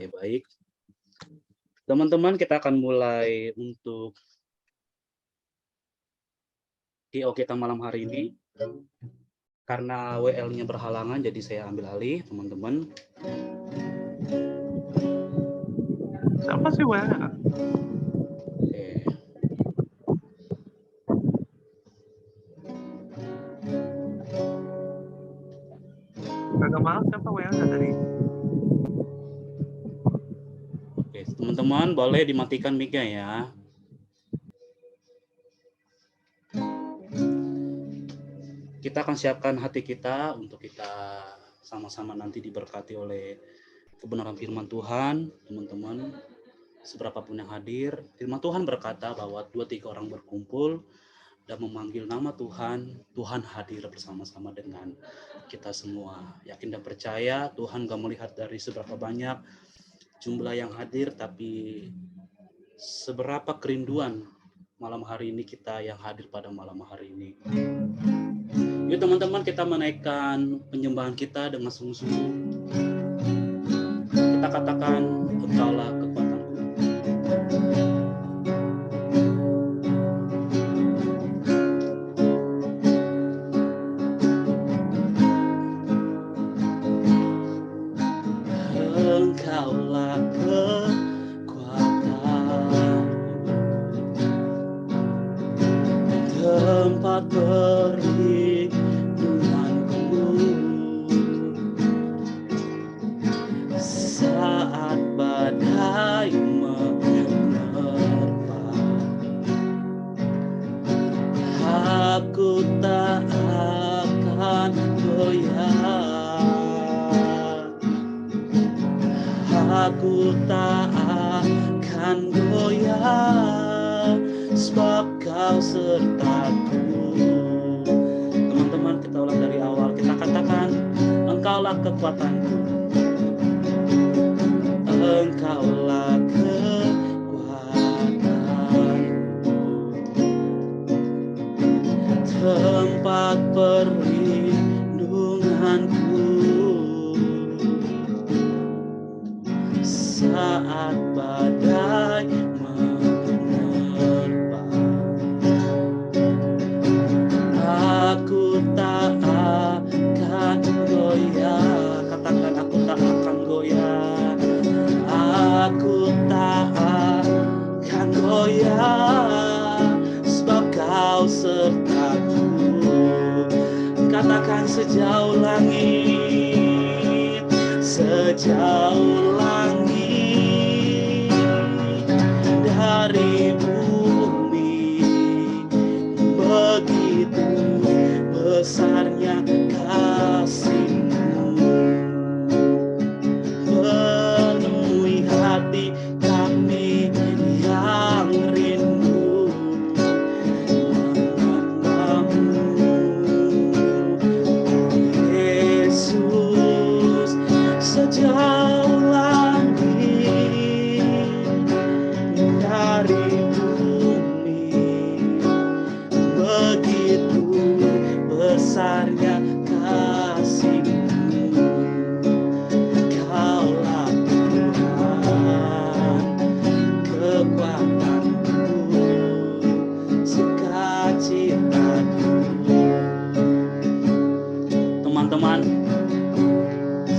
Oke, baik. Teman-teman, kita akan mulai untuk DO kita malam hari ini. Karena WL-nya berhalangan, jadi saya ambil alih, teman-teman. Siapa sih WL? Oke. Kagak maaf siapa WL-nya tadi? Oke, teman-teman boleh dimatikan mic-nya ya. Kita akan siapkan hati kita untuk kita sama-sama nanti diberkati oleh kebenaran firman Tuhan, teman-teman. Seberapapun yang hadir, firman Tuhan berkata bahwa 2-3 orang berkumpul dan memanggil nama Tuhan, Tuhan hadir bersama-sama dengan kita semua. Yakin dan percaya Tuhan gak melihat dari seberapa banyak jumlah yang hadir, tapi seberapa kerinduan malam hari ini kita yang hadir pada malam hari ini. Yuk teman-teman, kita menaikkan penyembahan kita dengan sungguh-sungguh. Kita katakan, Engkaulah kekuatanku. Engkaulah kekuatanku, tempat perlindunganku saat badai menerpa. Aku tak akan goyah, aku tak akan goyah, sebab Kau sertaku. Teman-teman, kita ulang dari awal. Kita katakan, Engkaulah kekuatanku, Engkaulah kekuatanku, tempat perlindunganku saat badai menerpa. Aku tak akan goyah. Katakan, aku tak akan goyah. Aku tak akan goyah, sebab Kau sertaku. Katakan, sejauh langit, sejauh langit dari bumi, begitu besarnya kasih-Mu, penuhi hati kami yang rindu mengenal-Mu. Yesus, sejauh langit dari bumi, begitu besarnya kasih-Mu. Kaulah Tuhan, kekuatanku, sukacitaku. Teman-teman,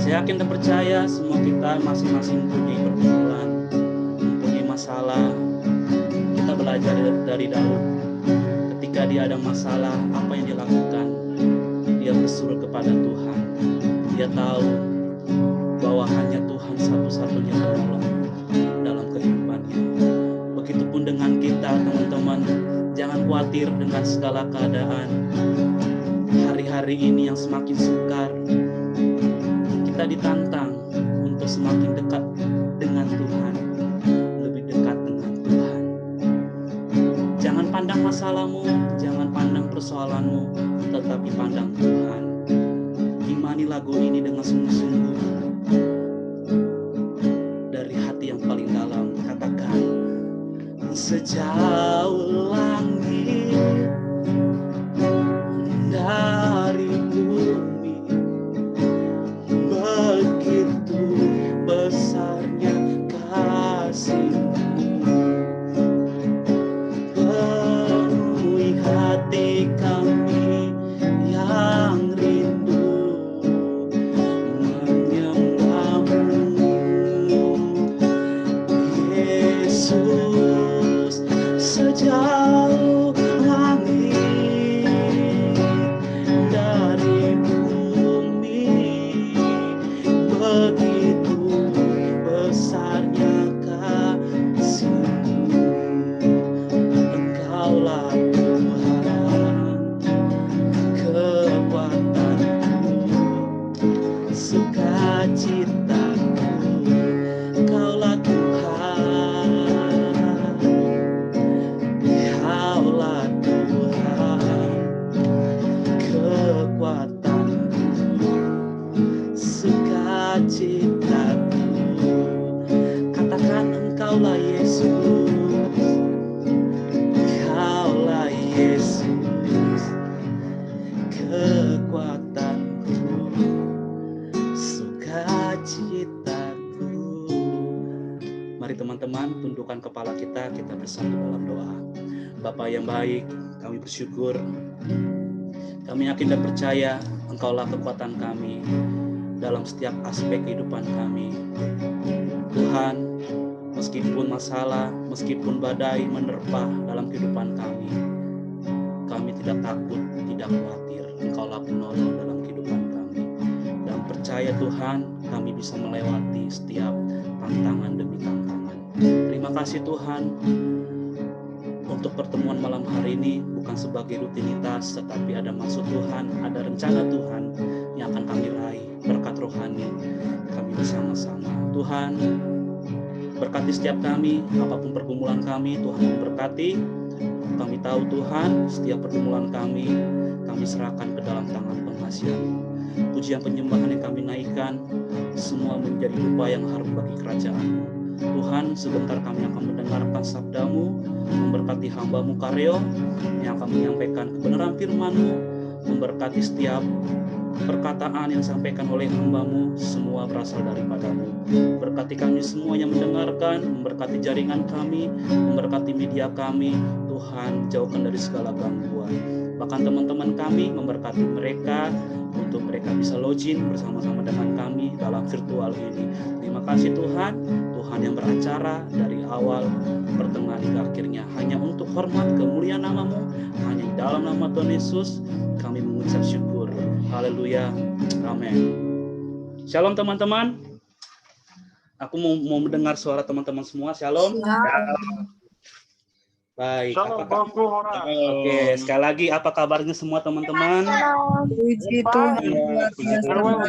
saya yakin dan percaya semua kita masing-masing punya pergumulan, mempunyai masalah. Kita belajar dari Daud. Ketika dia ada masalah, apa yang dia lakukan? Dia berseru kepada Tuhan. Dia tahu bahwa hanya Tuhan satu-satunya penolong dalam kehidupannya. Begitupun dengan kita, teman-teman. Jangan khawatir dengan segala keadaan. Hari-hari ini yang semakin sukar, kita ditantang untuk semakin dekat dengan Tuhan, lebih dekat dengan Tuhan. Jangan pandang masalahmu, jangan pandang persoalanmu, tetapi pandang Tuhan. Imani lagu ini dengan sungguh-sungguh dari hati yang paling dalam. Katakan, sejauh langit dari bumi, begitu besarnya begitu besarnya kasih-Mu. Engkaulah Tuhan, kekuatanku, sukacitaku. Engkaulah Tuhan, Engkaulah Tuhan, kekuatanku, sukacitaku. Katakan Engkaulah Yesus, Engkaulah Yesus, kekuatanku, sukacitaku. Mari teman-teman, tundukkan kepala kita bersatu dalam doa. Bapa yang baik, kami bersyukur, kami yakin dan percaya Engkaulah kekuatan kami dalam setiap aspek kehidupan kami. Tuhan, meskipun masalah, meskipun badai menerpa dalam kehidupan kami tidak takut, tidak khawatir. Engkaulah penolong dalam kehidupan kami. Dan percaya Tuhan, kami bisa melewati setiap tantangan demi tantangan. Terima kasih Tuhan untuk pertemuan malam hari ini, bukan sebagai rutinitas, tetapi ada maksud Tuhan, ada rencana Tuhan yang akan kami raih, berkat rohani kami bersama-sama. Tuhan, berkati setiap kami, apapun pergumulan kami, Tuhan memberkati. Kami tahu Tuhan, setiap pergumulan kami serahkan ke dalam tangan pengasihan-Mu. Pujian penyembahan yang kami naikkan, semua menjadi upah yang harum bagi kerajaan-Mu. Tuhan, sebentar kami akan mendengarkan sabda-Mu, memberkati hamba-Mu Karyo, yang akan menyampaikan kebenaran firman-Mu, memberkati setiap perkataan yang disampaikan oleh hamba-Mu, semua berasal daripada-Mu. Berkati kami semua yang mendengarkan, memberkati jaringan kami, memberkati media kami. Tuhan, jauhkan dari segala gangguan. Bahkan teman-teman kami, memberkati mereka untuk mereka bisa login bersama-sama dengan kami dalam virtual ini. Terima kasih Tuhan, Tuhan yang beracara dari awal, pertengahan hingga akhirnya. Hanya untuk hormat kemuliaan nama-Mu, hanya di dalam nama Tuhan Yesus kami mengucap syukur. Haleluya, amin. Shalom teman-teman. Aku mau mendengar suara teman-teman semua. Shalom. Baik. Oke, sekali lagi apa kabarnya semua teman-teman? Puji Tuhan.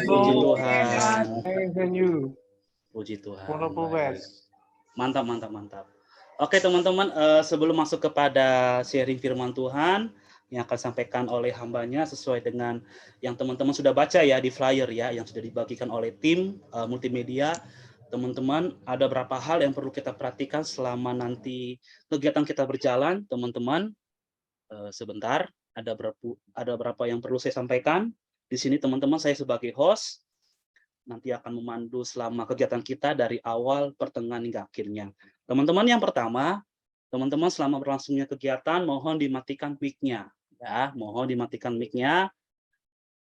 Puji Tuhan. Puji Tuhan. Mantap. Oke teman-teman, sebelum masuk kepada sharing firman Tuhan yang akan disampaikan oleh hambanya sesuai dengan yang teman-teman sudah baca ya di flyer ya, yang sudah dibagikan oleh tim multimedia. Teman-teman, ada beberapa hal yang perlu kita perhatikan selama nanti kegiatan kita berjalan, teman-teman. Sebentar, ada berapa yang perlu saya sampaikan. Di sini teman-teman, saya sebagai host nanti akan memandu selama kegiatan kita dari awal, pertengahan hingga akhirnya. Teman-teman, yang pertama, teman-teman selama berlangsungnya kegiatan mohon dimatikan mic-nya ya, mohon dimatikan mic-nya.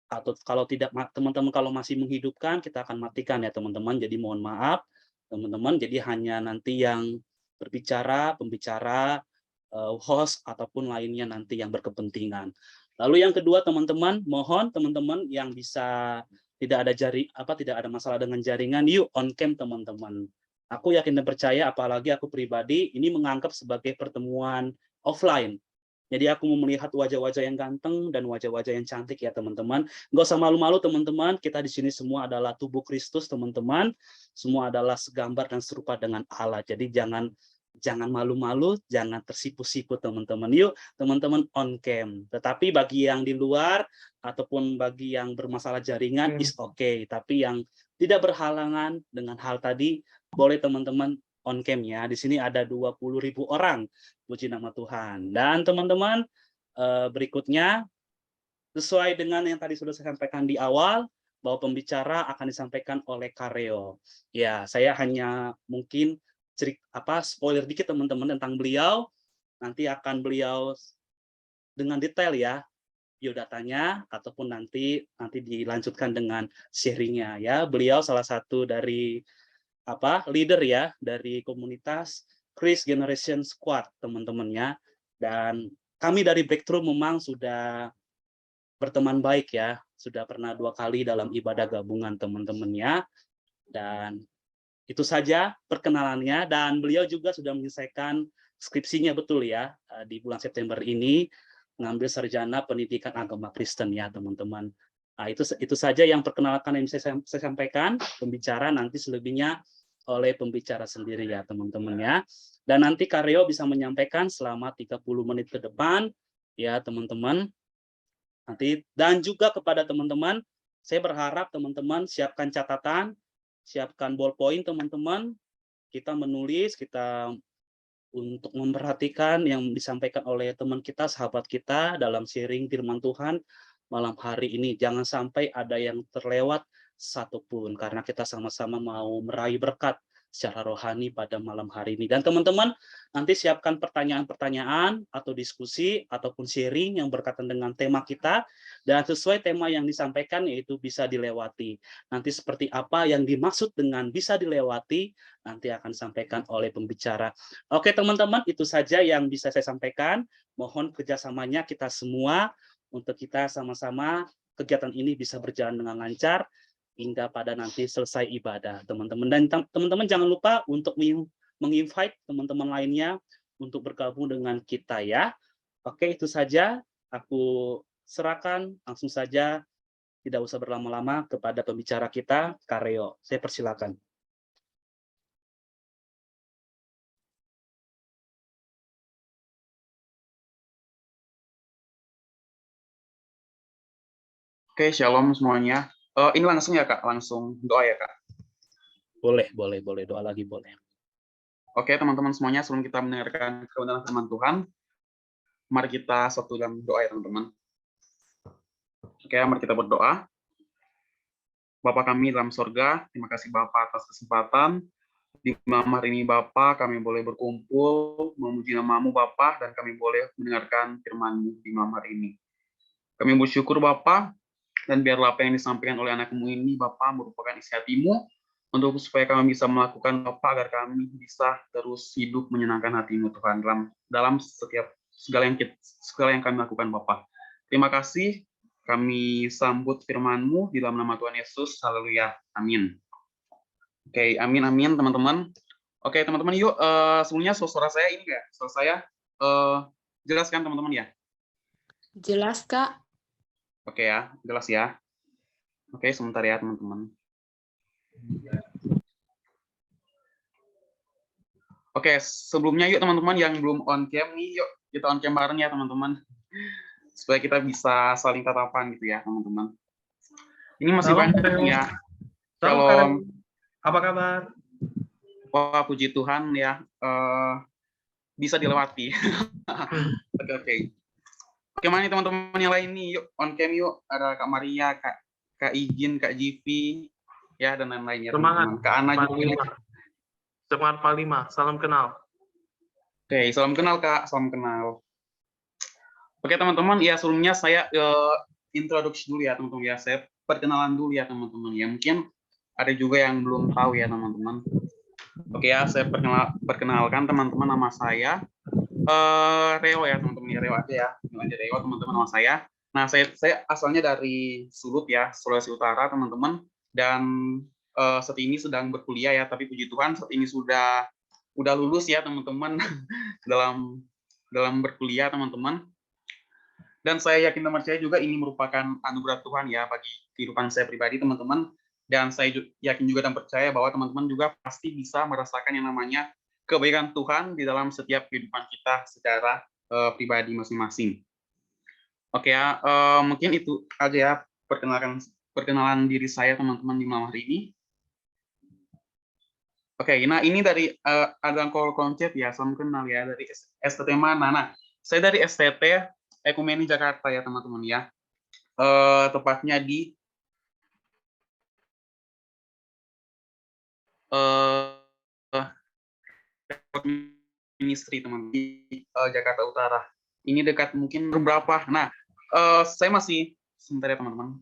Atau kalau tidak, teman-teman kalau masih menghidupkan kita akan matikan ya teman-teman. Jadi mohon maaf teman-teman, jadi hanya nanti yang berbicara, pembicara, host ataupun lainnya nanti yang berkepentingan. Lalu yang kedua teman-teman, mohon teman-teman yang bisa tidak ada masalah dengan jaringan, yuk on cam teman-teman. Aku yakin dan percaya, apalagi aku pribadi ini menganggap sebagai pertemuan offline. Jadi aku mau melihat wajah-wajah yang ganteng dan wajah-wajah yang cantik ya teman-teman. Nggak usah malu-malu teman-teman, kita di sini semua adalah tubuh Kristus teman-teman. Semua adalah segambar dan serupa dengan Allah. Jadi jangan malu-malu, jangan tersipu-sipu teman-teman. Yuk teman-teman on cam. Tetapi bagi yang di luar ataupun bagi yang bermasalah jaringan is okay. Tapi yang tidak berhalangan dengan hal tadi, boleh teman-teman on cam ya. Di sini ada 20.000 orang. Puji nama Tuhan. Dan teman-teman, berikutnya sesuai dengan yang tadi sudah saya sampaikan di awal, bahwa pembicara akan disampaikan oleh Karyo. Ya, saya hanya mungkin spoiler dikit teman-teman tentang beliau. Nanti akan beliau dengan detail ya biodatanya ataupun nanti dilanjutkan dengan sharingnya ya. Beliau salah satu dari leader ya dari komunitas Chris Generation Squad teman-temannya, dan kami dari Breakthrough memang sudah berteman baik ya, sudah pernah 2 kali dalam ibadah gabungan teman-temannya. Dan itu saja perkenalannya, dan beliau juga sudah menyelesaikan skripsinya, betul ya, di bulan September ini, mengambil sarjana pendidikan agama Kristen ya teman-teman. Nah, itu saja yang perkenalkan yang saya sampaikan, pembicara, nanti selebihnya oleh pembicara sendiri ya teman-teman ya. Dan nanti Karyo bisa menyampaikan selama 30 menit ke depan ya teman-teman. Nanti, dan juga kepada teman-teman, saya berharap teman-teman siapkan catatan, siapkan ballpoint teman-teman, kita menulis, kita untuk memperhatikan yang disampaikan oleh teman kita, sahabat kita dalam sharing firman Tuhan malam hari ini. Jangan sampai ada yang terlewat satupun, karena kita sama-sama mau meraih berkat secara rohani pada malam hari ini. Dan teman-teman, nanti siapkan pertanyaan-pertanyaan atau diskusi ataupun sharing yang berkaitan dengan tema kita, dan sesuai tema yang disampaikan yaitu bisa dilewati. Nanti seperti apa yang dimaksud dengan bisa dilewati, nanti akan disampaikan oleh pembicara. Oke teman-teman, itu saja yang bisa saya sampaikan. Mohon kerjasamanya kita semua untuk kita sama-sama kegiatan ini bisa berjalan dengan lancar hingga pada nanti selesai ibadah teman-teman. Dan teman-teman jangan lupa untuk menginvite teman-teman lainnya untuk bergabung dengan kita ya. Oke, itu saja aku serahkan langsung saja, tidak usah berlama-lama, kepada pembicara kita, Karyo. Saya persilakan. Oke, shalom semuanya. Ini langsung ya Kak, langsung doa ya Kak. Boleh, doa lagi boleh. Oke teman-teman semuanya, sebelum kita mendengarkan kebenaran firman Tuhan, mari kita satu dalam doa ya teman-teman. Oke, mari kita berdoa. Bapa kami dalam sorga, terima kasih Bapak atas kesempatan. Di malam hari ini Bapak, kami boleh berkumpul, memuji nama-Mu Bapak, dan kami boleh mendengarkan firman-Mu di malam hari ini. Kami bersyukur Bapak, dan biarlah apa yang disampaikan oleh anak-Mu ini Bapak merupakan isi hati-Mu untuk supaya kami bisa melakukan Bapak, agar kami bisa terus hidup menyenangkan hati-Mu Tuhan dalam setiap segala yang kami lakukan Bapak. Terima kasih, kami sambut firman-Mu di dalam nama Tuhan Yesus. Haleluya. Amin. Oke, amin teman-teman. Oke teman-teman, yuk sebelumnya suara saya ini enggak? Suara saya jelas kan teman-teman ya? Jelas, Kak. Oke ya, jelas ya. Oke, sebentar ya teman-teman. Oke, sebelumnya yuk teman-teman yang belum on cam nih, yuk kita on cam bareng ya teman-teman. Supaya kita bisa saling tatapan gitu ya teman-teman. Ini masih banyak ya. Shalom. Apa kabar? Wah, puji Tuhan ya. Bisa dilewati. Oke. Oke, mana teman-teman yang lain nih? Yuk on cam yuk. Ada Kak Maria, Kak Ijin, Kak Jivi, ya dan lain-lainnya. Semangat. Kak Ana juga. Semangat 45. Salam kenal. Oke, salam kenal Kak. Salam kenal. Oke teman-teman, ya sebelumnya saya introduksi dulu ya teman-teman ya. Saya perkenalan dulu ya teman-teman ya. Mungkin ada juga yang belum tahu ya teman-teman. Oke ya, saya perkenalkan teman-teman, nama saya Reo ya teman-teman ya, Reo aja ya, aja Reo teman-teman nama saya. Nah saya asalnya dari Sulut ya, Sulawesi Utara teman-teman, dan saat ini sedang berkuliah ya, tapi puji Tuhan saat ini sudah lulus ya teman-teman dalam berkuliah teman-teman. Dan saya yakin dan percaya juga ini merupakan anugerah Tuhan ya bagi kehidupan saya pribadi teman-teman. Dan saya yakin juga dan percaya bahwa teman-teman juga pasti bisa merasakan yang namanya kebaikan Tuhan di dalam setiap kehidupan kita secara pribadi masing-masing. Oke ya, mungkin itu aja ya perkenalan diri saya teman-teman di malam hari ini. Oke, nah ini dari ada kolom chat ya, salam kenal ya dari STT mana? Nah, saya dari STT Ekumeni Jakarta ya teman-teman ya. Tepatnya di Ministry teman di Jakarta Utara. Ini dekat mungkin berapa? Nah, saya masih sebentar ya teman-teman.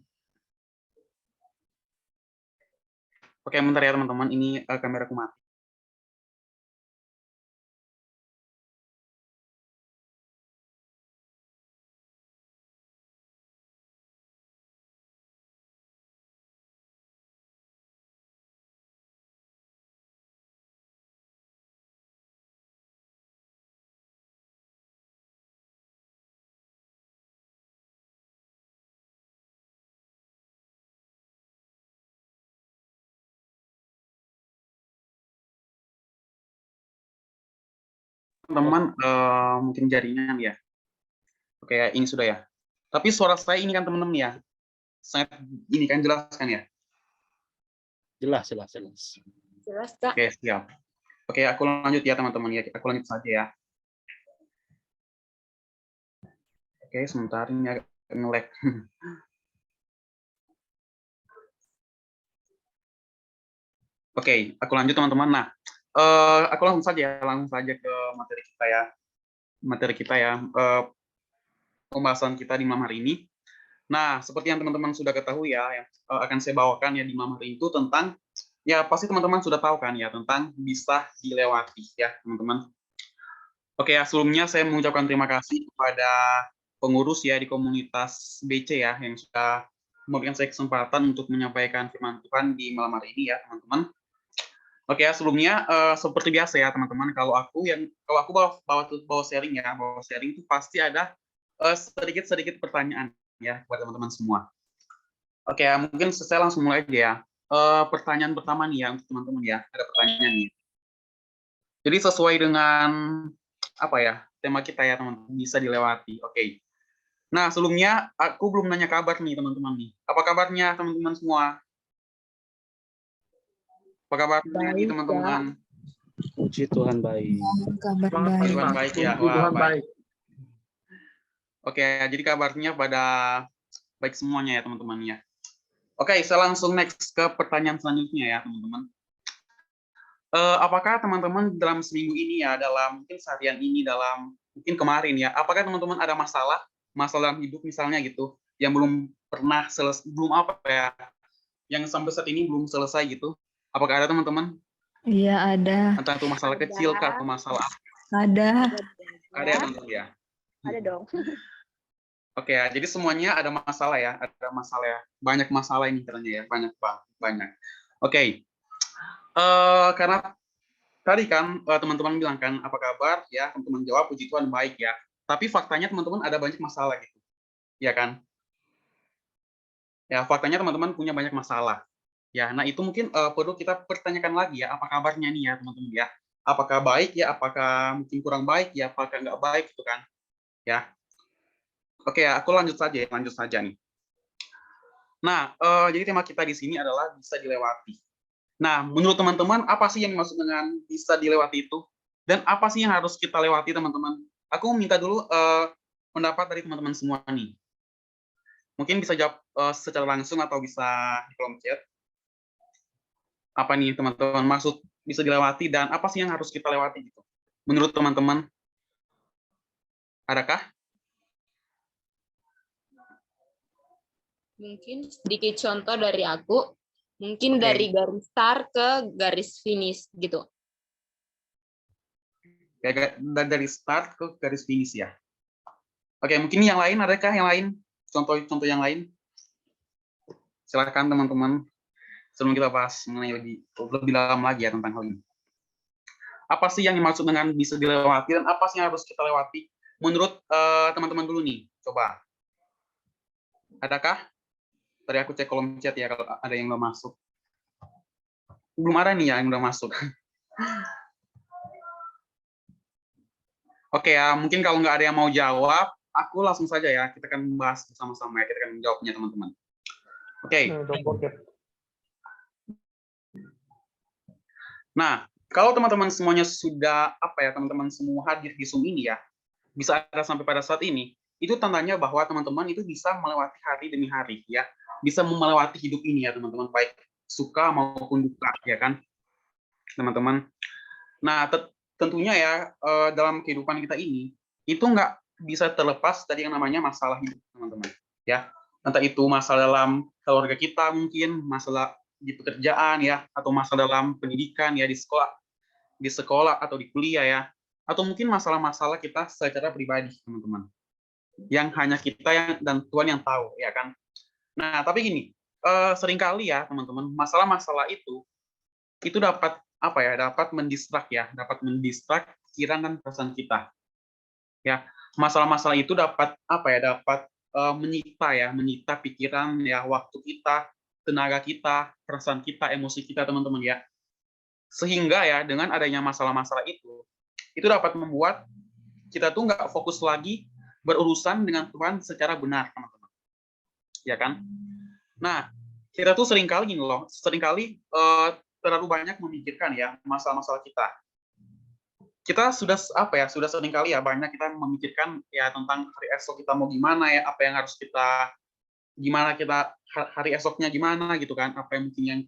Oke, bentar ya teman-teman. Ini kameraku mati. teman-teman mungkin jaringan ya. Oke, ya, ini sudah ya. Tapi suara saya ini kan teman-teman ya. Sangat ini kan jelas kan ya. Jelas, jelas, jelas. Jelas, Kak. Oke, siap. Oke, aku lanjut ya teman-teman ya. Aku lanjut saja ya. Oke, sebentar ini agak nge-lag. Oke, aku lanjut teman-teman. Nah, aku langsung saja ke materi kita ya. Pembahasan kita di malam hari ini. Nah, seperti yang teman-teman sudah ketahui ya, yang akan saya bawakan ya di malam hari itu tentang, ya pasti teman-teman sudah tahu kan ya, tentang bisa dilewati ya teman-teman. Oke ya, sebelumnya saya mengucapkan terima kasih kepada pengurus ya di komunitas BC ya, yang sudah memberikan saya kesempatan untuk menyampaikan firman Tuhan di malam hari ini ya teman-teman. Oke ya, sebelumnya seperti biasa ya teman-teman, kalau aku bawa sharing ya, itu pasti ada sedikit pertanyaan ya buat teman-teman semua. Oke ya, mungkin saya langsung mulai aja ya. Pertanyaan pertama nih ya untuk teman-teman ya, ada pertanyaan nih. Jadi sesuai dengan apa ya tema kita ya teman-teman, bisa dilewati. Oke. Nah sebelumnya aku belum nanya kabar nih teman-teman nih. Apa kabarnya teman-teman semua? Apa kabarnya nih teman-teman? Puji Tuhan baik. Kabar Semangat, baik. Tuhan baik ya. Puji Wah, Tuhan baik. baik. Oke, jadi kabarnya pada baik semuanya ya teman-teman ya. Oke, saya langsung next ke pertanyaan selanjutnya ya teman-teman. Apakah teman-teman dalam seminggu ini ya, dalam mungkin seharian ini, dalam mungkin kemarin ya, apakah teman-teman ada masalah dalam hidup misalnya gitu, yang belum pernah belum apa ya, yang sampai saat ini belum selesai gitu? Apakah ada teman-teman? Iya, ada. Entah itu masalah kecil kah atau masalah Ada. ada ya teman-teman ya? Ada dong. Oke ya, jadi semuanya ada masalah ya, banyak masalah ini katanya ya, banyak. Oke, karena tadi kan teman-teman bilang kan apa kabar ya, teman-teman jawab puji Tuhan baik ya. Tapi faktanya teman-teman ada banyak masalah gitu, ya kan? Ya faktanya teman-teman punya banyak masalah. Ya, nah itu mungkin perlu kita pertanyakan lagi ya, apa kabarnya nih ya teman-teman ya? Apakah baik ya? Apakah mungkin kurang baik ya? Apakah nggak baik gitu kan? Ya. Oke ya, aku lanjut saja nih. Nah, jadi tema kita di sini adalah bisa dilewati. Nah, menurut teman-teman, apa sih yang dimaksud dengan bisa dilewati itu? Dan apa sih yang harus kita lewati, teman-teman? Aku minta dulu pendapat dari teman-teman semua nih. Mungkin bisa jawab secara langsung atau bisa di kolom chat. Apa nih, teman-teman, maksud bisa dilewati dan apa sih yang harus kita lewati gitu? Menurut teman-teman, adakah? Mungkin sedikit contoh dari aku. Mungkin Oke. dari garis start ke garis finish gitu. Ya, dari start ke garis finish ya. Oke, mungkin yang lain, adakah yang lain? Contoh yang lain? Silakan teman-teman. Sebelum kita bahas mengenai lebih dalam lagi ya tentang hal ini. Apa sih yang dimaksud dengan bisa dilewati dan apa sih yang harus kita lewati? Menurut teman-teman dulu nih, coba. Adakah? Tadi aku cek kolom chat ya kalau ada yang belum masuk. Belum ada nih ya yang udah masuk. Oke ya, mungkin kalau nggak ada yang mau jawab, aku langsung saja ya. Kita akan bahas bersama-sama ya. Kita akan menjawabnya teman-teman. Oke. Don't forget. Nah, kalau teman-teman semuanya sudah teman-teman semua hadir di Zoom ini ya, bisa ada sampai pada saat ini, itu tandanya bahwa teman-teman itu bisa melewati hari demi hari ya, bisa melewati hidup ini ya teman-teman, baik suka maupun duka ya kan, teman-teman. Nah, tentunya ya dalam kehidupan kita ini itu nggak bisa terlepas dari yang namanya masalah hidup teman-teman ya, entah itu masalah dalam keluarga kita mungkin, masalah di pekerjaan ya, atau masalah dalam pendidikan ya di sekolah atau di kuliah ya, atau mungkin masalah-masalah kita secara pribadi teman-teman, yang hanya kita dan Tuhan yang tahu ya kan. Nah tapi gini, seringkali ya teman-teman, masalah-masalah itu dapat dapat mendistrak pikiran dan perasaan kita ya. Masalah-masalah itu dapat menyita pikiran ya, waktu kita, tenaga kita, perasaan kita, emosi kita teman-teman ya. Sehingga ya dengan adanya masalah-masalah itu, itu dapat membuat kita tuh nggak fokus lagi berurusan dengan Tuhan secara benar, teman-teman. Ya kan? Nah, kita tuh seringkali gini loh, terlalu banyak memikirkan ya masalah-masalah kita. Kita sudah sudah seringkali ya banyak kita memikirkan ya tentang hari esok kita mau gimana ya, apa yang harus gimana kita hari esoknya gimana gitu kan, apa yang mungkin yang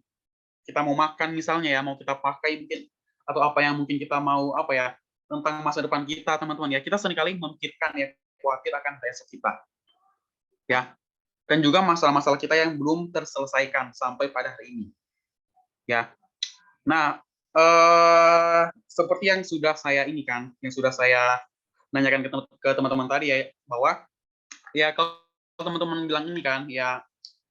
kita mau makan misalnya ya, mau kita pakai mungkin, atau apa yang mungkin kita mau tentang masa depan kita, teman-teman ya. Kita seringkali memikirkan ya, khawatir akan hari esok kita. Ya. Dan juga masalah-masalah kita yang belum terselesaikan sampai pada hari ini. Ya. Nah, seperti yang sudah saya nanyakan ke teman-teman tadi ya, bahwa ya kalau teman-teman bilang ini kan, ya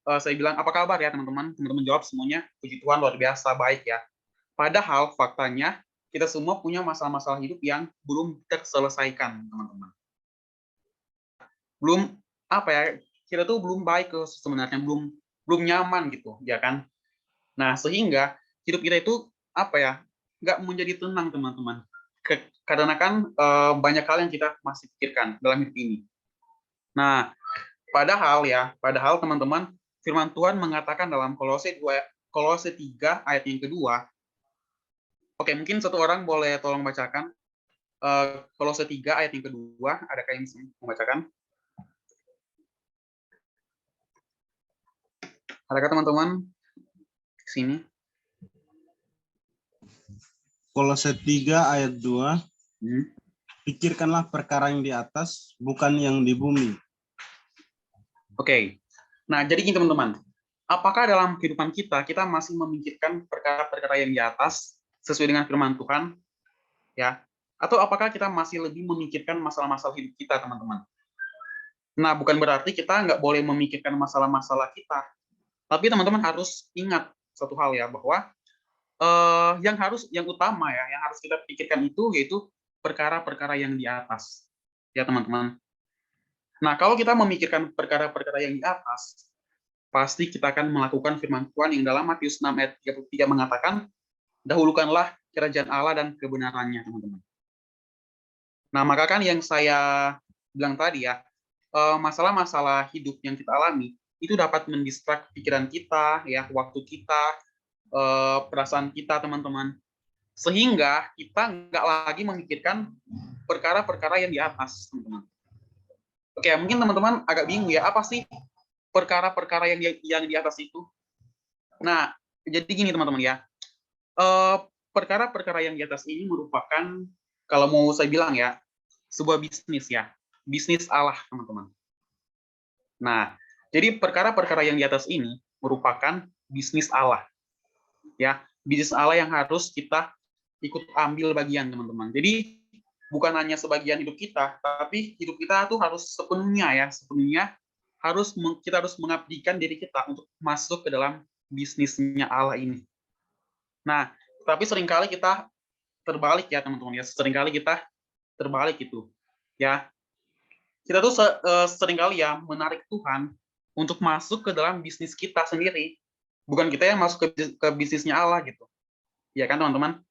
saya bilang apa kabar ya teman-teman, teman-teman jawab semuanya puji Tuhan luar biasa baik ya. Padahal faktanya kita semua punya masalah-masalah hidup yang belum terselesaikan, teman-teman. Belum kita tuh belum baik sebenarnya, belum nyaman gitu, ya kan? Nah, sehingga hidup kita itu nggak menjadi tenang, teman-teman. Karena kan banyak hal yang kita masih pikirkan dalam hidup ini. Nah, padahal teman-teman, firman Tuhan mengatakan dalam Kolose 3 ayat yang kedua. Oke, mungkin satu orang boleh tolong bacakan Kolose 3 ayat yang kedua. Adakah yang bisa membacakan? Adakah teman-teman di sini? Kolose 3 ayat 2. Pikirkanlah perkara yang di atas, bukan yang di bumi. Oke. Nah, jadi gini teman-teman. Apakah dalam kehidupan kita masih memikirkan perkara-perkara yang di atas sesuai dengan firman Tuhan? Ya. Atau apakah kita masih lebih memikirkan masalah-masalah hidup kita, teman-teman? Nah, bukan berarti kita nggak boleh memikirkan masalah-masalah kita. Tapi teman-teman harus ingat satu hal ya, bahwa yang utama ya, yang harus kita pikirkan itu yaitu perkara-perkara yang di atas. Ya, teman-teman. Nah, kalau kita memikirkan perkara-perkara yang di atas, pasti kita akan melakukan firman Tuhan yang dalam Matius 6 ayat 33 mengatakan, dahulukanlah kerajaan Allah dan kebenarannya, teman-teman. Nah, maka kan yang saya bilang tadi ya, masalah-masalah hidup yang kita alami, itu dapat mendistrak pikiran kita, ya, waktu kita, perasaan kita, teman-teman. Sehingga kita nggak lagi memikirkan perkara-perkara yang di atas, teman-teman. Oke, mungkin teman-teman agak bingung ya, apa sih perkara-perkara yang di atas itu? Nah, jadi gini teman-teman ya, perkara-perkara yang di atas ini merupakan, kalau mau saya bilang ya, sebuah bisnis ya, bisnis Allah, teman-teman. Nah, jadi perkara-perkara yang di atas ini merupakan bisnis Allah, ya, bisnis Allah yang harus kita ikut ambil bagian, teman-teman. Jadi bukan hanya sebagian hidup kita, tapi hidup kita tuh harus sepenuhnya kita harus mengabdikan diri kita untuk masuk ke dalam bisnisnya Allah ini. Nah, tapi seringkali kita terbalik ya teman-teman ya, seringkali kita terbalik itu ya. Kita tuh seringkali ya menarik Tuhan untuk masuk ke dalam bisnis kita sendiri, bukan kita yang masuk ke bisnisnya Allah gitu. Ya kan teman-teman?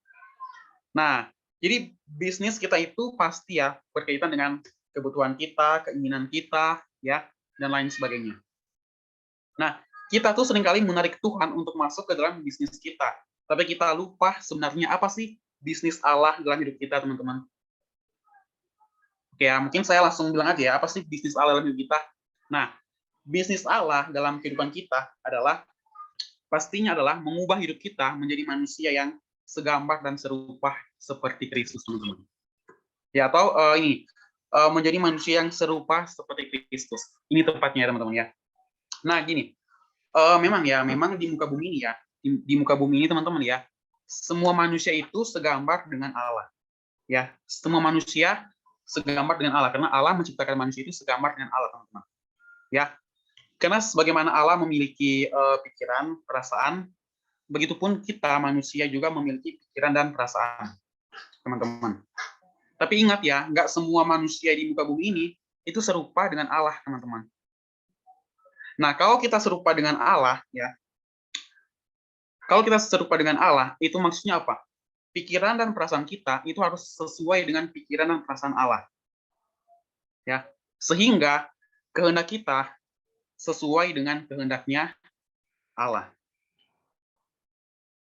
Nah, jadi bisnis kita itu pasti ya berkaitan dengan kebutuhan kita, keinginan kita, ya, dan lain sebagainya. Nah, kita tuh seringkali menarik Tuhan untuk masuk ke dalam bisnis kita, tapi kita lupa sebenarnya apa sih bisnis Allah dalam hidup kita, teman-teman. Oke ya, mungkin saya langsung bilang aja ya, apa sih bisnis Allah dalam hidup kita? Nah, bisnis Allah dalam kehidupan kita pastinya adalah mengubah hidup kita menjadi manusia yang segambar dan serupa seperti Kristus, teman-teman. Ya, atau menjadi manusia yang serupa seperti Kristus. Ini tepatnya, teman-teman ya. Nah, gini, memang di muka bumi ini ya, di muka bumi ini, teman-teman ya, semua manusia itu segambar dengan Allah. Ya, semua manusia segambar dengan Allah, karena Allah menciptakan manusia itu segambar dengan Allah, teman-teman. Ya, karena sebagaimana Allah memiliki pikiran, perasaan, begitupun kita manusia juga memiliki pikiran dan perasaan, teman-teman. Tapi ingat ya, nggak semua manusia di muka bumi ini itu serupa dengan Allah, teman-teman. Nah, kalau kita serupa dengan Allah, ya, kalau kita serupa dengan Allah, itu maksudnya apa? pikiran dan perasaan kita itu harus sesuai dengan pikiran dan perasaan Allah. Ya, sehingga kehendak kita sesuai dengan kehendaknya Allah.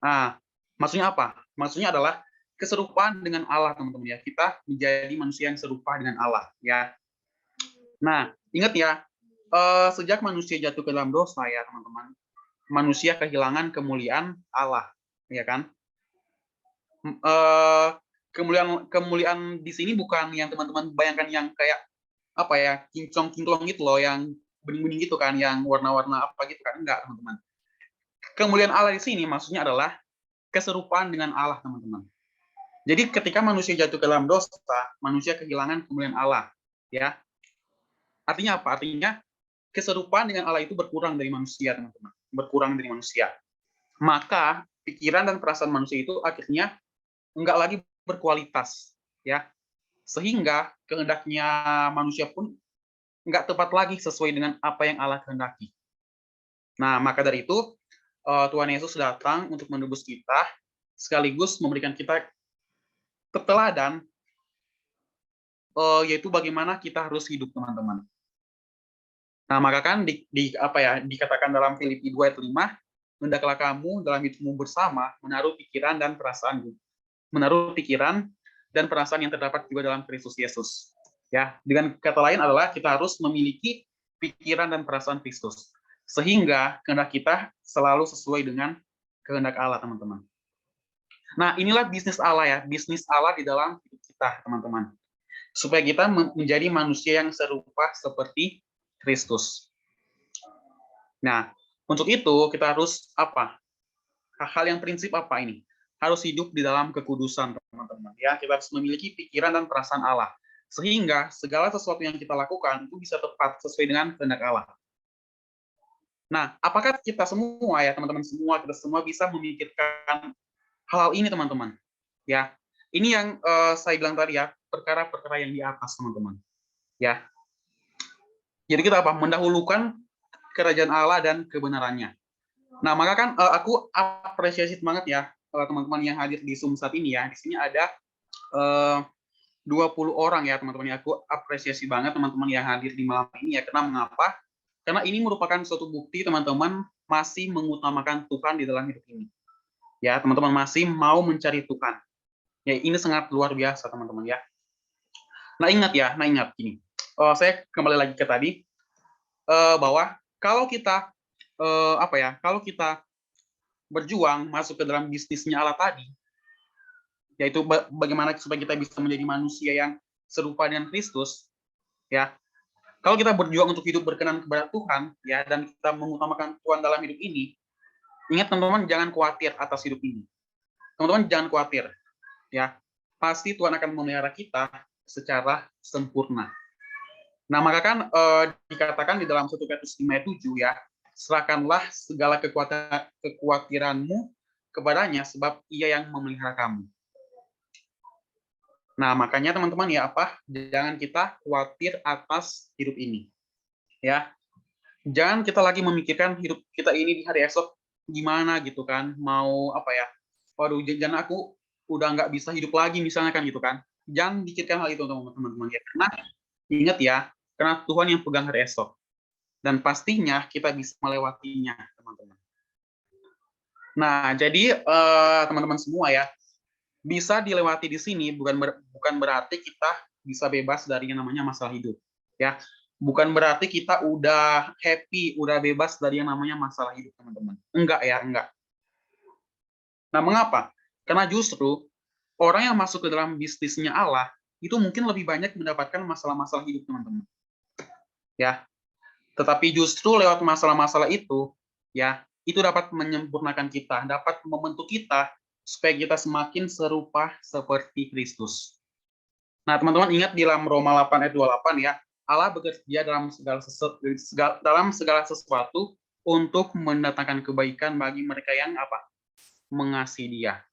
Nah, maksudnya apa? Maksudnya adalah keserupaan dengan Allah, teman-teman ya. Kita menjadi manusia yang serupa dengan Allah, ya. Nah, ingat ya, sejak manusia jatuh ke dalam dosa ya, teman-teman, manusia kehilangan kemuliaan Allah, ya kan? Kemuliaan di sini bukan yang teman-teman bayangkan yang kayak apa ya, kinclong-kinclong gitu loh, yang bening-bening gitu kan, yang warna-warna apa gitu kan, enggak, teman-teman. Kemuliaan Allah di sini maksudnya adalah keserupaan dengan Allah, teman-teman. Jadi ketika manusia jatuh ke dalam dosa, manusia kehilangan kemuliaan Allah, ya. Artinya apa? Artinya keserupaan dengan Allah itu berkurang dari manusia, teman-teman. Berkurang dari manusia. Maka pikiran dan perasaan manusia itu akhirnya enggak lagi berkualitas, ya. Sehingga kehendaknya manusia pun enggak tepat lagi sesuai dengan apa yang Allah kehendaki. Nah, maka dari itu Tuhan Yesus datang untuk menebus kita, sekaligus memberikan kita teladan, yaitu bagaimana kita harus hidup, teman-teman. Nah, maka kan dikatakan dalam Filipi 2 ayat 5, hendaklah kamu dalam hidupmu bersama menaruh pikiran dan perasaan yang terdapat juga dalam Kristus Yesus. Ya, dengan kata lain adalah kita harus memiliki pikiran dan perasaan Kristus, sehingga kehendak kita selalu sesuai dengan kehendak Allah, teman-teman. Nah, inilah bisnis Allah ya, bisnis Allah di dalam hidup kita, teman-teman. Supaya kita menjadi manusia yang serupa seperti Kristus. Nah, untuk itu kita harus apa? Hal yang prinsip apa ini? Harus hidup di dalam kekudusan, teman-teman. Ya, kita harus memiliki pikiran dan perasaan Allah, sehingga segala sesuatu yang kita lakukan itu bisa tepat sesuai dengan kehendak Allah. Nah, apakah kita semua ya, teman-teman semua, kita semua bisa memikirkan hal ini, teman-teman? Ya, ini yang saya bilang tadi ya, perkara-perkara yang di atas, teman-teman. Ya. Jadi kita apa? Mendahulukan kerajaan Allah dan kebenarannya. Nah, maka kan aku apresiasi banget ya teman-teman yang hadir di Zoom saat ini ya. Di sini ada 20 orang ya, teman-teman. Aku apresiasi banget teman-teman yang hadir di malam ini ya. Karena mengapa? Karena ini merupakan suatu bukti teman-teman masih mengutamakan Tuhan di dalam hidup ini. Ya, teman-teman masih mau mencari Tuhan. Ya, ini sangat luar biasa, teman-teman ya. Nah, ingat gini. Saya kembali lagi ke tadi bahwa kalau kita kalau kita berjuang masuk ke dalam bisnisnya Allah tadi, yaitu bagaimana supaya kita bisa menjadi manusia yang serupa dengan Kristus, ya. Kalau kita berjuang untuk hidup berkenan kepada Tuhan, ya, dan kita mengutamakan Tuhan dalam hidup ini, ingat teman-teman, jangan khawatir atas hidup ini. Teman-teman jangan khawatir, ya. Pasti Tuhan akan memelihara kita secara sempurna. Nah, maka kan dikatakan di dalam 1 Petrus 5 ayat 7 ya, serahkanlah segala kekhawatiranmu kepadanya sebab ia yang memelihara kamu. Nah, makanya teman-teman ya jangan kita khawatir atas hidup ini. Ya. Jangan kita lagi memikirkan hidup kita ini di hari esok gimana gitu kan, mau waduh jangan aku udah nggak bisa hidup lagi misalnya kan gitu kan. Jangan pikirkan hal itu teman-teman ya. Karena ingat ya, karena Tuhan yang pegang hari esok. Dan pastinya kita bisa melewatinya, teman-teman. Nah, jadi teman-teman semua ya, bisa dilewati di sini bukan berarti kita bisa bebas dari yang namanya masalah hidup. Ya, bukan berarti kita udah happy, udah bebas dari yang namanya masalah hidup, teman-teman. Enggak ya, enggak. Nah, mengapa? Karena justru orang yang masuk ke dalam bisnisnya Allah itu mungkin lebih banyak mendapatkan masalah-masalah hidup, teman-teman. Ya, tetapi justru lewat masalah-masalah itu, ya, itu dapat menyempurnakan kita, dapat membentuk kita supaya kita semakin serupa seperti Kristus. Nah, teman-teman ingat di dalam Roma 8 ayat 28 ya, Allah bekerja dalam segala sesuatu untuk mendatangkan kebaikan bagi mereka yang mengasihi Dia.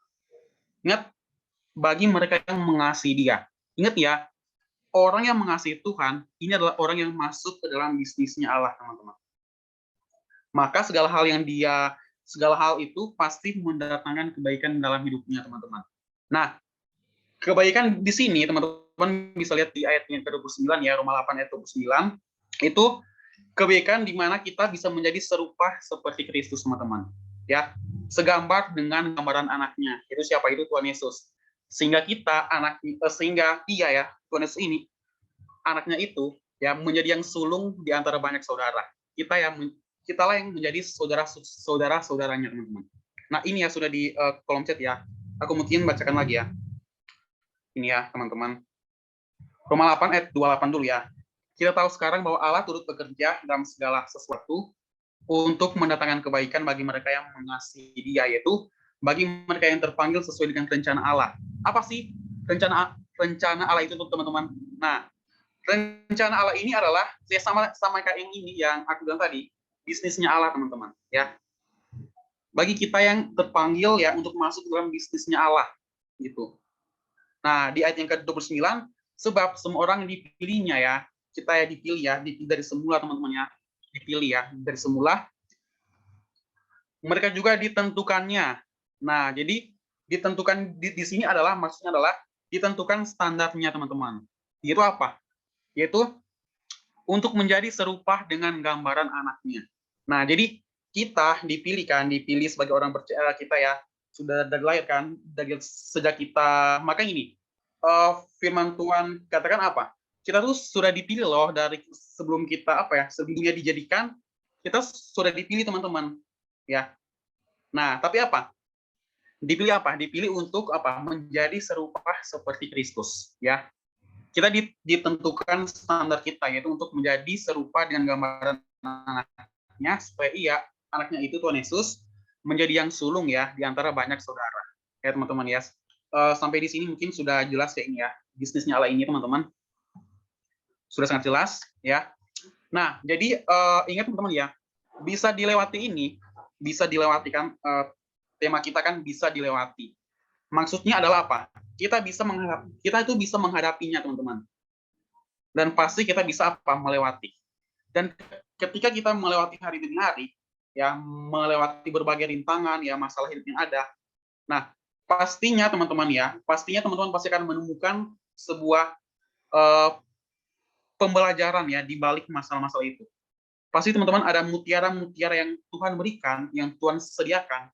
Ingat, bagi mereka yang mengasihi Dia. Ingat ya, orang yang mengasihi Tuhan, ini adalah orang yang masuk ke dalam bisnisnya Allah, teman-teman. Maka segala hal itu pasti mendatangkan kebaikan dalam hidupnya, teman-teman. Nah, kebaikan di sini teman-teman bisa lihat di ayat yang ke-29 ya, Roma 8 ayat 29, itu kebaikan di mana kita bisa menjadi serupa seperti Kristus, teman-teman. Ya, segambar dengan gambaran anaknya. Itu siapa? Itu Tuhan Yesus. Sehingga kita sehingga dia ya, Tuhan Yesus ini anaknya itu ya menjadi yang sulung di antara banyak saudara. Kitalah yang menjadi saudara-saudaranya, teman-teman. Nah, ini ya sudah di kolom chat ya. Aku mungkin bacakan lagi ya. Ini ya, teman-teman. Roma 8 ayat 28 dulu ya. Kita tahu sekarang bahwa Allah turut bekerja dalam segala sesuatu untuk mendatangkan kebaikan bagi mereka yang mengasihi Dia, yaitu bagi mereka yang terpanggil sesuai dengan rencana Allah. Apa sih rencana Allah itu, teman-teman? Nah, rencana Allah ini adalah ya sama kayak yang ini yang aku bilang tadi, bisnisnya Allah, teman-teman, ya. Bagi kita yang terpanggil ya untuk masuk dalam bisnisnya Allah, gitu. Nah, di ayat yang ke-29, sebab semua orang dipilihnya ya, kita ya dipilih dari semula, teman-teman ya, dipilih ya dari semula. Mereka juga ditentukannya. Nah, jadi ditentukan di sini adalah maksudnya adalah ditentukan standarnya, teman-teman. Itu apa? Yaitu untuk menjadi serupa dengan gambaran anaknya. Nah, jadi kita dipilih sebagai orang percaya, kita ya sudah dari lahir kan, dari sejak kita, makanya ini firman Tuhan katakan apa? Kita tuh sudah dipilih loh dari sebelum kita sebelum dunia dijadikan, kita sudah dipilih, teman-teman. Ya. Nah, tapi apa? Dipilih apa? Dipilih untuk apa? Menjadi serupa seperti Kristus, ya. Kita ditentukan standar kita yaitu untuk menjadi serupa dengan gambaran anaknya supaya anaknya itu Tuhan Yesus menjadi yang sulung ya di antara banyak saudara. Ya, teman-teman ya. Sampai di sini mungkin sudah jelas ya ini ya, bisnisnya Allah ini, teman-teman. Sudah sangat jelas ya. Nah, jadi ingat teman-teman ya, bisa dilewati kan, tema kita kan bisa dilewati. Maksudnya adalah apa? Kita itu bisa menghadapinya, teman-teman. Dan pasti kita bisa melewati. Dan ketika kita melewati hari demi hari, ya melewati berbagai rintangan, ya masalah hidup yang ada. Nah, pastinya teman-teman pasti akan menemukan sebuah pembelajaran ya di balik masalah-masalah itu. Pasti teman-teman ada mutiara-mutiara yang Tuhan berikan, yang Tuhan sediakan,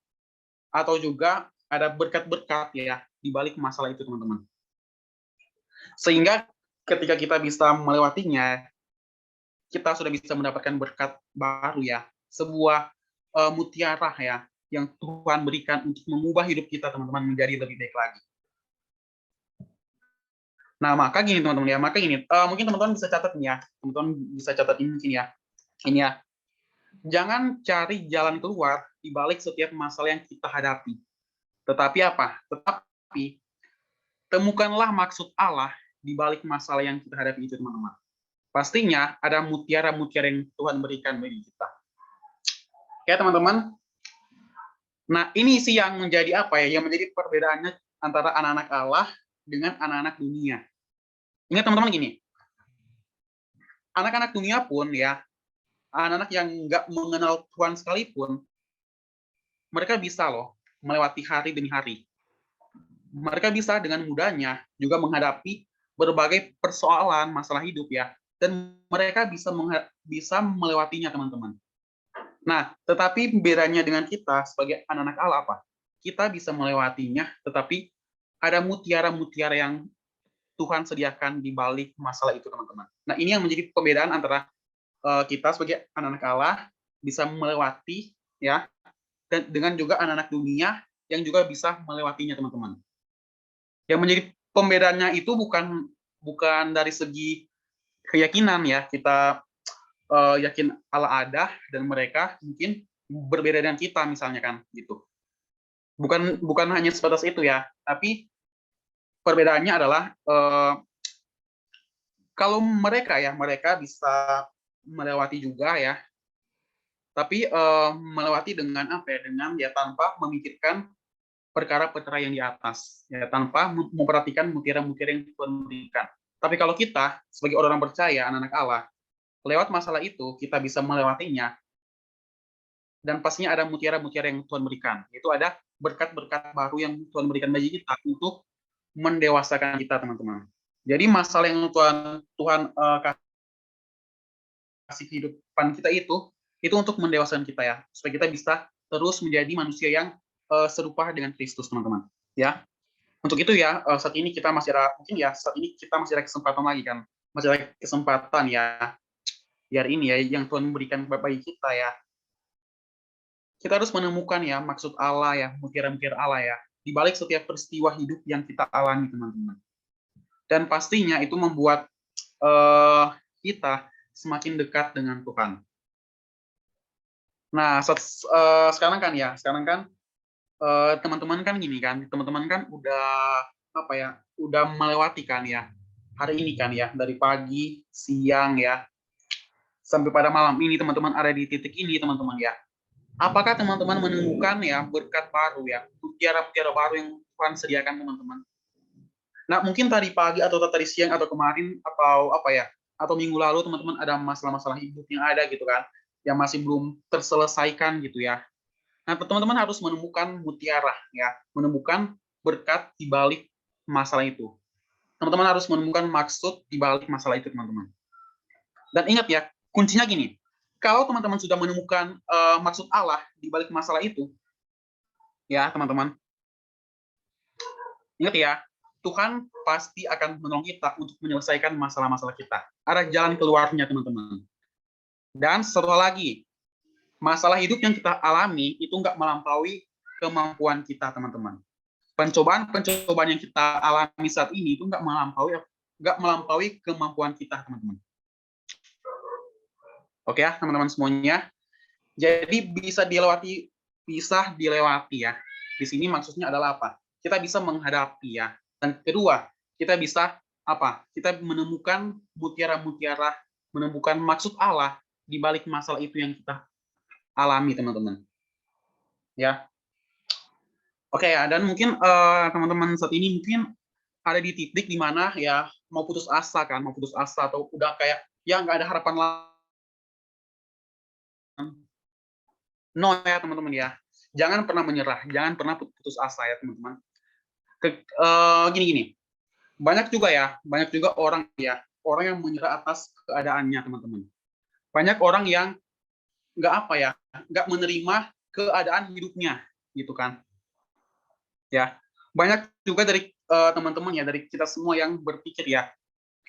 atau juga ada berkat-berkat ya di balik masalah itu, teman-teman. Sehingga ketika kita bisa melewatinya, kita sudah bisa mendapatkan berkat baru ya, sebuah mutiara ya yang Tuhan berikan untuk mengubah hidup kita, teman-teman, menjadi lebih baik lagi. Nah, maka gini teman-teman ya, mungkin teman-teman bisa catat nih ya, teman-teman bisa catat ini mungkin ya, ini ya. Jangan cari jalan keluar di balik setiap masalah yang kita hadapi. Tetapi temukanlah maksud Allah di balik masalah yang kita hadapi itu, teman-teman. Pastinya ada mutiara-mutiara yang Tuhan berikan bagi kita. Ya, teman-teman. Nah, ini sih yang menjadi yang menjadi perbedaannya antara anak-anak Allah dengan anak-anak dunia. Ingat teman-teman gini, anak-anak dunia pun ya, anak-anak yang nggak mengenal Tuhan sekalipun, mereka bisa loh melewati hari demi hari. Mereka bisa dengan mudahnya juga menghadapi berbagai persoalan masalah hidup ya, dan mereka bisa melewatinya, teman-teman. Nah, tetapi bedanya dengan kita sebagai anak-anak Allah apa? Kita bisa melewatinya, tetapi ada mutiara-mutiara yang Tuhan sediakan di balik masalah itu, teman-teman. Nah, ini yang menjadi perbedaan antara kita sebagai anak-anak Allah bisa melewati ya, dan dengan juga anak-anak dunia yang juga bisa melewatinya, teman-teman. Yang menjadi pembedaannya itu bukan dari segi keyakinan ya, kita yakin Allah ada dan mereka mungkin berbeda dengan kita misalnya kan gitu. Bukan hanya sebatas itu ya, tapi perbedaannya adalah kalau mereka bisa melewati juga ya, tapi melewati dengan dengan tanpa memikirkan perkara-perkara yang di atas ya, tanpa memperhatikan mutiara-mutiara yang Tuhan berikan. Tapi kalau kita sebagai orang percaya, anak-anak Allah, lewat masalah itu kita bisa melewatinya, dan pastinya ada mutiara-mutiara yang Tuhan berikan. Itu ada berkat-berkat baru yang Tuhan berikan bagi kita untuk mendewasakan kita, teman-teman. Jadi masalah yang Tuhan kasih kehidupan kita itu untuk mendewasakan kita ya, supaya kita bisa terus menjadi manusia yang serupa dengan Kristus, teman-teman. Ya, untuk itu ya saat ini kita masih ada kesempatan lagi kan, masih ada kesempatan ya, hari ini ya yang Tuhan memberikan bagi kita ya. Kita harus menemukan ya maksud Allah ya, mutiara-mutiara Allah ya, di balik setiap peristiwa hidup yang kita alami, teman-teman. Dan pastinya itu membuat kita semakin dekat dengan Tuhan. Nah, sekarang kan teman-teman kan gini kan, teman-teman kan udah melewati kan ya hari ini kan ya, dari pagi, siang ya, sampai pada malam ini teman-teman ada di titik ini, teman-teman ya. Apakah teman-teman menemukan ya berkat baru ya, mutiara-mutiara baru yang Tuhan sediakan, teman-teman? Nah, mungkin tadi pagi atau tadi siang atau kemarin atau minggu lalu teman-teman ada masalah-masalah hidup yang ada gitu kan, yang masih belum terselesaikan gitu ya. Nah, teman-teman harus menemukan mutiara ya, menemukan berkat di balik masalah itu. Teman-teman harus menemukan maksud di balik masalah itu, teman-teman. Dan ingat ya, kuncinya gini. Kalau teman-teman sudah menemukan maksud Allah di balik masalah itu, ya teman-teman, ingat ya, Tuhan pasti akan menolong kita untuk menyelesaikan masalah-masalah kita. Ada jalan keluarnya, teman-teman. Dan satu hal lagi, masalah hidup yang kita alami itu nggak melampaui kemampuan kita, teman-teman. Pencobaan yang kita alami saat ini itu nggak melampaui kemampuan kita, teman-teman. Oke ya, teman-teman semuanya. Jadi bisa dilewati ya. Di sini maksudnya adalah apa? Kita bisa menghadapi ya. Dan kedua, kita bisa kita menemukan mutiara-mutiara, menemukan maksud Allah di balik masalah itu yang kita alami, teman-teman. Ya. Oke ya, dan mungkin teman-teman saat ini mungkin ada di titik di mana ya mau putus asa atau udah kayak ya nggak ada harapan lagi. No ya teman-teman ya, jangan pernah menyerah, jangan pernah putus asa ya teman-teman. Gini, banyak juga orang yang menyerah atas keadaannya, teman-teman. Banyak orang yang nggak menerima keadaan hidupnya, gitu kan? Ya, banyak juga dari teman-teman ya, dari kita semua yang berpikir ya,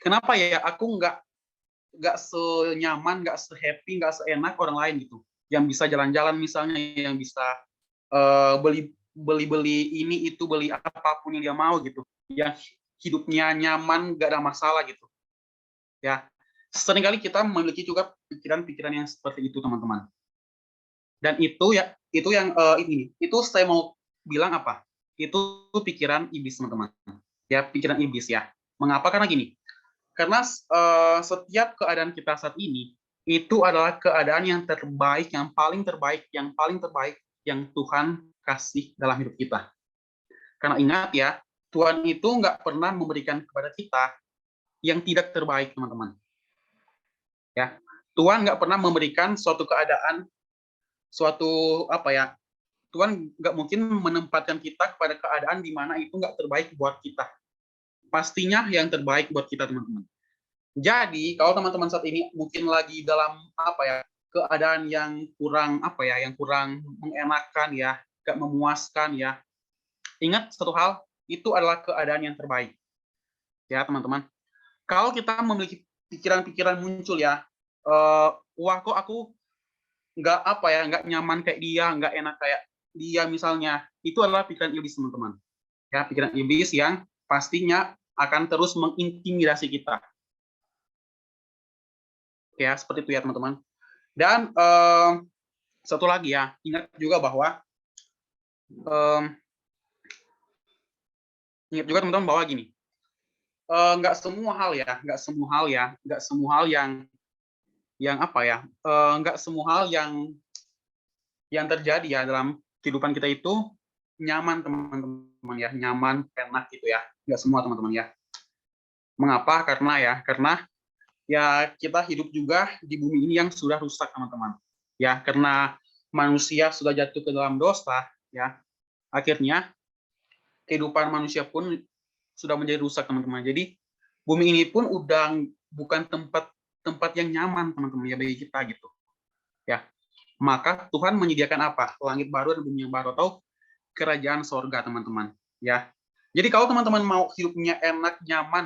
kenapa ya aku nggak senyaman, nggak sehappy, nggak seenak orang lain gitu, yang bisa jalan-jalan misalnya, yang bisa beli ini itu, beli apapun yang dia mau gitu, yang hidupnya nyaman, nggak ada masalah gitu. Ya, seringkali kita memiliki juga pikiran-pikiran yang seperti itu, teman-teman. Dan itu saya mau bilang itu pikiran iblis, teman-teman. Ya, pikiran iblis ya. Mengapa? Karena gini. Karena setiap keadaan kita saat ini itu adalah keadaan yang terbaik, yang paling terbaik yang Tuhan kasih dalam hidup kita. Karena ingat ya, Tuhan itu nggak pernah memberikan kepada kita yang tidak terbaik, teman-teman. Ya, Tuhan nggak pernah memberikan suatu keadaan, Tuhan nggak mungkin menempatkan kita kepada keadaan di mana itu nggak terbaik buat kita. Pastinya yang terbaik buat kita, teman-teman. Jadi kalau teman-teman saat ini mungkin lagi dalam keadaan yang kurang mengenakan ya, gak memuaskan ya, ingat satu hal, itu adalah keadaan yang terbaik ya teman-teman. Kalau kita memiliki pikiran-pikiran muncul ya, wah kok aku nggak nyaman kayak dia, nggak enak kayak dia misalnya, itu adalah pikiran iblis, teman-teman ya, pikiran iblis yang pastinya akan terus mengintimidasi kita. Ya, seperti itu ya teman-teman. Dan satu lagi ya, ingat juga teman-teman bahwa gini, nggak semua hal yang terjadi ya dalam kehidupan kita itu nyaman, teman-teman ya, nyaman, enak gitu ya, nggak semua, teman-teman ya. Mengapa? Karena kita hidup juga di bumi ini yang sudah rusak, teman-teman. Ya, karena manusia sudah jatuh ke dalam dosa, ya. Akhirnya kehidupan manusia pun sudah menjadi rusak, teman-teman. Jadi bumi ini pun udah bukan tempat yang nyaman, teman-teman, ya bagi kita gitu. Ya. Maka Tuhan menyediakan apa? Langit baru dan bumi yang baru, atau kerajaan sorga, teman-teman. Ya. Jadi kalau teman-teman mau hidupnya enak, nyaman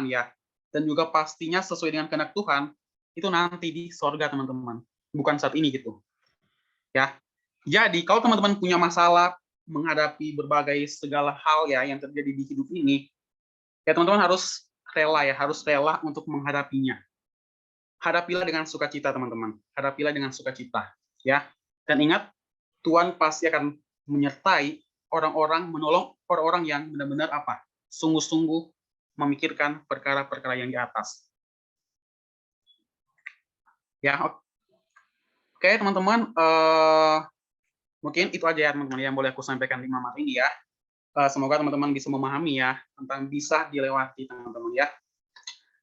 ya, dan juga pastinya sesuai dengan kehendak Tuhan, itu nanti di sorga, teman-teman. Bukan saat ini gitu. Ya. Jadi kalau teman-teman punya masalah menghadapi berbagai segala hal ya yang terjadi di hidup ini, ya teman-teman harus rela untuk menghadapinya. Hadapilah dengan sukacita, teman-teman. Hadapilah dengan sukacita, ya. Dan ingat, Tuhan pasti akan menyertai orang-orang, menolong orang-orang yang benar-benar apa? Sungguh-sungguh memikirkan perkara-perkara yang di atas. Ya, oke, teman-teman. Mungkin itu aja ya, teman-teman, yang boleh aku sampaikan di malam hari ini ya. Semoga teman-teman bisa memahami ya tentang bisa dilewati, teman-teman ya.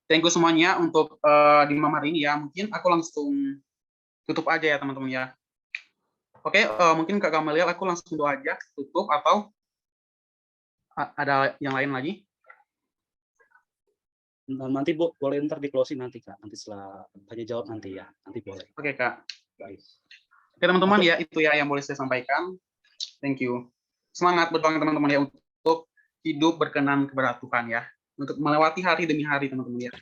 Thank you semuanya untuk di malam hari ini ya. Mungkin aku langsung tutup aja ya, teman-teman ya. Oke, mungkin Kak Gamaliel aku langsung doa aja tutup, atau ada yang lain lagi? Nanti Bu, boleh ntar di closing nanti Kak. Nanti setelah tanya jawab nanti ya. Nanti boleh. Oke, Kak. Baik. Oke, teman-teman ya, itu ya yang boleh saya sampaikan. Thank you. Semangat berjuang teman-teman ya untuk hidup berkenan kepada Tuhan ya. Untuk melewati hari demi hari, teman-teman ya.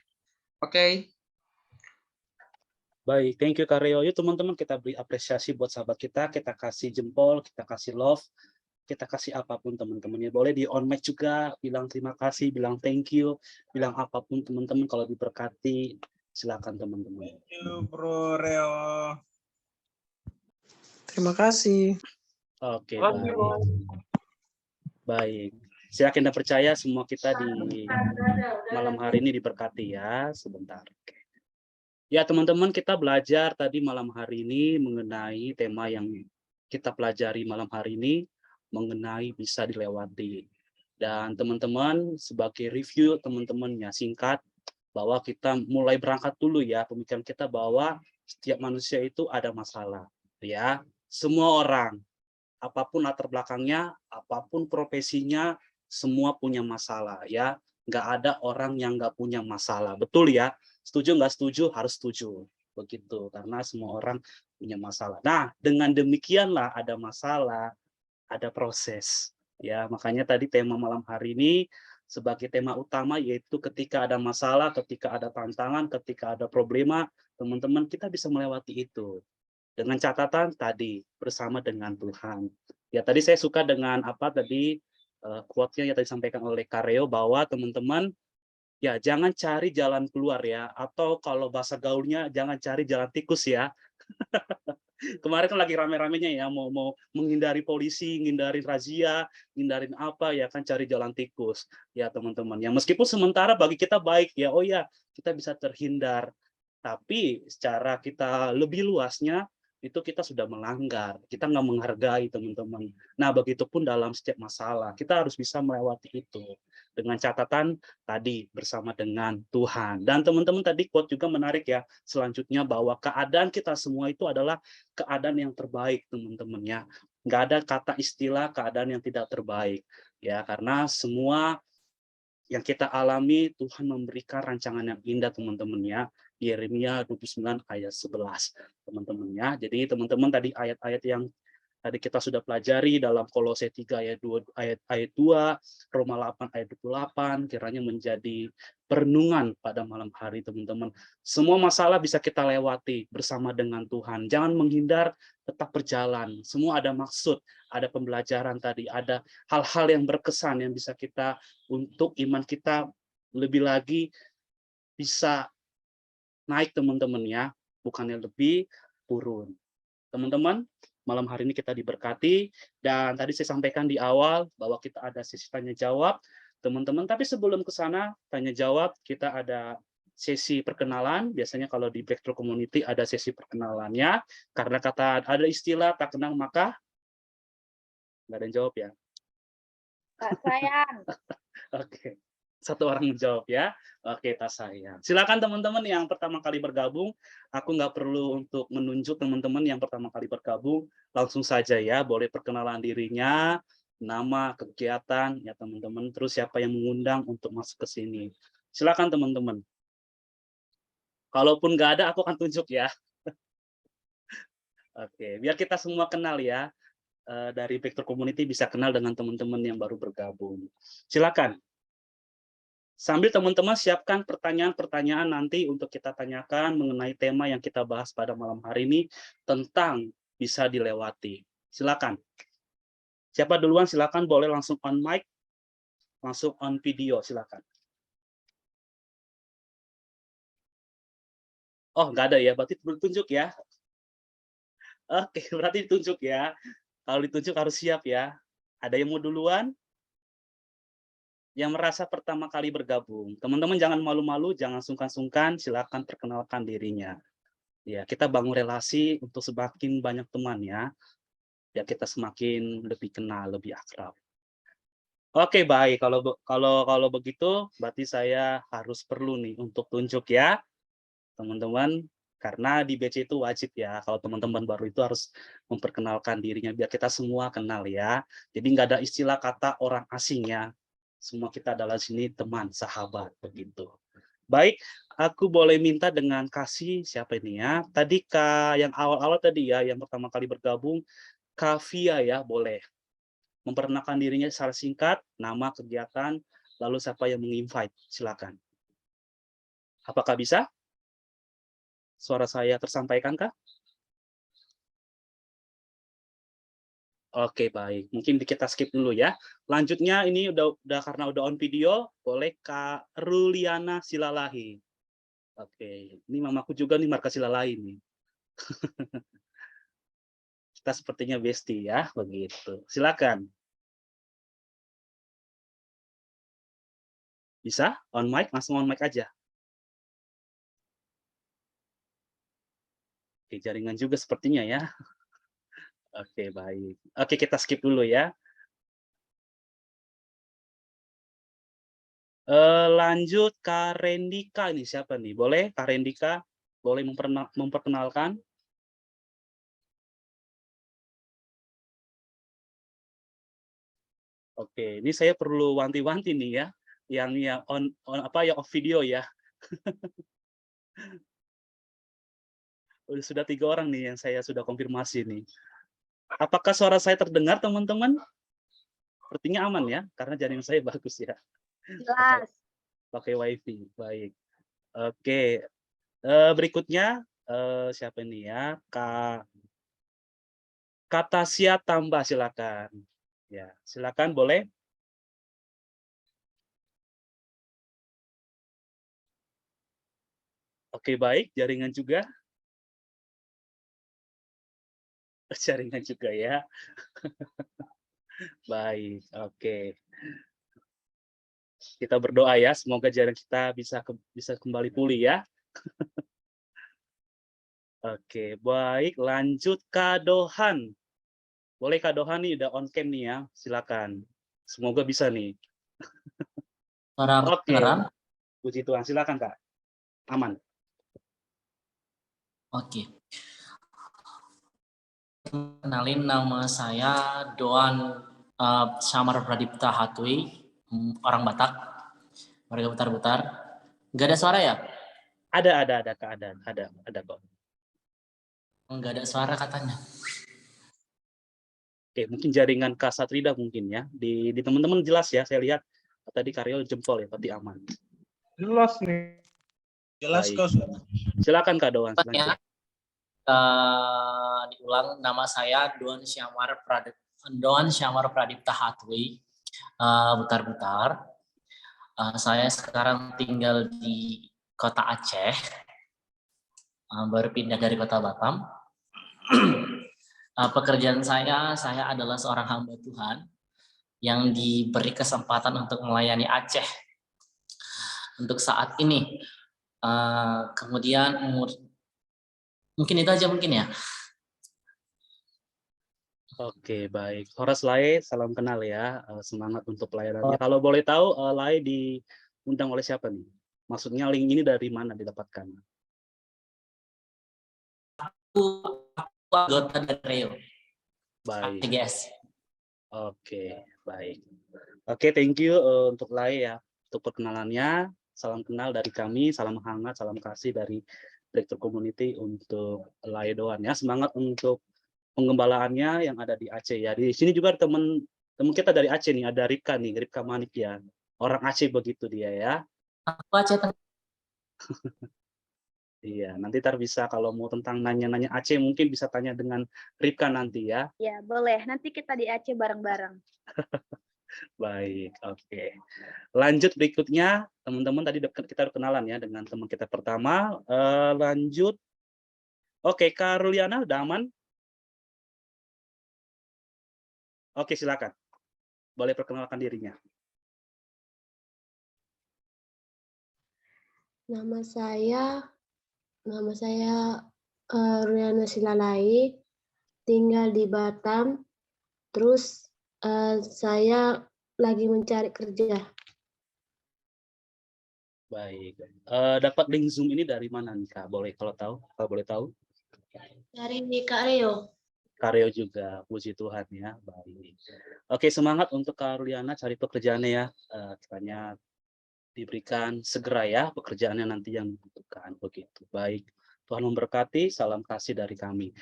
Oke. Baik, thank you Kak Reo. Yuk teman-teman, kita beri apresiasi buat sahabat kita kasih jempol, kita kasih love, kita kasih apapun teman-teman ya. Boleh di on mic juga, bilang terima kasih, bilang thank you, bilang apapun teman-teman kalau diberkati. Silakan teman-teman. Thank you, Bro Reo. Terima kasih. Oke, baik. Baik. Saya yakin dan percaya semua kita di malam hari ini diberkati ya. Sebentar. Oke. Ya teman-teman, kita belajar tadi malam hari ini mengenai tema yang kita pelajari malam hari ini, mengenai bisa dilewati. Dan teman-teman, sebagai review teman-teman ya singkat, bahwa kita mulai berangkat dulu ya, pemikiran kita bahwa setiap manusia itu ada masalah. Ya, semua orang, apapun latar belakangnya, apapun profesinya, semua punya masalah ya. Nggak ada orang yang nggak punya masalah. Betul ya? Setuju nggak setuju? Harus setuju. Begitu, karena semua orang punya masalah. Nah, dengan demikianlah ada masalah, ada proses. Ya, makanya tadi tema malam hari ini sebagai tema utama yaitu ketika ada masalah, ketika ada tantangan, ketika ada problema, teman-teman kita bisa melewati itu. Dengan catatan tadi bersama dengan Tuhan. Ya, tadi saya suka dengan apa tadi quote-nya yang tadi disampaikan oleh Kareo bahwa teman-teman ya jangan cari jalan keluar ya, atau kalau bahasa gaulnya jangan cari jalan tikus ya. Kemarin kan lagi rame-ramenya ya mau menghindari polisi, menghindari razia, menghindari apa ya kan, cari jalan tikus ya teman-teman. Ya meskipun sementara bagi kita baik ya, oh ya kita bisa terhindar, tapi secara kita lebih luasnya itu kita sudah melanggar, kita nggak menghargai teman-teman. Nah begitupun dalam setiap masalah kita harus bisa melewati itu dengan catatan tadi bersama dengan Tuhan. Dan teman-teman tadi quote juga menarik ya, selanjutnya bahwa keadaan kita semua itu adalah keadaan yang terbaik teman-teman ya. Nggak ada kata istilah keadaan yang tidak terbaik ya, karena semua yang kita alami Tuhan memberikan rancangan yang indah teman-teman ya. Yeremia 29 ayat 11 teman-teman ya. Jadi teman-teman tadi ayat-ayat yang tadi kita sudah pelajari dalam Kolose 3 ayat 2, Roma 8 ayat 28 kiranya menjadi perenungan pada malam hari teman-teman. Semua masalah bisa kita lewati bersama dengan Tuhan. Jangan menghindar, tetap berjalan. Semua ada maksud, ada pembelajaran tadi, ada hal-hal yang berkesan yang bisa kita untuk iman kita lebih lagi bisa naik teman-teman ya, bukannya lebih turun. Teman-teman, malam hari ini kita diberkati, dan tadi saya sampaikan di awal bahwa kita ada sesi tanya jawab teman-teman, tapi sebelum ke sana tanya jawab kita ada sesi perkenalan. Biasanya kalau di Breakthrough Community ada sesi perkenalannya, karena kata ada istilah tak kenal maka nggak ada yang jawab ya. Kak sayang. Oke. Satu orang menjawab ya. Oke, tak sayang. Silakan teman-teman yang pertama kali bergabung. Aku nggak perlu untuk menunjuk teman-teman yang pertama kali bergabung. Langsung saja ya, boleh perkenalan dirinya. nama, kegiatan, ya teman-teman. Terus siapa yang mengundang untuk masuk ke sini. Silakan teman-teman. Kalaupun nggak ada, aku akan tunjuk ya. Oke, biar kita semua kenal ya. Dari Vector Community bisa kenal dengan teman-teman yang baru bergabung. Silakan. Sambil teman-teman siapkan pertanyaan-pertanyaan nanti untuk kita tanyakan mengenai tema yang kita bahas pada malam hari ini tentang bisa dilewati. Silakan. Siapa duluan silakan, boleh langsung on mic, langsung on video, silakan. Oh, nggak ada ya, berarti ditunjuk ya. Oke, berarti ditunjuk ya. Kalau ditunjuk harus siap ya. Ada yang mau duluan? Yang merasa pertama kali bergabung. Teman-teman jangan malu-malu, jangan sungkan-sungkan, silakan perkenalkan dirinya. Ya, kita bangun relasi untuk semakin banyak teman ya. Ya kita semakin lebih kenal, lebih akrab. Oke, baik. Kalau begitu berarti saya harus perlu nih untuk tunjuk ya, teman-teman. Karena di BC itu wajib ya, kalau teman-teman baru itu harus memperkenalkan dirinya biar kita semua kenal ya. Jadi nggak ada istilah kata orang asing ya. Semua kita adalah sini teman, sahabat begitu. Baik, aku boleh minta dengan kasih siapa ini ya? Tadi Kak yang awal-awal tadi ya, yang pertama kali bergabung, Kak Via ya, boleh. Memperkenalkan dirinya secara singkat, nama, kegiatan, lalu siapa yang menginvite, silakan. Apakah bisa? Suara saya tersampaikan Kak? Oke, baik. Mungkin kita skip dulu ya. Lanjutnya ini udah karena udah on video, boleh Kak Ruliana Silalahi. Oke, ini mamaku juga nih marka Silalahi nih. Kita sepertinya bestie ya, begitu. Silakan. Bisa? On mic, langsung on mic aja. Oke, jaringan juga sepertinya ya. Oke, baik. Oke, kita skip dulu ya. Lanjut Kak Rendika ini siapa nih? Boleh Kak Rendika? Boleh memperkenalkan? Oke, ini saya perlu wanti-wanti nih ya, yang on apa ya off video ya. Sudah 3 orang nih yang saya sudah konfirmasi nih. Apakah suara saya terdengar teman-teman? Sepertinya aman ya, karena jaringan saya bagus ya. Jelas. Pakai WiFi, baik. Oke, berikutnya siapa ini ya? Kak Tasya Tambah, silakan. Ya, silakan boleh. Oke, baik, jaringan juga. Jaringan juga ya. Baik, oke. Kita berdoa ya, semoga jaringan kita bisa kembali pulih ya. Oke, baik, lanjut Kak Dohan. Boleh Kak Dohan nih, udah on cam nih ya, silakan. Semoga bisa nih. Suara aku Oke, kedengeran? puji Tuhan, silakan Kak. Aman. Oke. Kenalin, nama saya Doan Samar Pradipta Hatui, orang Batak, warga Butar-Butar. Nggak ada suara ya? Ada Kak, ada kok. Nggak ada suara katanya. Oke, mungkin jaringan Kak Satrida mungkin ya. Di teman-teman jelas ya, saya lihat tadi Karyo jempol ya, tapi aman. Jelas nih. Jelas Baik. kok. Silakan Kak Doan. Ya, diulang, nama saya Doan Syamar Pradipta Hatui, Butar-Butar. Saya sekarang tinggal di kota Aceh, baru pindah dari kota Batam. Pekerjaan saya adalah seorang hamba Tuhan yang diberi kesempatan untuk melayani Aceh untuk saat ini. Kemudian mungkin itu aja mungkin ya. Oke, baik. Horas Lai, salam kenal ya. Semangat untuk pelayanannya. Kalau boleh tahu, Lai diundang oleh siapa nih? Maksudnya link ini dari mana didapatkan? Aku anggota dari Reo. Baik. TGS. Oke, baik. Oke, thank you untuk Lai ya, untuk perkenalannya. Salam kenal dari kami, salam hangat, salam kasih dari Direktur Community untuk Lai Doan ya. Semangat untuk penggembalaannya yang ada di Aceh ya. Di sini juga ada teman kita dari Aceh nih, ada Ripka nih, Ripka Manik ya. Orang Aceh begitu dia ya. Aku Aceh. Iya, nanti bisa kalau mau tentang nanya-nanya Aceh mungkin bisa tanya dengan Ripka nanti ya. Ya, boleh. Nanti kita di Aceh bareng-bareng. Baik, oke. Lanjut berikutnya, teman-teman tadi kita udah kenalan ya dengan teman kita pertama. Lanjut. Oke, Kak Ruliana udah aman? Oke, silakan. Boleh perkenalkan dirinya. Nama saya Ruliana Silalai, tinggal di Batam. Terus saya lagi mencari kerja. Baik. Dapat link Zoom ini dari mana nih, Kak? Boleh kalau tahu? Kalau boleh tahu? Dari Kak Reo. Karyo juga, puji Tuhan ya. Baik. Oke, semangat untuk Kak Ruliana cari pekerjaannya ya. Kiranya diberikan segera ya pekerjaannya nanti yang dibutuhkan begitu. Baik. Tuhan memberkati, salam kasih dari kami.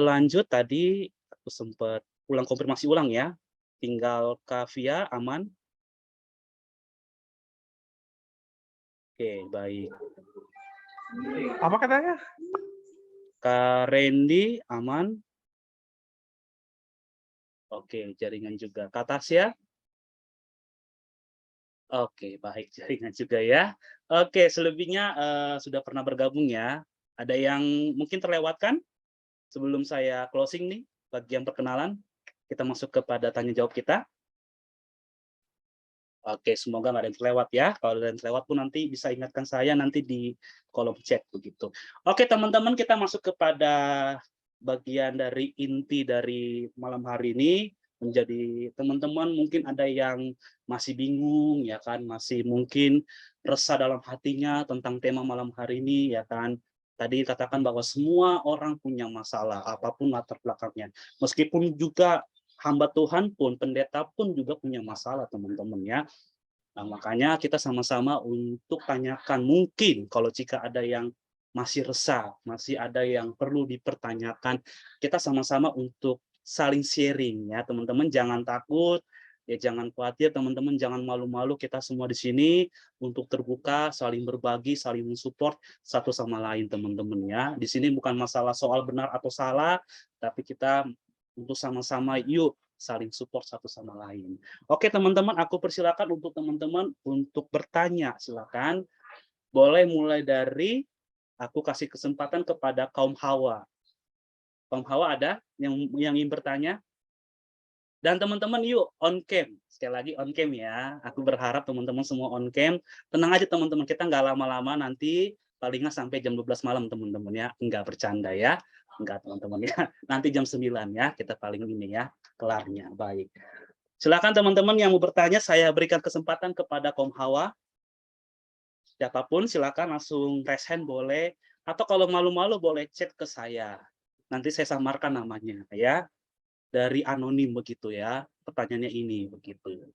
Lanjut tadi aku sempat konfirmasi ulang ya. Tinggal Kak Via aman. Oke, baik. Apa katanya? Kak Randy aman. Oke, jaringan juga. Kak Tasya? Oke, baik, jaringan juga ya. Oke, selebihnya sudah pernah bergabung ya. Ada yang mungkin terlewatkan sebelum saya closing nih, bagian perkenalan. Kita masuk kepada tanya jawab kita. Oke, semoga nggak ada yang terlewat ya. Kalau ada yang terlewat pun nanti bisa ingatkan saya nanti di kolom chat begitu. Oke, teman-teman, kita masuk kepada bagian dari inti dari malam hari ini. Menjadi teman-teman mungkin ada yang masih bingung ya kan, masih mungkin resah dalam hatinya tentang tema malam hari ini ya kan. Tadi katakan bahwa semua orang punya masalah apapun latar belakangnya. Meskipun juga hamba Tuhan pun, pendeta pun juga punya masalah teman-teman ya. Nah, makanya kita sama-sama untuk tanyakan mungkin kalau jika ada yang masih resah, masih ada yang perlu dipertanyakan, kita sama-sama untuk saling sharing ya teman-teman, jangan takut, ya jangan khawatir teman-teman, jangan malu-malu, kita semua di sini untuk terbuka, saling berbagi, saling mensupport satu sama lain teman-teman ya. Di sini bukan masalah soal benar atau salah, tapi kita untuk sama-sama yuk saling support satu sama lain. Oke teman-teman, aku persilakan untuk teman-teman untuk bertanya, silakan. Boleh mulai dari aku kasih kesempatan kepada kaum Hawa. Kaum Hawa ada yang ingin bertanya? Dan teman-teman yuk on cam. Sekali lagi on cam ya. Aku berharap teman-teman semua on cam. Tenang aja teman-teman, kita nggak lama-lama nanti paling nggak sampai jam 12 malam teman-teman ya. Nggak bercanda ya. Enggak teman-teman ya. Nanti jam 9 ya kita paling ini ya kelarnya. Baik. Silakan teman-teman yang mau bertanya, saya berikan kesempatan kepada kaum Hawa. Siapapun silakan langsung raise hand boleh, atau kalau malu-malu boleh chat ke saya. Nanti saya samarkan namanya ya. Dari anonim begitu ya. Pertanyaannya ini begitu.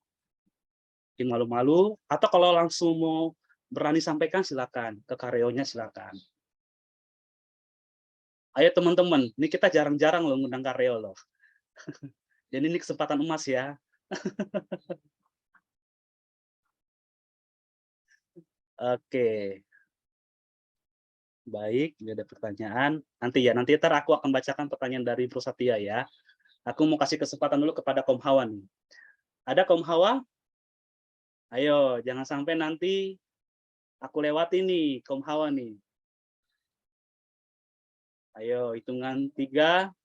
Mungkin malu-malu atau kalau langsung mau berani sampaikan silakan, ke karyonya silakan. Ayo teman-teman, ini kita jarang-jarang loh ngundang karyo loh. Jadi ini kesempatan emas ya. Oke. Baik, ini ada pertanyaan. Nanti ntar aku akan bacakan pertanyaan dari Bro Satya ya. Aku mau kasih kesempatan dulu kepada kaum Hawa nih. Ada kaum Hawa? Ayo, jangan sampai nanti aku lewati nih kaum Hawa nih. Ayo, hitungan 3.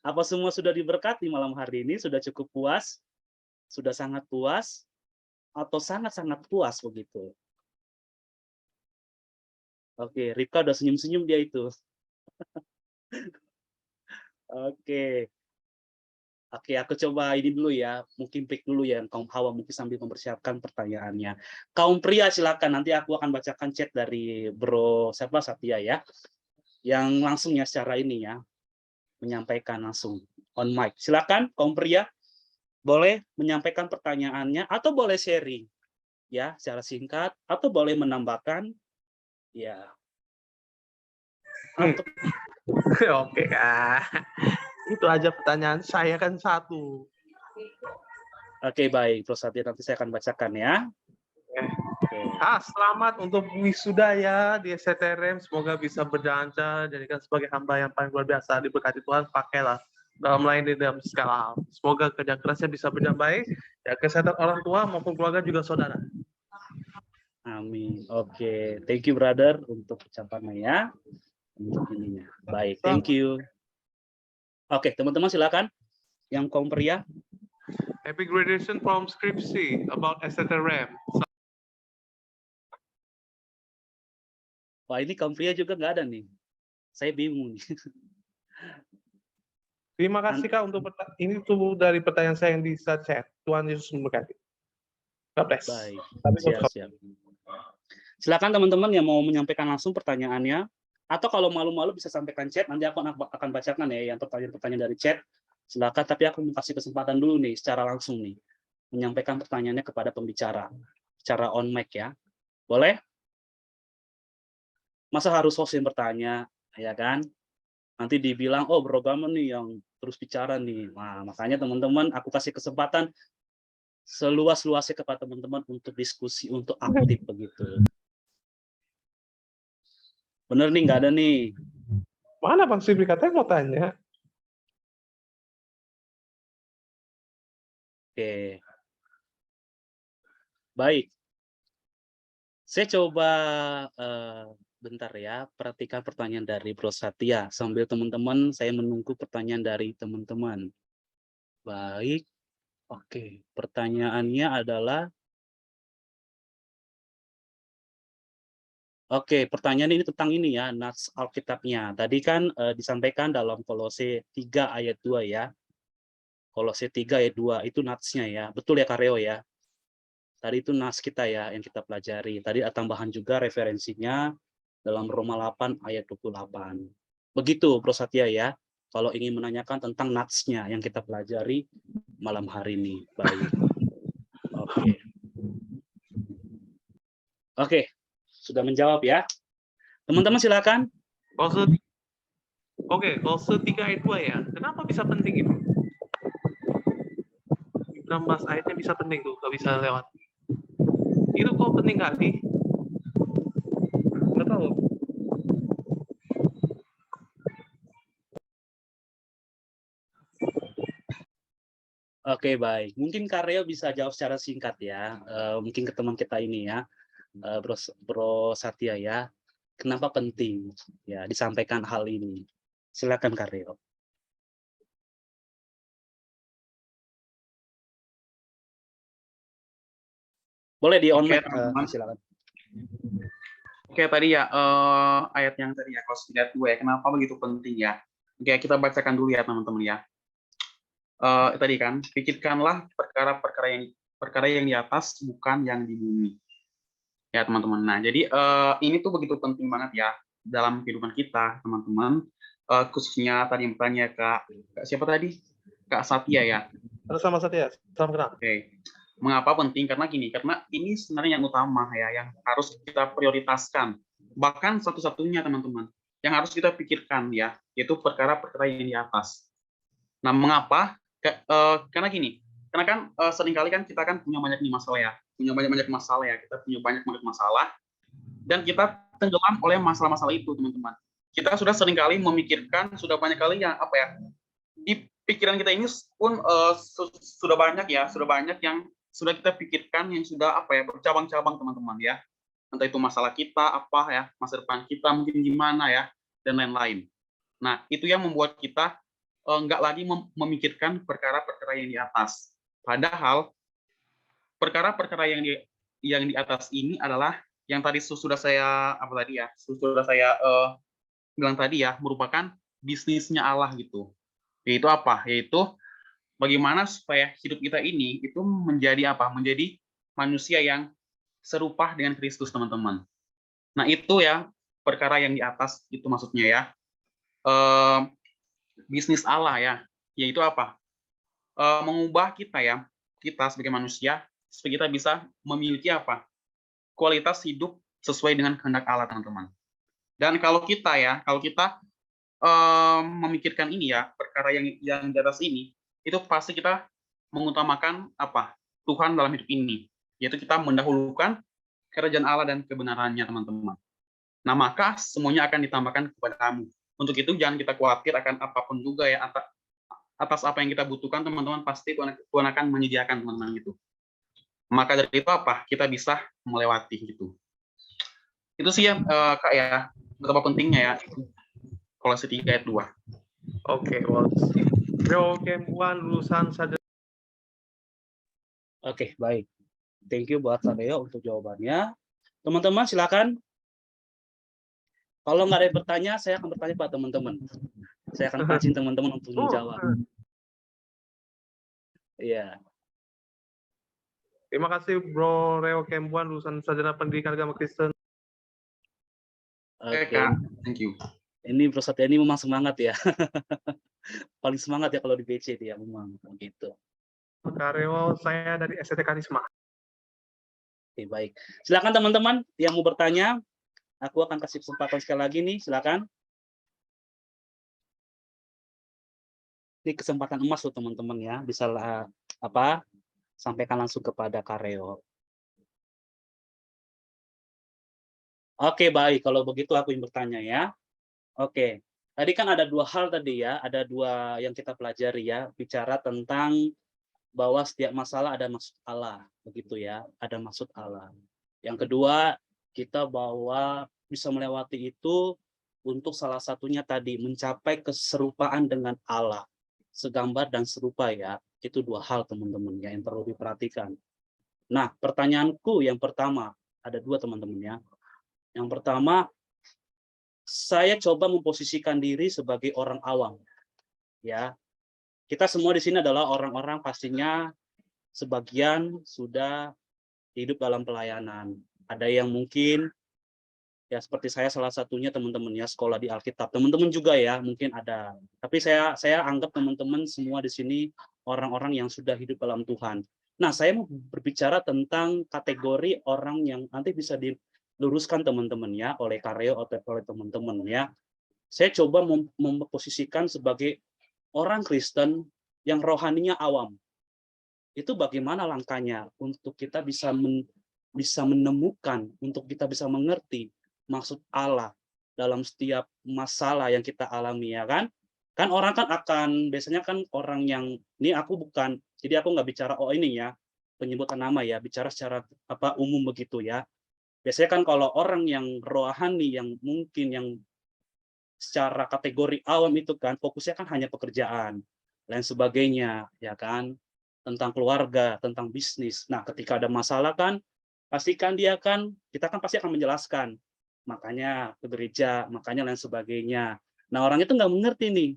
Apa semua sudah diberkati malam hari ini? Sudah cukup puas? Sudah sangat puas? Atau sangat-sangat puas begitu? Oke, Ripka udah senyum-senyum dia itu. Oke. Oke, aku coba ini dulu ya. Mungkin break dulu ya, kaum Hawa mungkin sambil mempersiapkan pertanyaannya. Kaum pria silakan, nanti aku akan bacakan chat dari Bro siapa Satya ya. Yang langsung ya secara ini ya. menyampaikan langsung on mic. Silakan kaum pria boleh menyampaikan pertanyaannya atau boleh sharing ya secara singkat atau boleh menambahkan ya. Atau, Oke, itu aja pertanyaan saya kan satu. Oke, baik, Bro Satya, nanti saya akan bacakan ya. Oke. Selamat untuk wisuda ya di STRM. Semoga bisa berjalan-jalan, jadikan sebagai hamba yang paling luar biasa. Diberkati Tuhan, pakailah dalam melayani dalam segala hal. Semoga kerja kerasnya bisa berjalan baik, ya kesehatan orang tua maupun keluarga juga saudara. Amin. Oke, thank you brother untuk ucapannya ya. Untuk ininya. Baik, thank you. Oke, teman-teman silakan. Yang kaum pria. Happy graduation from Skripsi about STRM. Wah, ini kaum pria juga nggak ada nih. Saya bingung nih. Terima kasih Kak untuk ini tuh dari pertanyaan saya yang di chat. Tuhan Yesus memberkati. God bless. Baik, siap. Silakan teman-teman yang mau menyampaikan langsung pertanyaannya, atau kalau malu-malu bisa sampaikan chat. Nanti aku akan bacakan ya yang pertanyaan-pertanyaan dari chat. Silakan, tapi aku mau kasih kesempatan dulu nih secara langsung nih menyampaikan pertanyaannya kepada pembicara secara on mic ya. Boleh? Masa harus host yang bertanya, ya kan? Nanti dibilang, oh beragama nih yang terus bicara nih. Nah, makanya teman-teman, aku kasih kesempatan seluas-luasnya kepada teman-teman untuk diskusi, untuk aktif begitu. Bener nih, nggak ada nih. Mana Bang Sibri katanya mau tanya? Oke. Baik. Saya coba bentar ya, perhatikan pertanyaan dari Bro Satya. Sambil teman-teman, saya menunggu pertanyaan dari teman-teman. Baik. Oke, pertanyaannya adalah Oke, pertanyaan ini tentang ini ya, nats Alkitabnya. Tadi kan disampaikan dalam Kolose 3 ayat 2 ya. Kolose 3 ayat 2 itu natsnya ya. Betul ya Kareo ya? Tadi itu nas kita ya yang kita pelajari. Tadi ada tambahan juga referensinya dalam Roma 8 ayat 28. Begitu Bro Satya ya. Kalau ingin menanyakan tentang natsnya yang kita pelajari malam hari ini. Baik. Oke. Oke. Sudah menjawab ya. Teman-teman silakan. Kolose 3 ayat 2 ya. Kenapa bisa penting itu? 16 ayatnya bisa penting tuh, nggak bisa lewat. Itu kok penting kali? Nggak tahu. Oke, baik. Mungkin Karyo bisa jawab secara singkat ya. Mungkin ke teman kita ini ya. Bro Satya ya, kenapa penting ya disampaikan hal ini? Silakan Karyo. Boleh di on mic, silakan. Oke, tadi ya ayat yang tadi ya Kolose 3:2 ya, kenapa begitu penting ya? Oke, kita bacakan dulu ya teman-teman ya. Tadi kan, pikirkanlah perkara yang di atas, bukan yang di bumi. Ya teman-teman. Nah, jadi ini tuh begitu penting banget ya dalam kehidupan kita, teman-teman. Khususnya tadi yang bertanya Kak siapa tadi? Kak Satya ya. Sama Satya, salam kenal. Oke. Mengapa penting? Karena gini, karena ini sebenarnya yang utama ya, yang harus kita prioritaskan. Bahkan satu-satunya teman-teman, yang harus kita pikirkan ya, yaitu perkara-perkara yang di atas. Nah, mengapa? Karena gini, karena kan seringkali kan kita kan punya banyak masalah ya, kita punya banyak masalah, dan kita tenggelam oleh masalah-masalah itu, teman-teman. Kita sudah seringkali memikirkan, sudah banyak kali ya, di pikiran kita ini pun sudah banyak yang sudah kita pikirkan, yang sudah bercabang-cabang, teman-teman ya. Entah itu masalah kita masa depan kita mungkin gimana ya, dan lain-lain. Nah, itu yang membuat kita nggak lagi memikirkan perkara-perkara yang di atas. Padahal perkara-perkara yang di atas ini adalah yang tadi sudah saya bilang tadi ya, merupakan bisnisnya Allah gitu. Yaitu apa? Yaitu bagaimana supaya hidup kita ini itu menjadi menjadi manusia yang serupa dengan Kristus, teman-teman. Nah, itu ya perkara yang di atas itu maksudnya ya. bisnis Allah ya, yaitu apa? Mengubah kita ya, kita sebagai manusia, supaya kita bisa memiliki apa? Kualitas hidup sesuai dengan kehendak Allah, teman-teman. Dan kalau kita memikirkan ini ya, perkara yang di atas ini, itu pasti kita mengutamakan apa? Tuhan dalam hidup ini, yaitu kita mendahulukan kerajaan Allah dan kebenarannya, teman-teman. Nah, maka semuanya akan ditambahkan kepada kamu. Untuk itu jangan kita khawatir akan apapun juga ya, atas apa yang kita butuhkan, teman-teman, pasti Tuhan akan menyediakan, teman-teman, gitu. Maka dari itu apa? Kita bisa melewati gitu. Itu sih ya, Kak ya, betapa pentingnya ya, Kolose 3 ayat 2. Oke, Reo Kembuan lulusan sarjana. Oke, baik. Thank you buat Sareo untuk jawabannya. Teman-teman silakan. Kalau nggak ada yang bertanya, saya akan bertanya pada teman-teman. Saya akan pancing teman-teman untuk menjawab. Iya. Terima kasih Bro Reo Kembuan lulusan sarjana pendidikan agama Kristen. Oke. Kak, thank you. Ini Bro Satya ini memang semangat ya. Paling semangat ya kalau di BC dia memang begitu. Kak Reo, saya dari STT Karisma. Oke, baik. Silakan teman-teman yang mau bertanya. Aku akan kasih kesempatan sekali lagi nih, silakan. Ini kesempatan emas loh teman-teman ya, bisa sampaikan langsung kepada Kareo. Oke, baik. Kalau begitu aku yang bertanya ya. Oke. Tadi kan ada dua hal tadi ya, ada dua yang kita pelajari ya, bicara tentang bahwa setiap masalah ada maksud Allah, begitu ya, ada maksud Allah. Yang kedua, kita bahwa bisa melewati itu untuk salah satunya tadi mencapai keserupaan dengan Allah, segambar dan serupa ya. Itu dua hal teman-teman ya yang perlu diperhatikan. Nah, pertanyaanku yang pertama, ada dua teman-teman ya. Yang pertama, saya coba memposisikan diri sebagai orang awam. Ya. Kita semua di sini adalah orang-orang pastinya sebagian sudah hidup dalam pelayanan. Ada yang mungkin ya seperti saya salah satunya teman-teman ya sekolah di Alkitab. Teman-teman juga ya mungkin ada. Tapi saya anggap teman-teman semua di sini orang-orang yang sudah hidup dalam Tuhan. Nah, saya mau berbicara tentang kategori orang yang nanti bisa diluruskan teman-teman ya oleh Kareo atau oleh teman-teman ya. Saya coba memposisikan sebagai orang Kristen yang rohaninya awam. Itu bagaimana langkahnya untuk kita bisa menemukan, untuk kita bisa mengerti maksud Allah dalam setiap masalah yang kita alami ya kan? Kan orang kan akan biasanya kan orang yang ini aku bukan, jadi aku nggak bicara ini ya penyebutan nama ya, bicara secara umum begitu ya. Biasanya kan kalau orang yang rohani yang mungkin yang secara kategori awam itu kan fokusnya kan hanya pekerjaan lain sebagainya ya kan, tentang keluarga, tentang bisnis. Nah, ketika ada masalah kan pastikan kita kan pasti akan menjelaskan, makanya ke gereja, makanya lain sebagainya. Nah, orang itu nggak mengerti nih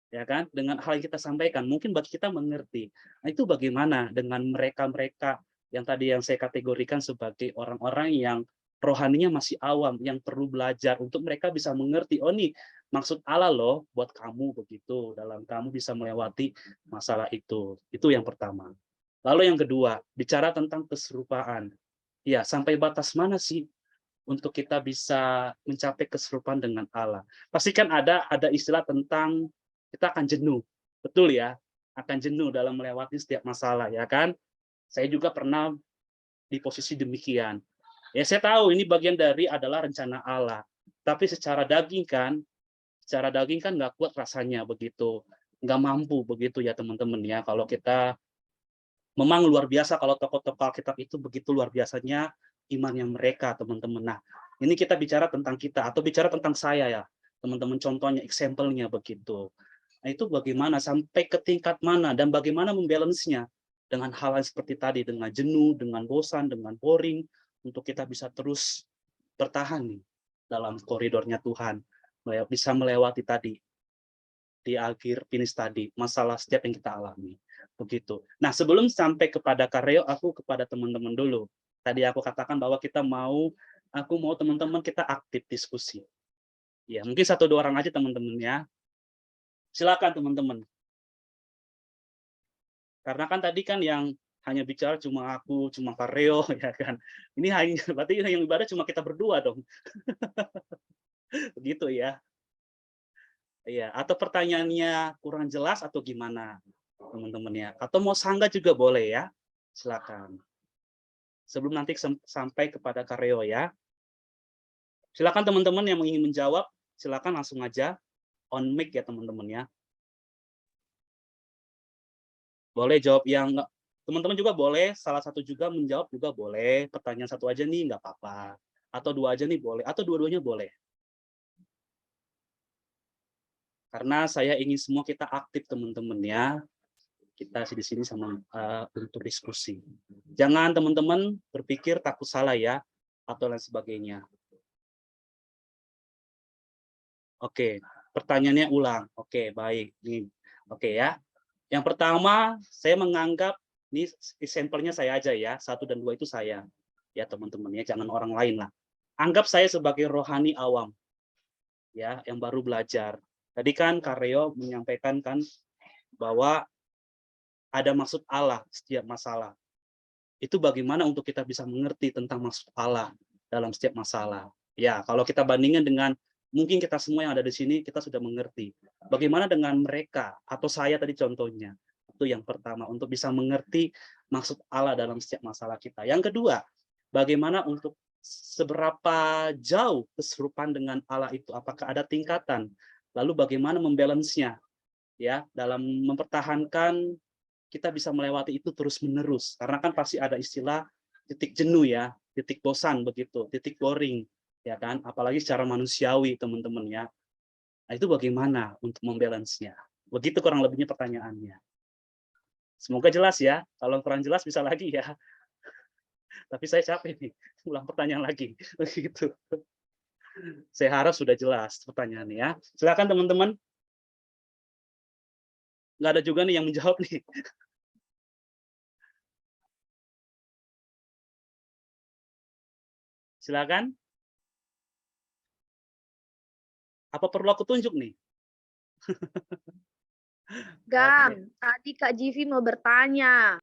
ya kan, dengan hal yang kita sampaikan mungkin bagi kita mengerti. Nah, itu bagaimana dengan mereka-mereka yang tadi yang saya kategorikan sebagai orang-orang yang rohaninya masih awam, yang perlu belajar untuk mereka bisa mengerti, oh nih maksud Allah loh buat kamu begitu, dalam kamu bisa melewati masalah itu. Itu yang pertama. Lalu yang kedua, bicara tentang keserupaan. Ya, sampai batas mana sih untuk kita bisa mencapai keserupaan dengan Allah? Pastikan ada istilah tentang kita akan jenuh. Betul ya? Akan jenuh dalam melewati setiap masalah, ya kan? Saya juga pernah di posisi demikian. Ya, saya tahu ini bagian dari adalah rencana Allah. Tapi secara daging kan nggak kuat rasanya begitu. Nggak mampu begitu ya teman-teman ya. Kalau kita memang luar biasa kalau tokoh-tokoh Alkitab itu begitu luar biasanya imannya mereka teman-teman. Nah, ini kita bicara tentang kita atau bicara tentang saya ya. Teman-teman contohnya, example-nya begitu. Nah, itu bagaimana sampai ke tingkat mana dan bagaimana membalance-nya dengan hal yang seperti tadi, dengan jenuh, dengan bosan, dengan boring, untuk kita bisa terus bertahan nih dalam koridornya Tuhan, bisa melewati tadi di akhir finish tadi masalah setiap yang kita alami begitu. Nah, sebelum sampai kepada Kareo, aku kepada teman-teman dulu. Tadi aku katakan bahwa aku mau teman-teman kita aktif diskusi. Ya, mungkin 1-2 orang aja teman-teman ya. Silakan teman-teman. Karena kan tadi kan yang hanya bicara cuma aku, cuma Kareo, ya kan. Ini hanya berarti yang ibadah cuma kita berdua dong. Begitu ya. Iya, atau pertanyaannya kurang jelas atau gimana, teman-teman ya. Atau mau sanggah juga boleh ya. Silakan. Sebelum nanti sampai kepada Kareo ya. Silakan teman-teman yang ingin menjawab, silakan langsung aja on mic ya teman-teman ya. Boleh jawab yang teman-teman juga boleh, salah satu juga menjawab juga boleh. Pertanyaan satu aja nih nggak apa-apa. Atau dua aja nih boleh, atau dua-duanya boleh. Karena saya ingin semua kita aktif teman-teman ya. Kita di sini sama untuk diskusi. Jangan teman-teman berpikir takut salah ya, atau lain sebagainya. Oke, pertanyaannya ulang. Oke, baik. Nih. Oke ya. Yang pertama, saya menganggap ini sampelnya saya aja ya, 1 dan 2 itu saya. Ya teman-teman ya, jangan orang lain lah. Anggap saya sebagai rohani awam. Ya, yang baru belajar. Tadi kan Kareo menyampaikan kan bahwa ada maksud Allah setiap masalah. Itu bagaimana untuk kita bisa mengerti tentang maksud Allah dalam setiap masalah. Ya, kalau kita bandingkan dengan mungkin kita semua yang ada di sini, kita sudah mengerti. Bagaimana dengan mereka, atau saya tadi contohnya. Itu yang pertama, untuk bisa mengerti maksud Allah dalam setiap masalah kita. Yang kedua, bagaimana untuk seberapa jauh keserupaan dengan Allah itu, apakah ada tingkatan, lalu bagaimana membalance-nya, ya, dalam mempertahankan kita bisa melewati itu terus-menerus. Karena kan pasti ada istilah titik jenuh ya, titik bosan begitu, titik boring. Ya kan, apalagi secara manusiawi teman-teman ya. Nah, itu bagaimana untuk membalance-nya? Begitu kurang lebihnya pertanyaannya. Semoga jelas ya. Kalau kurang jelas bisa lagi ya. Tapi saya capek nih, ulang pertanyaan lagi. Begitu. Saya harap sudah jelas pertanyaannya ya. Silakan teman-teman. Nggak ada juga nih yang menjawab nih. Silakan. Apa perlu aku tunjuk nih? Gang, tadi Kak Jivi mau bertanya.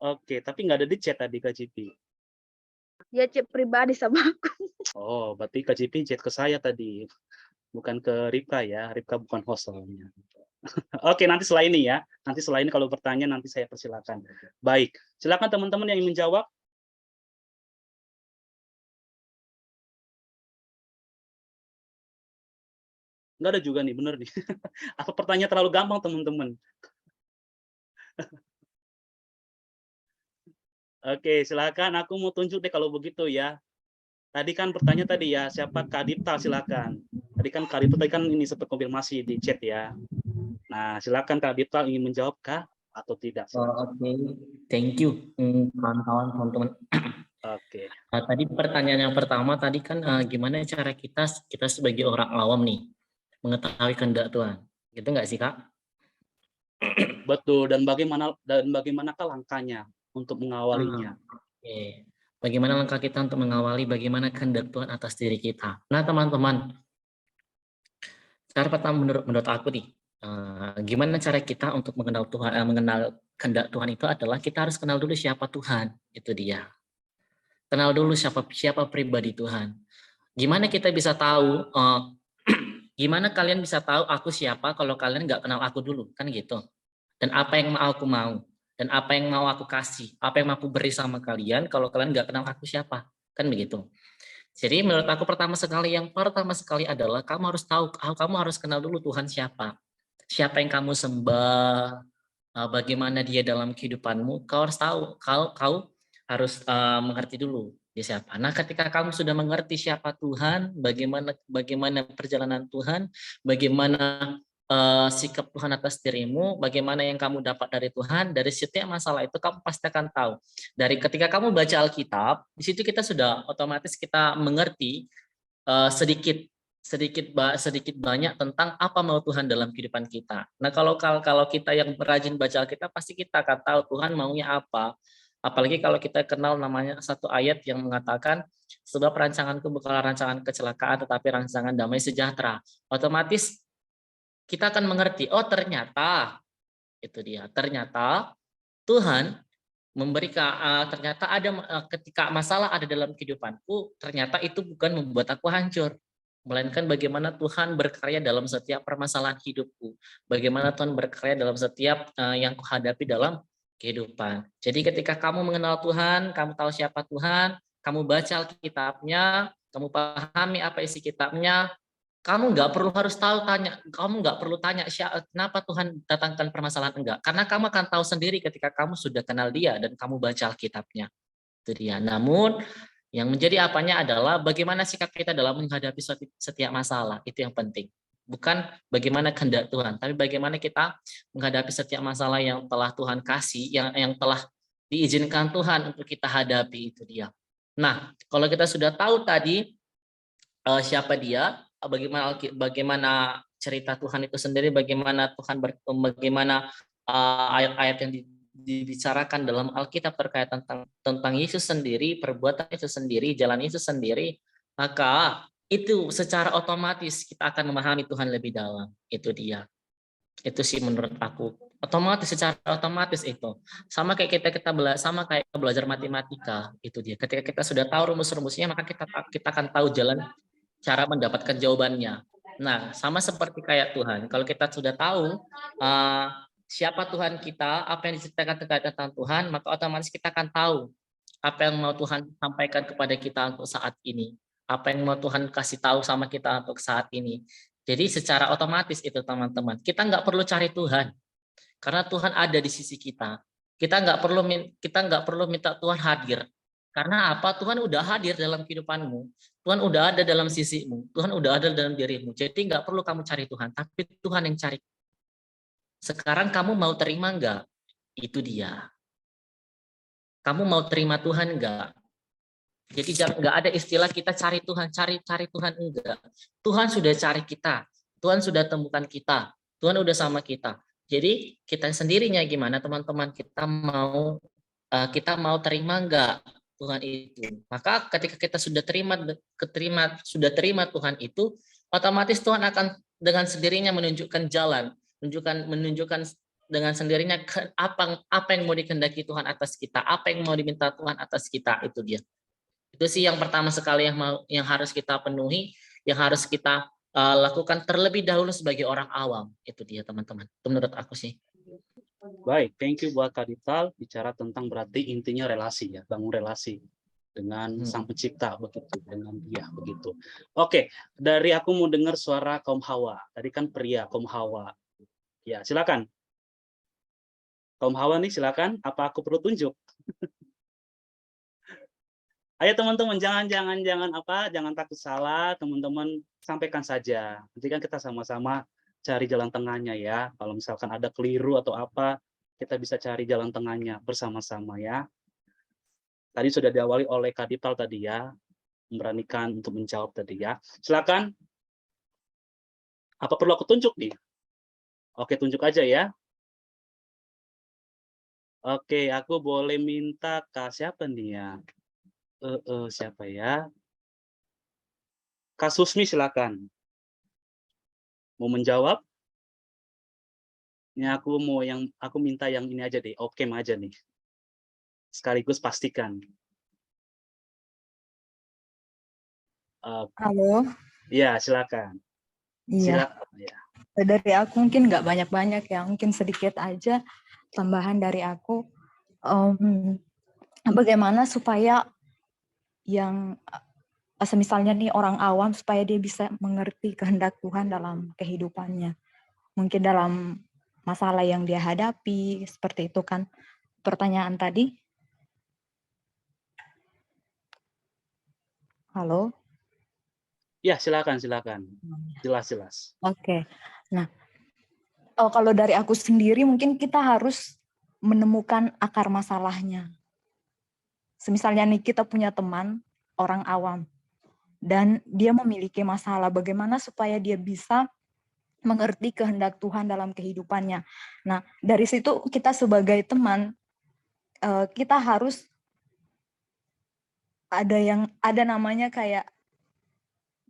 Oke, tapi nggak ada di chat tadi Kak Cipi. Dia chat pribadi sama aku. Oh, berarti Kak Cipi chat ke saya tadi. Bukan ke Ripka ya. Ripka bukan host soalnya. Oke, nanti setelah ini ya. Nanti setelah ini kalau bertanya nanti saya persilakan. Baik, silakan teman-teman yang ingin menjawab. Nggak ada juga nih, bener nih. Apa pertanyaan terlalu gampang teman-teman? Oke, silakan. Aku mau tunjuk deh kalau begitu ya. Tadi kan pertanyaan tadi ya, siapa Kak Dipta, silakan. Tadi kan Kak Dipta tadi kan ini sempat konfirmasi di chat ya. Nah, silakan Kak Dipta ingin menjawab kah atau tidak? Oke, thank you kawan-kawan teman-teman. Oke. Tadi pertanyaan yang pertama tadi kan gimana cara kita sebagai orang awam nih mengetahui kehendak Tuhan, gitu nggak sih Kak? Betul. Dan bagaimanakah langkahnya untuk mengawalinya? Oke. Bagaimana langkah kita untuk mengawali bagaimana kehendak Tuhan atas diri kita? Nah teman-teman, cara pertama menurut aku nih, gimana cara kita untuk mengenal Tuhan, mengenal kehendak Tuhan itu adalah kita harus kenal dulu siapa Tuhan, itu dia. Kenal dulu siapa pribadi Tuhan. Gimana kita bisa tahu? Gimana kalian bisa tahu aku siapa kalau kalian nggak kenal aku dulu, kan gitu. Dan apa yang mau aku mau, dan apa yang mau aku kasih, apa yang mau aku beri sama kalian kalau kalian nggak kenal aku siapa, kan begitu. Jadi menurut aku pertama sekali adalah kamu harus tahu, kamu harus kenal dulu Tuhan siapa yang kamu sembah, bagaimana dia dalam kehidupanmu. Kau harus tahu, kau harus mengerti dulu dia siapa. Nah, ketika kamu sudah mengerti siapa Tuhan, bagaimana perjalanan Tuhan, bagaimana sikap Tuhan atas dirimu, bagaimana yang kamu dapat dari Tuhan, dari setiap masalah itu kamu pasti akan tahu. Dari ketika kamu baca Alkitab, di situ kita sudah otomatis kita mengerti sedikit banyak tentang apa mau Tuhan dalam kehidupan kita. Nah, kalau kita yang rajin baca Alkitab, pasti kita akan tahu Tuhan maunya apa. Apalagi kalau kita kenal namanya satu ayat yang mengatakan, sebab rancanganku bukanlah rancangan kecelakaan, tetapi rancangan damai sejahtera. Otomatis kita akan mengerti, oh ternyata itu dia, ternyata Tuhan memberikan, ternyata ada ketika masalah ada dalam kehidupanku, ternyata itu bukan membuat aku hancur, melainkan bagaimana Tuhan berkarya dalam setiap permasalahan hidupku, bagaimana Tuhan berkarya dalam setiap yang kuhadapi dalam kehidupan. Jadi ketika kamu mengenal Tuhan, kamu tahu siapa Tuhan, kamu baca Alkitabnya, kamu pahami apa isi kitabnya, kamu nggak perlu harus tahu kamu nggak perlu tanya kenapa Tuhan datangkan permasalahan, enggak, karena kamu akan tahu sendiri ketika kamu sudah kenal Dia dan kamu baca Alkitabnya. Itu dia. Namun yang menjadi apanya adalah bagaimana sikap kita dalam menghadapi setiap masalah, itu yang penting. Bukan bagaimana kehendak Tuhan, tapi bagaimana kita menghadapi setiap masalah yang telah Tuhan kasih, yang telah diizinkan Tuhan untuk kita hadapi, itu dia. Nah, kalau kita sudah tahu tadi siapa Dia, bagaimana cerita Tuhan itu sendiri, bagaimana Tuhan bagaimana ayat-ayat yang dibicarakan dalam Alkitab terkait tentang Yesus sendiri, perbuatan Yesus sendiri, jalan Yesus sendiri, maka itu secara otomatis kita akan memahami Tuhan lebih dalam. Itu dia. Itu sih menurut aku. Otomatis, secara otomatis itu. Sama kayak sama kayak belajar matematika, itu dia. Ketika kita sudah tahu rumus-rumusnya, maka kita akan tahu jalan cara mendapatkan jawabannya. Nah, sama seperti kayak Tuhan. Kalau kita sudah tahu siapa Tuhan kita, apa yang diceritakan terkait tentang Tuhan, maka otomatis kita akan tahu apa yang mau Tuhan sampaikan kepada kita untuk saat ini, apa yang mau Tuhan kasih tahu sama kita untuk saat ini. Jadi secara otomatis itu teman-teman, kita nggak perlu cari Tuhan, karena Tuhan ada di sisi kita. Kita nggak perlu minta Tuhan hadir. Karena apa? Tuhan udah hadir dalam kehidupanmu. Tuhan udah ada dalam sisimu. Tuhan udah ada dalam dirimu. Jadi nggak perlu kamu cari Tuhan, tapi Tuhan yang cari. Sekarang kamu mau terima nggak? Itu dia. Kamu mau terima Tuhan nggak? Jadi nggak ada istilah kita cari Tuhan, cari Tuhan, enggak. Tuhan sudah cari kita. Tuhan sudah temukan kita. Tuhan udah sama kita. Jadi kita sendirinya gimana teman-teman? Kita mau terima nggak Tuhan itu? Maka ketika kita sudah terima Tuhan itu, otomatis Tuhan akan dengan sendirinya menunjukkan jalan, menunjukkan dengan sendirinya apa yang mau dikehendaki Tuhan atas kita, apa yang mau diminta Tuhan atas kita, itu dia. Itu sih yang pertama sekali yang harus kita penuhi, yang harus kita lakukan terlebih dahulu sebagai orang awam, itu dia teman-teman. Itu menurut aku sih. Baik, thank you buat Kak Dital, bicara tentang berarti intinya relasi ya, bangun relasi dengan Sang Pencipta begitu, dengan Dia begitu. Oke, dari aku mau dengar suara kaum Hawa. Tadi kan pria, kaum Hawa. Ya, silakan. Kaum Hawa nih silakan, apa aku perlu tunjuk? Ayo teman-teman, jangan takut salah, teman-teman sampaikan saja. Nanti kan kita sama-sama cari jalan tengahnya ya. Kalau misalkan ada keliru atau apa, kita bisa cari jalan tengahnya bersama-sama ya. Tadi sudah diawali oleh Kak Dital tadi ya, memberanikan untuk menjawab tadi ya. Silakan. Apa perlu aku tunjuk nih? Oke, tunjuk aja ya. Oke, aku boleh minta Kak siapa nih ya? Siapa ya? Kak Susmi silakan. Mau menjawab? Ini aku minta yang ini aja deh, oke aja nih. Sekaligus pastikan. Halo. Ya, silakan. Iya. Silakan. Ya. Dari aku mungkin nggak banyak-banyak ya, mungkin sedikit aja tambahan dari aku. Bagaimana supaya yang semisalnya nih orang awam supaya dia bisa mengerti kehendak Tuhan dalam kehidupannya. Mungkin dalam masalah yang dia hadapi, seperti itu kan pertanyaan tadi. Halo? Ya, silakan. Jelas. Oke. Nah, kalau dari aku sendiri mungkin kita harus menemukan akar masalahnya. Semisalnya nih kita punya teman, orang awam, dan dia memiliki masalah, bagaimana supaya dia bisa mengerti kehendak Tuhan dalam kehidupannya. Nah, dari situ kita sebagai teman, kita harus ada namanya kayak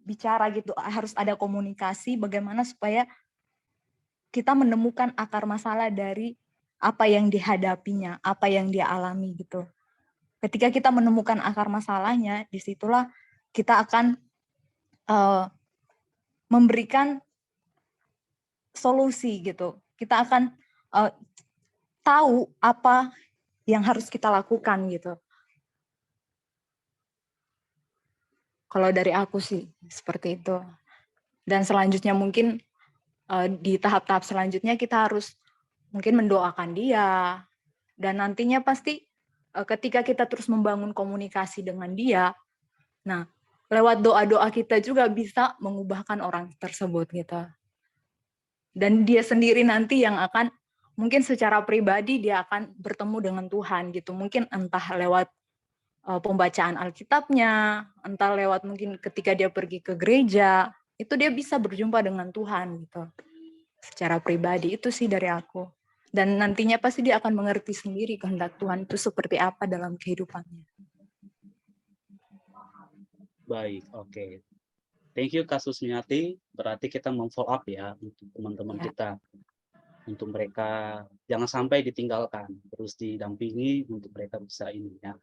bicara gitu, harus ada komunikasi bagaimana supaya kita menemukan akar masalah dari apa yang dihadapinya, apa yang dia alami gitu. Ketika kita menemukan akar masalahnya, disitulah kita akan memberikan solusi gitu. Kita akan tahu apa yang harus kita lakukan gitu. Kalau dari aku sih seperti itu. Dan selanjutnya mungkin di tahap-tahap selanjutnya kita harus mungkin mendoakan dia. Dan nantinya pasti ketika kita terus membangun komunikasi dengan dia, nah lewat doa-doa kita juga bisa mengubahkan orang tersebut gitu. Dan dia sendiri nanti yang akan mungkin secara pribadi dia akan bertemu dengan Tuhan gitu. Mungkin entah lewat pembacaan Alkitabnya, entah lewat mungkin ketika dia pergi ke gereja, itu dia bisa berjumpa dengan Tuhan gitu. Secara pribadi itu sih dari aku. Dan nantinya pasti dia akan mengerti sendiri kehendak Tuhan itu seperti apa dalam kehidupannya. Baik, oke. Thank you Kak Susmiati. Berarti kita memfollow up ya untuk teman-teman kita. Untuk mereka jangan sampai ditinggalkan, terus didampingi untuk mereka bisa ini ya.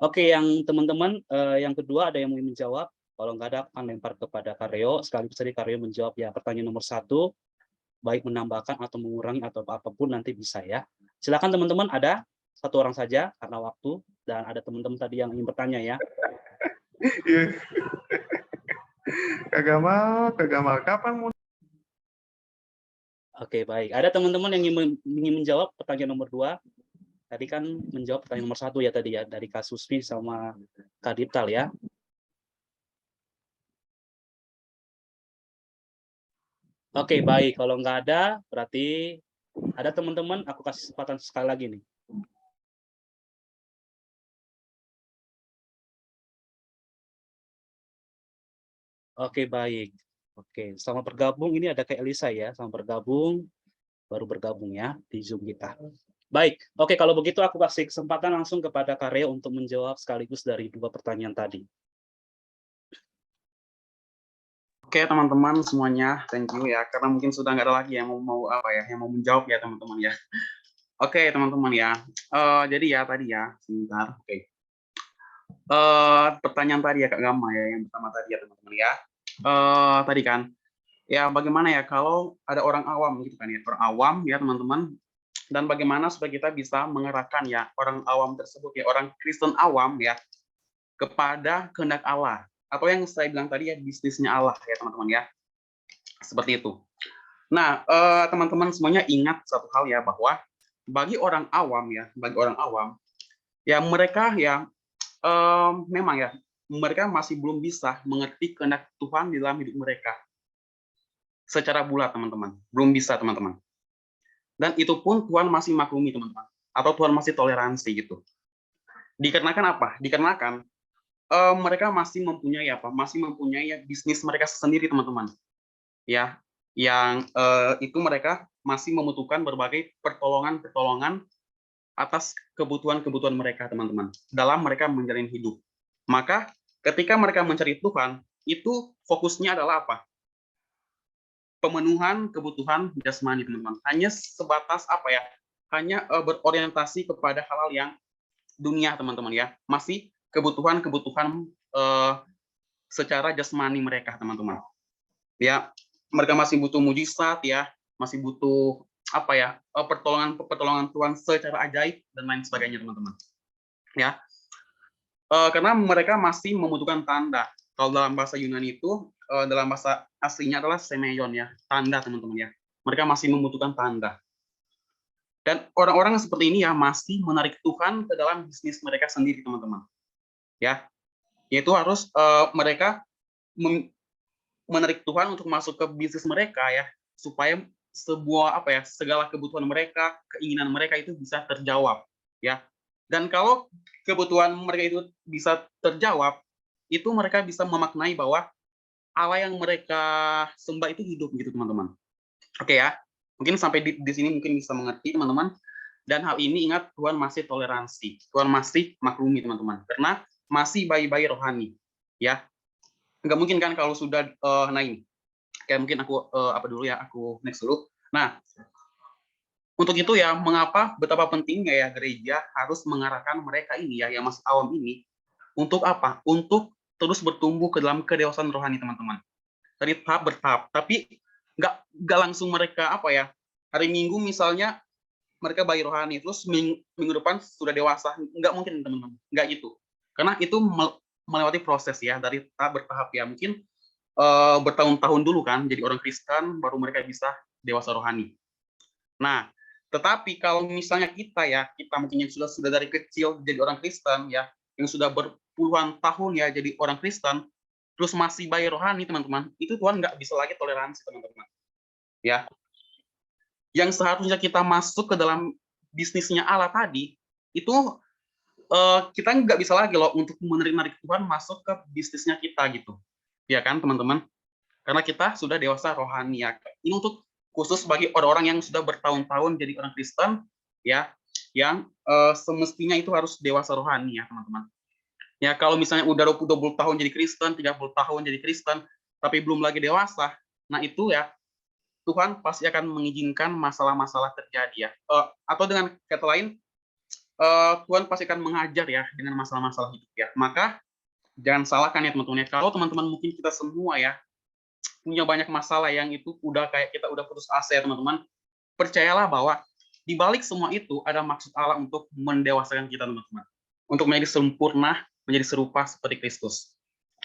Oke, yang teman-teman yang kedua ada yang mau menjawab? Kalau nggak ada akan lempar kepada Karyo. Sekaligus tadi Karyo menjawab ya pertanyaan nomor 1, baik menambahkan atau mengurangi atau apapun nanti bisa ya. Silakan teman-teman, ada 1 orang saja karena waktu, dan ada teman-teman tadi yang ingin bertanya ya. Kagak mau, kapan mau? Oke, baik. Ada teman-teman yang ingin menjawab pertanyaan nomor 2. Tadi kan menjawab pertanyaan nomor 1 ya tadi ya, dari Kak Susmi sama Kak Diptal ya. Oke, baik. Kalau nggak ada, berarti ada teman-teman, aku kasih kesempatan sekali lagi nih. Oke, baik. Oke, selamat bergabung. Ini ada Kak Elisa ya, selamat bergabung. Baru bergabung ya di Zoom kita. Baik, oke kalau begitu aku kasih kesempatan langsung kepada Karyo untuk menjawab sekaligus dari 2 pertanyaan tadi. Oke teman-teman semuanya, thank you ya, karena mungkin sudah nggak ada lagi yang mau apa ya, yang mau menjawab ya teman-teman ya. Oke teman-teman ya, jadi ya tadi ya, sebentar, oke. Pertanyaan tadi ya Kak Gama ya, yang pertama tadi ya teman-teman ya. Tadi kan, ya bagaimana ya kalau ada orang awam gitu kan ya, orang awam ya teman-teman, dan bagaimana supaya kita bisa mengerahkan ya orang awam tersebut ya, orang Kristen awam ya, kepada kehendak Allah, atau yang saya bilang tadi ya bisnisnya Allah ya teman-teman ya, seperti itu. Nah teman-teman semuanya ingat satu hal ya, bahwa bagi orang awam ya mereka ya memang ya mereka masih belum bisa mengerti kehendak Tuhan di dalam hidup mereka secara bulat teman-teman, belum bisa teman-teman. Dan itu pun Tuhan masih maklumi teman-teman, atau Tuhan masih toleransi gitu. Dikarenakan apa? Dikarenakan mereka masih mempunyai apa? Masih mempunyai ya, bisnis mereka sendiri teman-teman. Ya, yang itu mereka masih membutuhkan berbagai pertolongan atas kebutuhan-kebutuhan mereka teman-teman dalam mereka menjalani hidup. Maka ketika mereka mencari Tuhan, itu fokusnya adalah apa? Pemenuhan kebutuhan jasmani teman-teman. Hanya sebatas apa ya? Hanya berorientasi kepada hal-hal yang dunia teman-teman ya. Masih kebutuhan-kebutuhan secara jasmani mereka teman-teman. Ya, mereka masih butuh mujizat ya, masih butuh apa ya? pertolongan Tuhan secara ajaib dan lain sebagainya teman-teman. Ya. Karena mereka masih membutuhkan tanda. Kalau dalam bahasa Yunani itu dalam bahasa aslinya adalah semeion ya, tanda teman-teman ya. Mereka masih membutuhkan tanda. Dan orang-orang seperti ini ya masih menarik Tuhan ke dalam bisnis mereka sendiri teman-teman. Ya, yaitu harus mereka menarik Tuhan untuk masuk ke bisnis mereka ya, supaya sebuah apa ya, segala kebutuhan mereka, keinginan mereka itu bisa terjawab ya. Dan kalau kebutuhan mereka itu bisa terjawab, itu mereka bisa memaknai bahwa Allah yang mereka sembah itu hidup gitu teman-teman. Oke ya, mungkin sampai di sini mungkin bisa mengerti teman-teman. Dan hal ini ingat, Tuhan masih toleransi, Tuhan masih maklumi teman-teman, karena masih bayi-bayi rohani ya. Nggak mungkin kan kalau sudah nah ini kayak mungkin aku apa dulu ya, aku next dulu. Nah, untuk itu ya, mengapa betapa pentingnya ya gereja harus mengarahkan mereka ini ya, yang masih awam ini, untuk apa? Untuk terus bertumbuh ke dalam kedewasaan rohani, teman-teman. Dari tahap bertahap, tapi nggak langsung mereka apa ya, hari Minggu misalnya mereka bayi rohani, terus minggu depan sudah dewasa. Nggak mungkin, teman-teman. Nggak gitu. Karena itu melewati proses ya, dari tahap bertahap ya. Mungkin bertahun-tahun dulu kan, jadi orang Kristen, baru mereka bisa dewasa rohani. Nah, tetapi kalau misalnya kita mungkin yang sudah dari kecil jadi orang Kristen ya, yang sudah berpuluhan tahun ya jadi orang Kristen, terus masih bayi rohani, teman-teman, itu Tuhan nggak bisa lagi toleransi, teman-teman. Ya, yang seharusnya kita masuk ke dalam bisnisnya Allah tadi, itu kita nggak bisa lagi loh untuk menerima Tuhan masuk ke bisnisnya kita gitu. Ya kan, teman-teman? Karena kita sudah dewasa rohani ya. Ini untuk khusus bagi orang-orang yang sudah bertahun-tahun jadi orang Kristen, ya, yang semestinya itu harus dewasa rohani ya, teman-teman. Ya, kalau misalnya udah 20 tahun jadi Kristen, 30 tahun jadi Kristen, tapi belum lagi dewasa, nah itu ya, Tuhan pasti akan mengizinkan masalah-masalah terjadi ya. Atau dengan kata lain, Tuhan pasti akan mengajar ya dengan masalah-masalah hidup ya. Maka jangan salahkan ya teman-teman ya. Kalau teman-teman mungkin kita semua ya punya banyak masalah yang itu udah kayak kita udah putus asa ya teman-teman. Percayalah bahwa di balik semua itu ada maksud Allah untuk mendewasakan kita, teman-teman. Untuk menjadi sempurna, menjadi serupa seperti Kristus.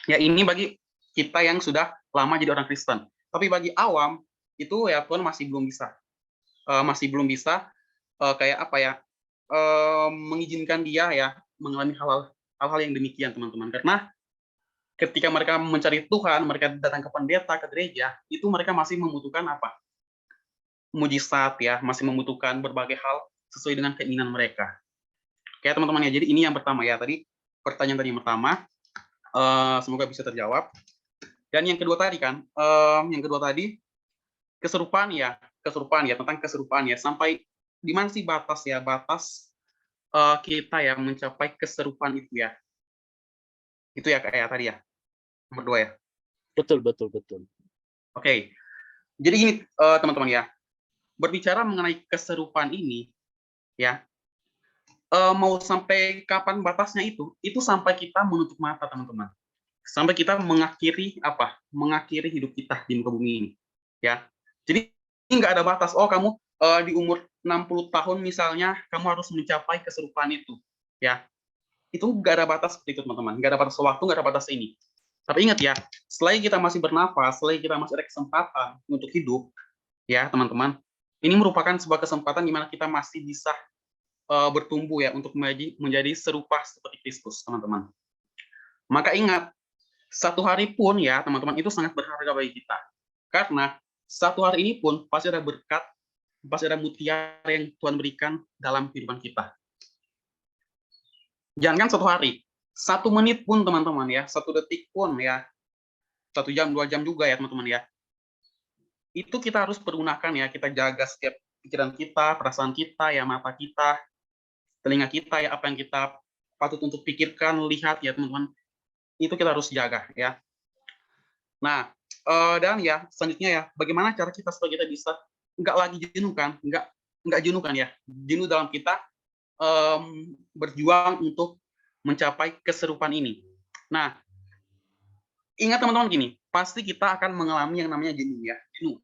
Ya, ini bagi kita yang sudah lama jadi orang Kristen. Tapi bagi awam itu ya Tuhan masih belum bisa kayak apa ya, mengizinkan dia ya mengalami hal-hal yang demikian, teman-teman. Karena ketika mereka mencari Tuhan, mereka datang ke pendeta, ke gereja, itu mereka masih membutuhkan apa? Mujizat ya, masih membutuhkan berbagai hal sesuai dengan keinginan mereka. Oke, teman-teman ya. Jadi ini yang pertama ya. Tadi pertanyaan tadi yang pertama, semoga bisa terjawab. Dan yang kedua tadi kan, keserupaan ya, tentang keserupaan ya. Sampai di mana sih batas kita ya mencapai keserupaan itu ya. Itu ya kayak tadi ya. Nomor 2 ya. Betul. Oke. Jadi gini teman-teman ya. Berbicara mengenai keserupaan ini ya. Mau sampai kapan batasnya itu sampai kita menutup mata, teman-teman. Sampai kita mengakhiri hidup kita di muka bumi ini. Ya. Jadi nggak ada batas. Oh, kamu di umur 60 tahun misalnya, kamu harus mencapai keserupaan itu. Ya. Itu nggak ada batas seperti itu, teman-teman. Nggak ada batas waktu, nggak ada batas ini. Tapi ingat ya, selagi kita masih bernafas, selagi kita masih ada kesempatan untuk hidup, ya teman-teman, ini merupakan sebuah kesempatan di mana kita masih bisa bertumbuh ya untuk menjadi serupa seperti Kristus, teman-teman. Maka ingat, satu hari pun ya teman-teman itu sangat berharga bagi kita. Karena satu hari ini pun pasti ada berkat, pasti ada mutiara yang Tuhan berikan dalam kehidupan kita. Jangan satu hari, 1 menit pun teman-teman ya, 1 detik pun ya, 1 jam, 2 jam juga ya teman-teman ya. Itu kita harus pergunakan ya, kita jaga setiap pikiran kita, perasaan kita ya, mata kita, telinga kita ya, apa yang kita patut untuk pikirkan, lihat ya teman-teman. Itu kita harus jaga ya. Nah, dan ya selanjutnya ya, bagaimana cara kita supaya kita bisa nggak lagi jenuh kan, nggak jenuh kan ya, jenuh dalam kita berjuang untuk mencapai keserupaan ini. Nah, ingat teman-teman gini, pasti kita akan mengalami yang namanya jenuh ya, jenuh.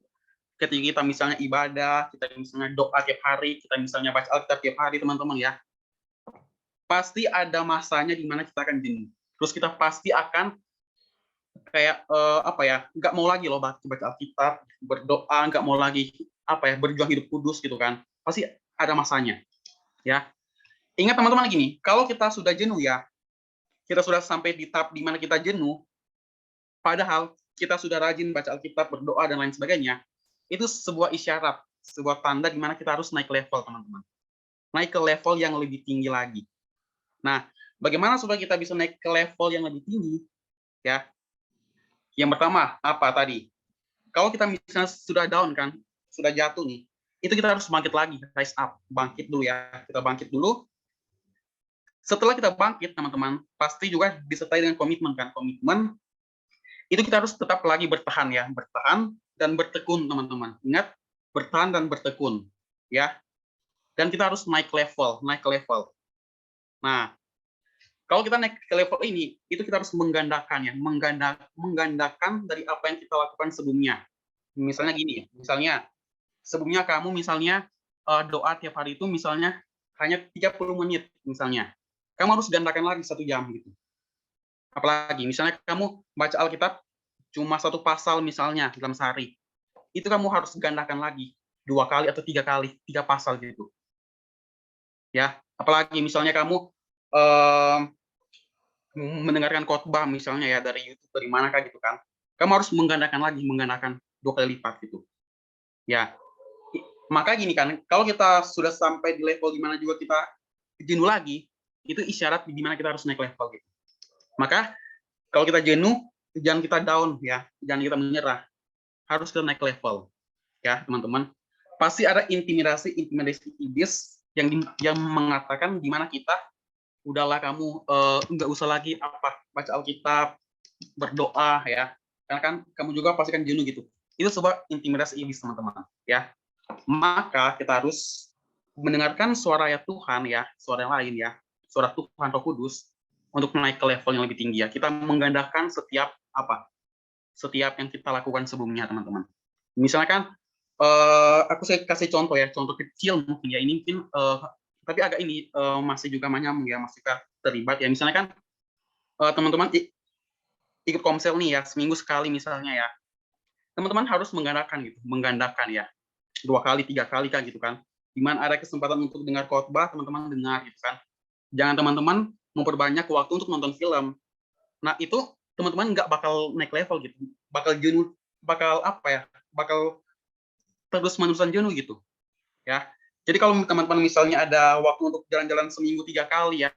Ketika kita misalnya ibadah, kita misalnya doa tiap hari, kita misalnya baca Alkitab tiap hari, teman-teman ya, pasti ada masanya di mana kita akan jenuh. Terus kita pasti akan kayak nggak mau lagi loh baca Alkitab, berdoa, nggak mau lagi berjuang hidup kudus gitu kan. Pasti ada masanya, ya. Ingat teman-teman gini, kalau kita sudah jenuh ya, kita sudah sampai di tahap di mana kita jenuh, padahal kita sudah rajin baca Alkitab, berdoa dan lain sebagainya, itu sebuah isyarat, sebuah tanda di mana kita harus naik level, teman-teman. Naik ke level yang lebih tinggi lagi. Nah, bagaimana supaya kita bisa naik ke level yang lebih tinggi? Ya, yang pertama apa tadi? Kalau kita misalnya sudah down kan, sudah jatuh nih, itu kita harus bangkit lagi, rise up, bangkit dulu ya. Kita bangkit dulu. Setelah kita bangkit, teman-teman, pasti juga disertai dengan komitmen kan. Komitmen itu kita harus tetap lagi bertahan ya, bertahan dan bertekun, teman-teman. Ingat, bertahan dan bertekun, ya. Dan kita harus naik ke level. Nah, kalau kita naik ke level ini, itu kita harus menggandakan ya, menggandakan dari apa yang kita lakukan sebelumnya. Misalnya gini, misalnya sebelumnya kamu misalnya doa tiap hari itu misalnya hanya 30 menit misalnya. Kamu harus gandakan lagi 1 jam gitu. Apalagi misalnya kamu baca Alkitab cuma 1 pasal misalnya dalam sehari. Itu kamu harus gandakan lagi 2 kali atau 3 kali, 3 pasal gitu. Ya, apalagi misalnya kamu mendengarkan khotbah misalnya ya dari YouTube dari manakah gitu kan. Kamu harus menggandakan 2 kali lipat gitu. Ya. Maka gini kan, kalau kita sudah sampai di level di mana juga kita jenuh lagi, itu isyarat di mana kita harus naik level gitu. Maka kalau kita jenuh, jangan kita down ya, jangan kita menyerah. Harus kita naik level. Ya, teman-teman. Pasti ada intimidasi iblis yang mengatakan di mana kita udahlah kamu nggak usah lagi baca Alkitab, berdoa ya. Karena kan kamu juga pasti kan jenuh gitu. Itu sebuah intimidasi iblis, teman-teman, ya. Maka kita harus mendengarkan suara Tuhan ya, suara yang lain ya, suara Tuhan Roh Kudus untuk naik ke level yang lebih tinggi ya. Kita menggandakan setiap yang kita lakukan sebelumnya, teman-teman. Misalkan aku kasih contoh ya, contoh kecil mungkin ya, ini mungkin tapi agak ini masih juga menyambung ya, masih terlibat ya. Misalnya kan teman-teman ikut komsel nih ya, seminggu sekali misalnya ya, teman-teman harus menggandakan ya, 2 kali 3 kali kan gitu kan. Dimana ada kesempatan untuk dengar khotbah, teman-teman dengar gitu kan. Jangan teman-teman memperbanyak waktu untuk nonton film. Nah itu teman-teman nggak bakal naik level gitu, bakal jenuh, bakal terus-menerusan jenuh gitu ya. Jadi kalau teman-teman misalnya ada waktu untuk jalan-jalan seminggu 3 kali ya,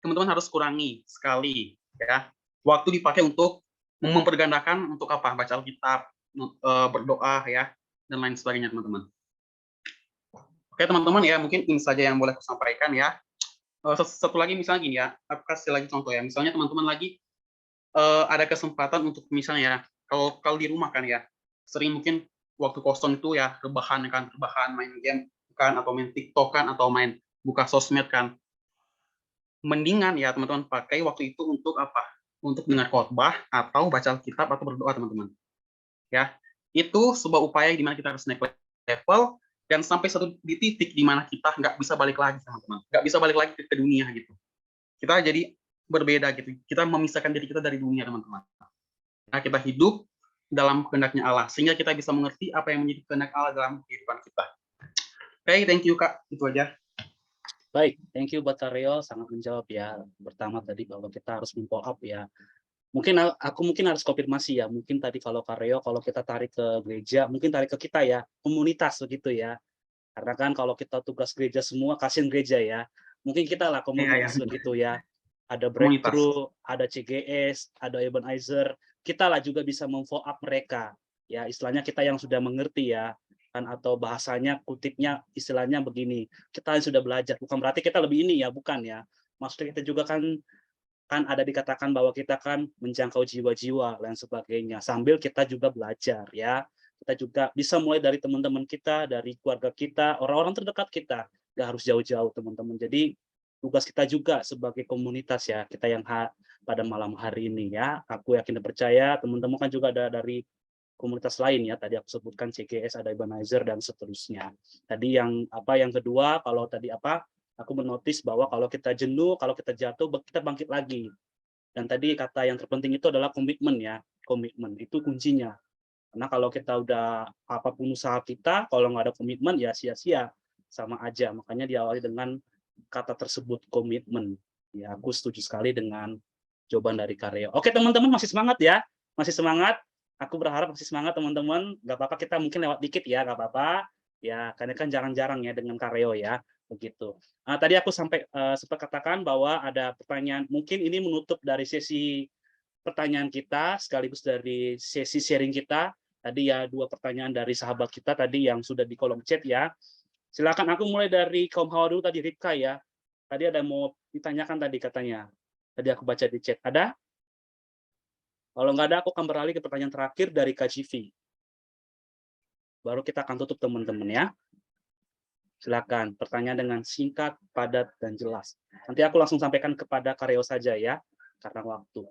teman-teman harus kurangi sekali ya. Waktu dipakai untuk mempergandakan untuk baca Alkitab, berdoa ya, dan lain sebagainya, teman-teman. Oke, teman-teman ya, mungkin ini saja yang boleh aku sampaikan ya. Satu lagi misalnya gini ya, aku kasih lagi contoh ya. Misalnya teman-teman lagi ada kesempatan untuk misalnya ya, kalau di rumah kan ya, sering mungkin waktu kosong itu ya rebahan main game kan, atau main TikTok kan, atau main buka sosmed kan. Mendingan ya teman-teman pakai waktu itu untuk untuk dengar khotbah atau baca Alkitab atau berdoa, teman-teman. Ya, itu sebuah upaya di mana kita harus naik level dan sampai di titik di mana kita nggak bisa balik lagi, teman-teman. Nggak bisa balik lagi ke dunia gitu. Kita jadi berbeda gitu. Kita memisahkan diri kita dari dunia, teman-teman. Nah, kita hidup dalam kehendaknya Allah sehingga kita bisa mengerti apa yang menjadi kehendak Allah dalam kehidupan kita. Oke, thank you Kak. Itu aja. Baik, thank you buat Karyo, sangat menjawab ya. Pertama tadi bahwa kita harus follow up ya. Mungkin aku harus konfirmasi ya. Mungkin tadi kalau Karyo, kalau kita tarik ke gereja, mungkin tarik ke kita ya, komunitas begitu ya. Karena kan kalau kita tugas gereja semua, kasihin gereja ya. Mungkin kita lah komunitas begitu ya. Ada Breakthrough, ada CGS, ada Ebenezer. Kita lah juga bisa follow up mereka. Ya, istilahnya kita yang sudah mengerti ya. Kan, atau bahasanya kutipnya istilahnya begini, kita sudah belajar, bukan berarti kita lebih ini ya, bukan ya, maksudnya kita juga kan ada dikatakan bahwa kita kan menjangkau jiwa-jiwa dan sebagainya sambil kita juga belajar ya. Kita juga bisa mulai dari teman-teman kita, dari keluarga kita, orang-orang terdekat kita, nggak harus jauh-jauh, teman-teman. Jadi tugas kita juga sebagai komunitas ya, kita yang pada malam hari ini ya, aku yakin dan percaya teman-teman kan juga ada dari komunitas lain ya, tadi aku sebutkan CGS, ada Ebenezer dan seterusnya. Tadi yang kedua, kalau tadi aku menotis bahwa kalau kita jenuh, kalau kita jatuh, kita bangkit lagi. Dan tadi kata yang terpenting itu adalah komitmen ya, komitmen itu kuncinya. Karena kalau kita udah apapun usaha kita, kalau nggak ada komitmen ya sia-sia, sama aja. Makanya diawali dengan kata tersebut, komitmen. Ya, aku setuju sekali dengan jawaban dari Karyo. Oke teman-teman, masih semangat ya, masih semangat. Aku berharap masih semangat teman-teman. Nggak apa-apa kita mungkin lewat dikit ya, nggak apa-apa. Ya, karena kan jarang-jarang ya dengan Karyo ya, begitu. Tadi aku sempat katakan bahwa ada pertanyaan. Mungkin ini menutup dari sesi pertanyaan kita, sekaligus dari sesi sharing kita. Tadi ya 2 pertanyaan dari sahabat kita tadi yang sudah di kolom chat ya. Silakan, aku mulai dari kaum hawa dulu tadi, Ripka ya. Tadi ada mau ditanyakan tadi katanya. Tadi aku baca di chat. Ada? Kalau nggak ada, aku akan beralih ke pertanyaan terakhir dari KGV. baru kita akan tutup teman-teman ya. Silakan, pertanyaan dengan singkat, padat, dan jelas. Nanti aku langsung sampaikan kepada Karyo saja ya, karena waktu.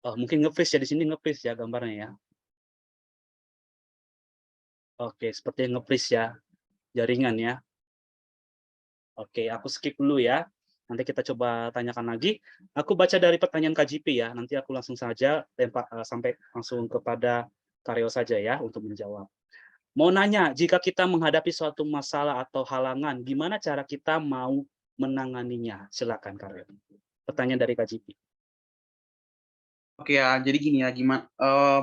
Oh, mungkin nge-freeze ya, di sini nge-freeze ya gambarnya ya. Oke, seperti nge-freeze ya, jaringan ya. Oke, aku skip dulu ya. Nanti kita coba tanyakan lagi. Aku baca dari pertanyaan KJP ya. Nanti aku langsung saja sampai langsung kepada Karyo saja ya untuk menjawab. Mau nanya, jika kita menghadapi suatu masalah atau halangan, gimana cara kita mau menanganinya? Silakan Karyo. Pertanyaan dari KJP. Oke ya, jadi gini ya,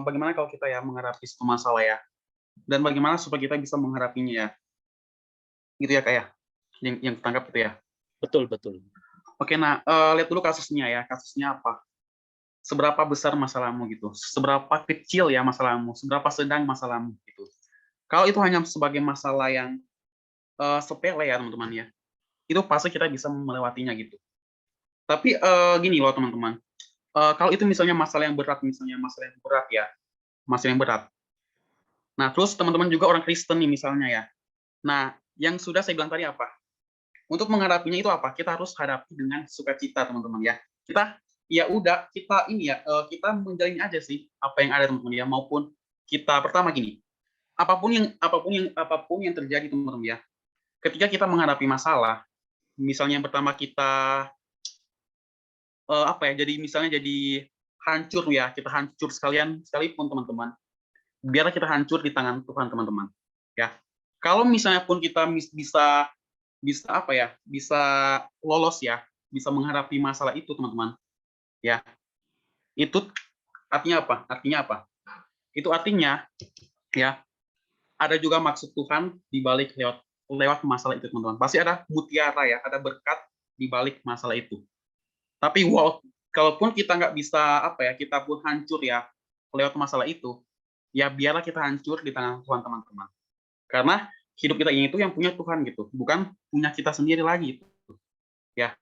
bagaimana kalau kita ya menghadapi suatu masalah ya, dan bagaimana supaya kita bisa menghadapinya ya, gitu ya Kak ya, yang tertangkap itu ya. Betul, betul. Oke, nah lihat dulu kasusnya ya, kasusnya apa? Seberapa besar masalahmu gitu, seberapa kecil ya masalahmu, seberapa sedang masalahmu gitu. Kalau itu hanya sebagai masalah yang sepele ya teman-teman ya, itu pasti kita bisa melewatinya gitu. Tapi gini loh teman-teman, kalau itu misalnya masalah yang berat ya, masalah yang berat. Nah terus teman-teman juga orang Kristen nih misalnya ya. Nah yang sudah saya bilang tadi apa? Untuk menghadapinya itu apa? Kita harus hadapi dengan sukacita teman-teman ya. Kita ya udah kita ini ya kita menjalani aja sih apa yang ada teman-teman ya, maupun kita pertama gini. Apapun yang terjadi teman-teman ya. Ketika kita menghadapi masalah, misalnya yang pertama kita jadi misalnya jadi hancur ya, kita hancur sekalipun teman-teman. Biarlah kita hancur di tangan Tuhan teman-teman. Ya. Kalau misalnya pun kita bisa lolos ya, bisa menghadapi masalah itu teman-teman. Ya. Itu artinya apa? Itu artinya ya ada juga maksud Tuhan di balik lewat masalah itu teman-teman. Pasti ada mutiara ya, ada berkat di balik masalah itu. Tapi kalaupun kita nggak bisa kita pun hancur ya lewat masalah itu, ya biarlah kita hancur di tangan Tuhan teman-teman. Karena hidup kita ini itu yang punya Tuhan gitu, bukan punya kita sendiri lagi. Ya,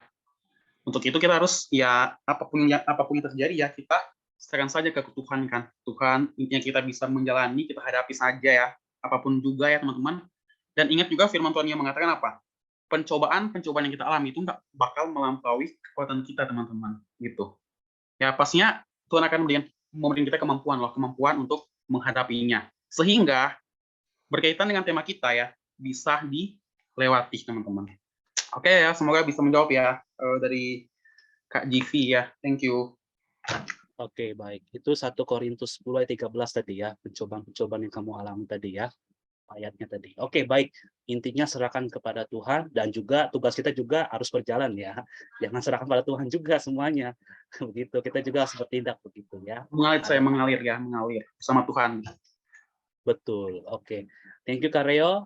untuk itu kita harus ya apapun yang terjadi ya kita serahkan saja ke Tuhan kan. Tuhan intinya kita bisa menjalani, kita hadapi saja ya, apapun juga ya teman-teman. Dan ingat juga firman Tuhan yang mengatakan apa? Pencobaan yang kita alami itu nggak bakal melampaui kekuatan kita teman-teman gitu. Ya pastinya Tuhan akan memberikan kita kemampuan untuk menghadapinya. Sehingga berkaitan dengan tema kita ya, bisa dilewati teman-teman. Oke ya, semoga bisa menjawab ya dari Kak Jivi ya. Thank you. Oke, baik. Itu 1 Korintus 10 ayat 13 tadi ya, pencobaan yang kamu alami tadi ya, ayatnya tadi. Oke, baik. Intinya serahkan kepada Tuhan, dan juga tugas kita juga harus berjalan ya. Jangan serahkan pada Tuhan juga semuanya. Begitu, kita juga harus bertindak begitu ya. Mengalir sama Tuhan. Betul, oke. Thank you Karyo,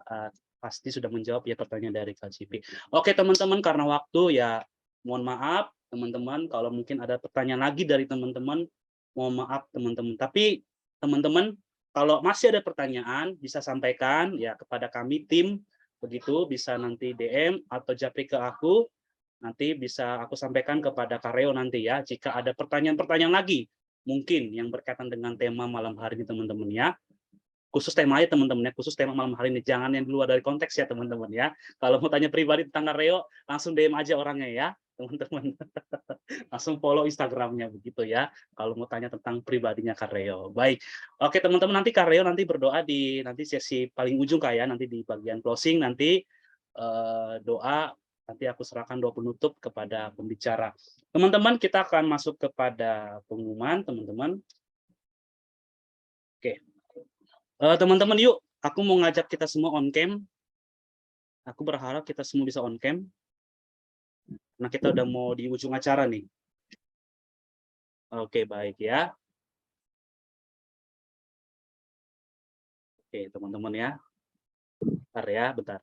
pasti sudah menjawab ya pertanyaan dari KJP. Oke teman-teman, karena waktu ya mohon maaf teman-teman, kalau mungkin ada pertanyaan lagi dari teman-teman, mohon maaf teman-teman. Tapi teman-teman, kalau masih ada pertanyaan bisa sampaikan ya kepada kami tim, begitu bisa nanti DM atau japri ke aku, nanti bisa aku sampaikan kepada Karyo nanti ya, jika ada pertanyaan-pertanyaan lagi mungkin yang berkaitan dengan tema malam hari ini teman-teman ya. Khusus temanya teman-teman ya, khusus tema malam hari ini, jangan yang di luar dari konteks ya teman-teman ya. Kalau mau tanya pribadi tentang Karyo, langsung DM aja orangnya ya teman-teman. Langsung follow Instagramnya begitu ya, kalau mau tanya tentang pribadinya Karyo. Baik, oke teman-teman, nanti Karyo nanti berdoa di nanti sesi paling ujung ya, nanti di bagian closing nanti doa, nanti aku serahkan doa penutup kepada pembicara. Teman-teman, kita akan masuk kepada pengumuman teman-teman. Oke. Teman-teman, yuk, aku mau ngajak kita semua on cam. Aku berharap kita semua bisa on cam. Nah, kita udah mau di ujung acara nih. Oke, baik ya. Oke, teman-teman ya. Bentar ya, bentar.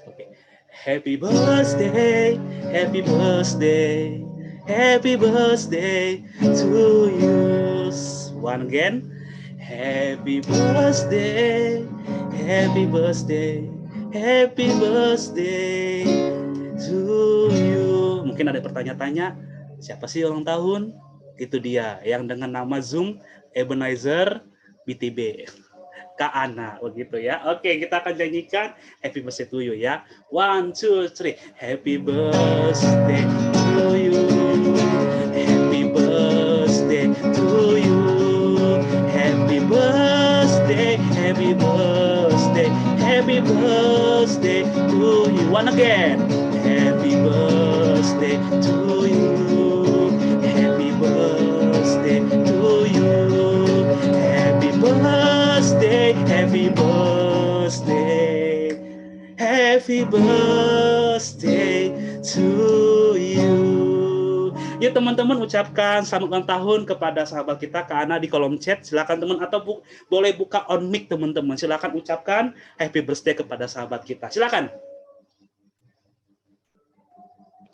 Oke. Happy birthday, happy birthday. Happy birthday to you. One again. Happy birthday, happy birthday, happy birthday to you. Mungkin ada pertanyaan-tanya, Siapa sih ulang tahun? Itu dia yang dengan nama Zoom Ebenezer BTB. Kak Ana, begitu ya. Oke, kita akan nyanyikan Happy Birthday to you ya. 1, 2, 3. Happy birthday to you. Happy birthday to you. Happy birthday, happy birthday, happy birthday to you. One again. Happy birthday to you. Happy birthday to you. Happy birthday, happy birthday, happy birthday to you. Yuk teman-teman ucapkan selamat ulang tahun kepada sahabat kita Kak Ana di kolom chat. Silakan teman, atau boleh buka on mic teman-teman. Silakan ucapkan happy birthday kepada sahabat kita. Silakan.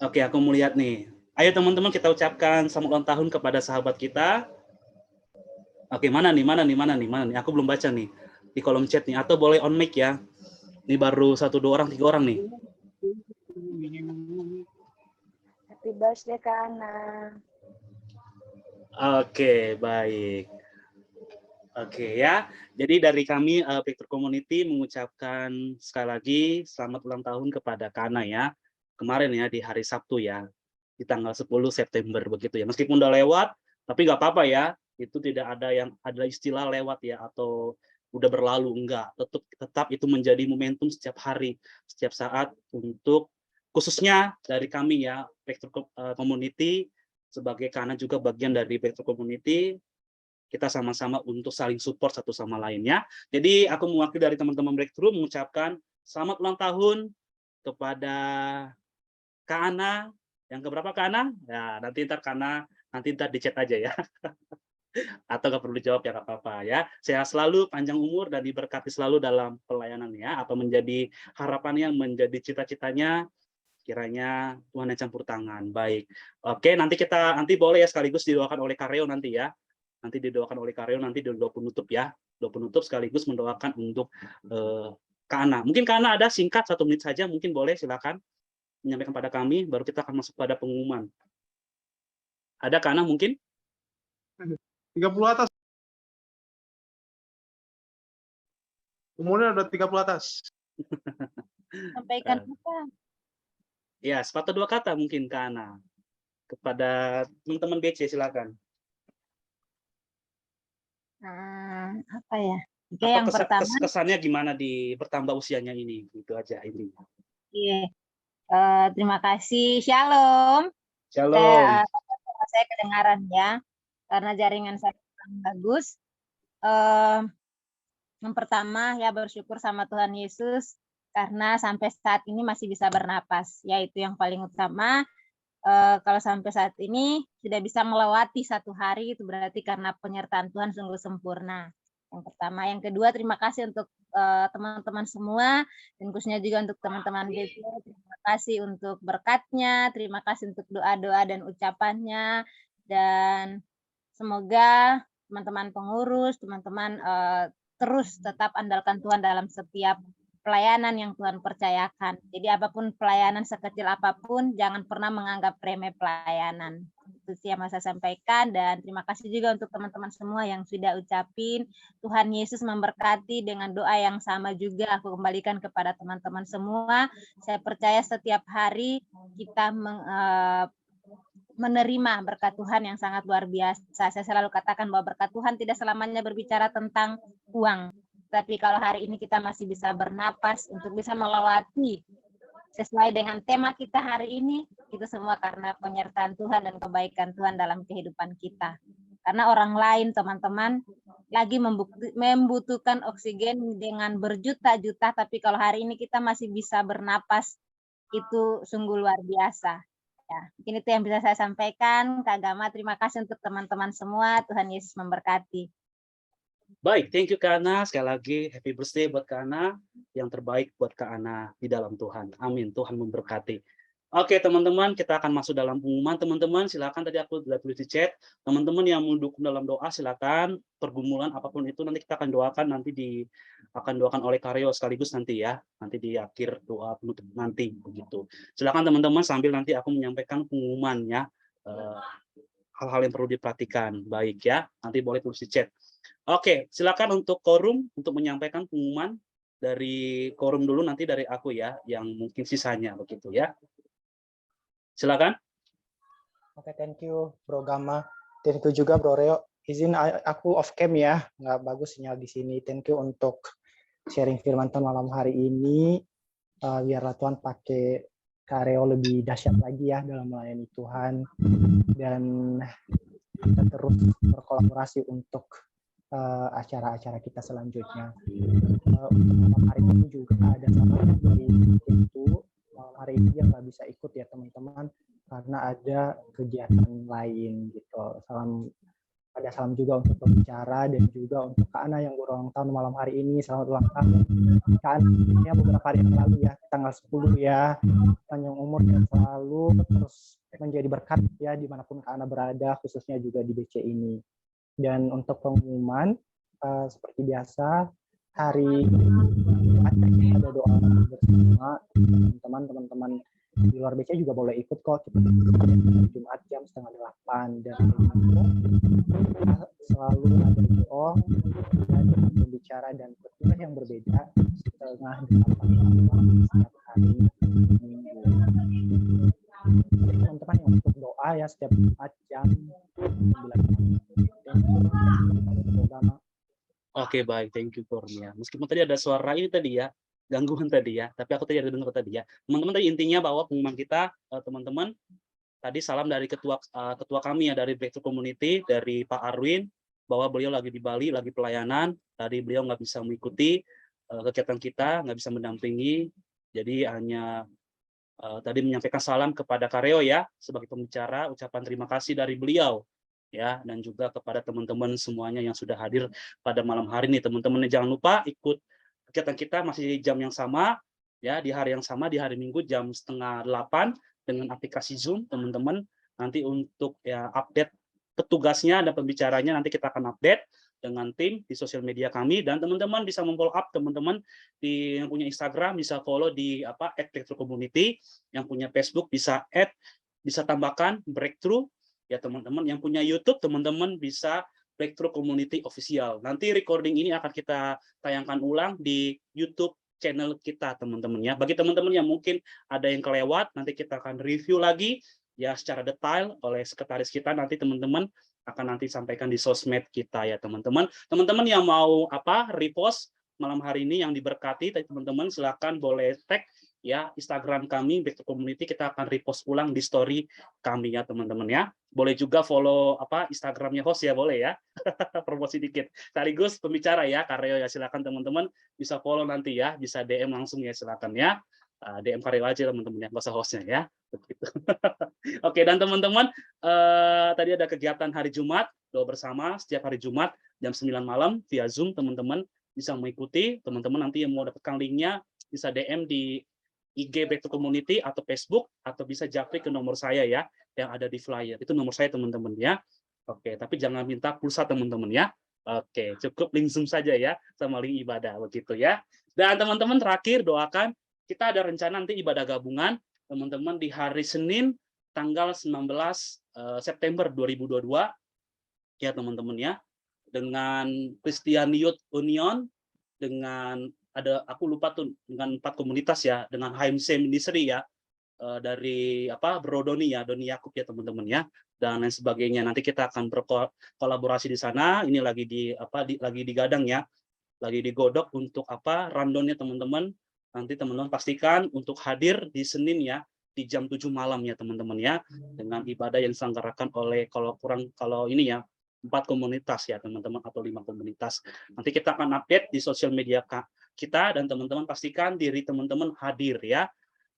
Oke, aku mau lihat nih. Ayo teman-teman kita ucapkan selamat ulang tahun kepada sahabat kita. Oke, mana nih? Aku belum baca nih di kolom chat nih. Atau boleh on mic ya. Ini baru 1, 2 orang, 3 orang nih. Happy birthday Kak Ana. Oke, baik. Oke ya. Jadi dari kami Picture Community mengucapkan sekali lagi selamat ulang tahun kepada Kak Ana ya. Kemarin ya di hari Sabtu ya. Di tanggal 10 September begitu ya. Meskipun udah lewat, tapi nggak apa-apa ya. Itu tidak ada yang ada istilah lewat ya atau udah berlalu, enggak. Tetap itu menjadi momentum setiap hari, setiap saat untuk khususnya dari kami ya Picture Community sebagai karena juga bagian dari Picture Community, kita sama-sama untuk saling support satu sama lainnya. Jadi aku mewakili dari teman-teman Breakthrough mengucapkan selamat ulang tahun kepada Kak Ana. Yang keberapa Kak Ana? Ya, nanti ntar di chat aja ya. Atau nggak perlu dijawab ya nggak apa-apa ya. Sehat selalu, panjang umur, dan diberkati selalu dalam pelayanan ya. Apa menjadi harapannya, menjadi cita-citanya, kiranya Tuhan yang campur tangan. Baik. Oke, nanti boleh ya sekaligus didoakan oleh Kareo nanti ya. Nanti didoakan oleh Kareo nanti di doa penutup ya. Doa penutup sekaligus mendoakan untuk Kak Ana. Mungkin Kak Ana ada singkat 1 menit saja, mungkin boleh silakan menyampaikan pada kami, baru kita akan masuk pada pengumuman. Ada Kak Ana mungkin? 30 atas. Umurnya udah 30 atas. Sampaikan apa? Ya, sepatah 2 kata mungkin Kak Ana. Kepada teman-teman BC silakan. Apa ya? Oke, Apa yang pertama. kesannya gimana di bertambah usianya ini? Itu aja intinya. Iya. Terima kasih. Shalom. Shalom. Saya kedengaran ya, karena jaringan saya kurang bagus. Yang pertama ya bersyukur sama Tuhan Yesus karena sampai saat ini masih bisa bernapas. Ya itu yang paling utama. Kalau sampai saat ini sudah bisa melewati 1 hari, itu berarti karena penyertaan Tuhan sungguh sempurna. Yang pertama. Yang kedua, terima kasih untuk teman-teman semua, dan khususnya juga untuk teman-teman BC. Terima kasih untuk berkatnya, terima kasih untuk doa-doa dan ucapannya, dan semoga teman-teman pengurus, teman-teman terus tetap andalkan Tuhan dalam setiap pelayanan yang Tuhan percayakan. Jadi apapun pelayanan sekecil apapun, jangan pernah menganggap remeh pelayanan. Itu sih yang mau saya sampaikan, dan terima kasih juga untuk teman-teman semua yang sudah ucapin. Tuhan Yesus memberkati, dengan doa yang sama juga aku kembalikan kepada teman-teman semua. Saya percaya setiap hari kita menerima berkat Tuhan yang sangat luar biasa. Saya selalu katakan bahwa berkat Tuhan tidak selamanya berbicara tentang uang. Tapi kalau hari ini kita masih bisa bernapas untuk bisa melewati sesuai dengan tema kita hari ini, itu semua karena penyertaan Tuhan dan kebaikan Tuhan dalam kehidupan kita. Karena orang lain, teman-teman, lagi membutuhkan oksigen dengan berjuta-juta, tapi kalau hari ini kita masih bisa bernapas, itu sungguh luar biasa. Ya, mungkin itu yang bisa saya sampaikan. Kak Gama, terima kasih untuk teman-teman semua. Tuhan Yesus memberkati. Baik, thank you Kak Ana. Sekali lagi happy birthday buat Kak Ana. Yang terbaik buat Kak Ana di dalam Tuhan. Amin. Tuhan memberkati. Oke teman-teman, kita akan masuk dalam pengumuman. Teman-teman silakan, tadi aku sudah tulis di chat. Teman-teman yang mau dukung dalam doa silakan. Pergumulan apapun itu nanti kita akan doakan, akan doakan oleh Karyo sekaligus nanti ya. Nanti di akhir doa penutup nanti begitu. Silakan teman-teman, sambil nanti aku menyampaikan pengumumannya hal-hal yang perlu diperhatikan. Baik ya, nanti boleh tulis di chat. Oke, silakan untuk quorum untuk menyampaikan pengumuman dari quorum dulu, nanti dari aku ya, yang mungkin sisanya begitu ya. Silakan. Oke, thank you Bro Gama. Thank you juga Bro Reo. Izin aku off cam ya, nggak bagus sinyal di sini. Thank you untuk sharing firman Tuhan malam hari ini. Biarlah Tuhan pakai Kak Reo lebih dahsyat lagi ya dalam melayani Tuhan. Dan kita terus berkolaborasi untuk acara-acara kita selanjutnya. Untuk malam hari ini juga ada salah dari itu. Malam hari ini yang nggak bisa ikut ya teman-teman, karena ada kegiatan lain gitu. Ada salam juga untuk pembicara dan juga untuk Kak Ana yang berulang tahun malam hari ini. Selamat ulang tahun Kak Ana, ya beberapa hari yang lalu ya, tanggal 10 ya. Panjang umur dan selalu terus menjadi berkat ya dimanapun Kak Ana berada, khususnya juga di BC ini. Dan untuk pengumuman seperti biasa, hari Jumat ada doa bersama teman-teman di luar BC juga boleh ikut kok. Kita Jumat jam 7:30 dan kita selalu ada doa dan pembicara dan petugas yang berbeda 7:30 setiap hari Minggu. Teman-teman yang untuk doa ya setiap Jumat jam 9. Oke, baik, thank you Kurnia. Meskipun tadi ada suara ini tadi ya, gangguan tadi ya, tapi aku tadi ada dengar tadi ya. Teman-teman tadi intinya bahwa pengumuman kita, teman-teman, tadi salam dari ketua kami ya, dari Breakthrough Community, dari Pak Arwin, bahwa beliau lagi di Bali, lagi pelayanan, tadi beliau nggak bisa mengikuti kegiatan kita, nggak bisa mendampingi, jadi hanya tadi menyampaikan salam kepada Kareo ya, sebagai pembicara, ucapan terima kasih dari beliau, ya, dan juga kepada teman-teman semuanya yang sudah hadir pada malam hari ini. Teman-teman jangan lupa ikut kegiatan kita masih jam yang sama, ya, di hari yang sama, di hari Minggu jam 7:30 dengan aplikasi Zoom, teman-teman. Nanti untuk ya update petugasnya dan pembicaranya nanti kita akan update dengan tim di sosial media kami, dan teman-teman bisa memfollow up teman-teman di yang punya Instagram bisa follow di @breakthrough-community, yang punya Facebook bisa tambahkan Breakthrough ya teman-teman, yang punya YouTube teman-teman bisa Breakthrough Community Official. Nanti recording ini akan kita tayangkan ulang di YouTube channel kita teman-teman ya. Bagi teman-teman yang mungkin ada yang kelewat, nanti kita akan review lagi ya secara detail oleh sekretaris kita, nanti teman-teman akan nanti sampaikan di sosmed kita ya teman-teman. Teman-teman yang mau repost malam hari ini yang diberkati, teman-teman silakan boleh tag ya Instagram kami Breakthrough Community, kita akan repost ulang di story kami ya teman-teman ya. Boleh juga follow Instagramnya host ya, boleh ya. Promosi dikit. Sekaligus pembicara ya Kareo ya, silakan teman-teman bisa follow nanti ya, bisa DM langsung ya silakan ya. DM Kareo aja teman-teman ya, nggak usah hostnya ya. Begitu. Oke, dan teman-teman tadi ada kegiatan hari Jumat, doa bersama setiap hari Jumat jam 9 malam via Zoom, teman-teman bisa mengikuti. Teman-teman nanti yang mau dapatkan linknya bisa DM di IG Breakthrough Community atau Facebook, atau bisa japri ke nomor saya ya yang ada di flyer. Itu nomor saya teman-teman ya. Oke, tapi jangan minta pulsa teman-teman ya. Oke, cukup link Zoom saja ya sama link ibadah begitu ya. Dan teman-teman terakhir doakan, kita ada rencana nanti ibadah gabungan teman-teman di hari Senin tanggal 19 September 2022 ya teman-teman ya, dengan Christian Youth Union, dengan aku lupa tuh dengan 4 komunitas ya, dengan HMC Ministry ya, dari Bro Doni ya, Doni Yakub ya teman-teman ya, dan lain sebagainya. Nanti kita akan berkolaborasi di sana. Ini lagi lagi digadang ya, lagi digodok untuk rundown-nya teman-teman. Nanti teman-teman pastikan untuk hadir di Senin ya, di jam 7 malam ya teman-teman ya, dengan ibadah yang diselenggarakan oleh kalau ini ya 4 komunitas ya teman-teman, atau 5 komunitas. Nanti kita akan update di sosial media kita, dan teman-teman pastikan diri teman-teman hadir ya.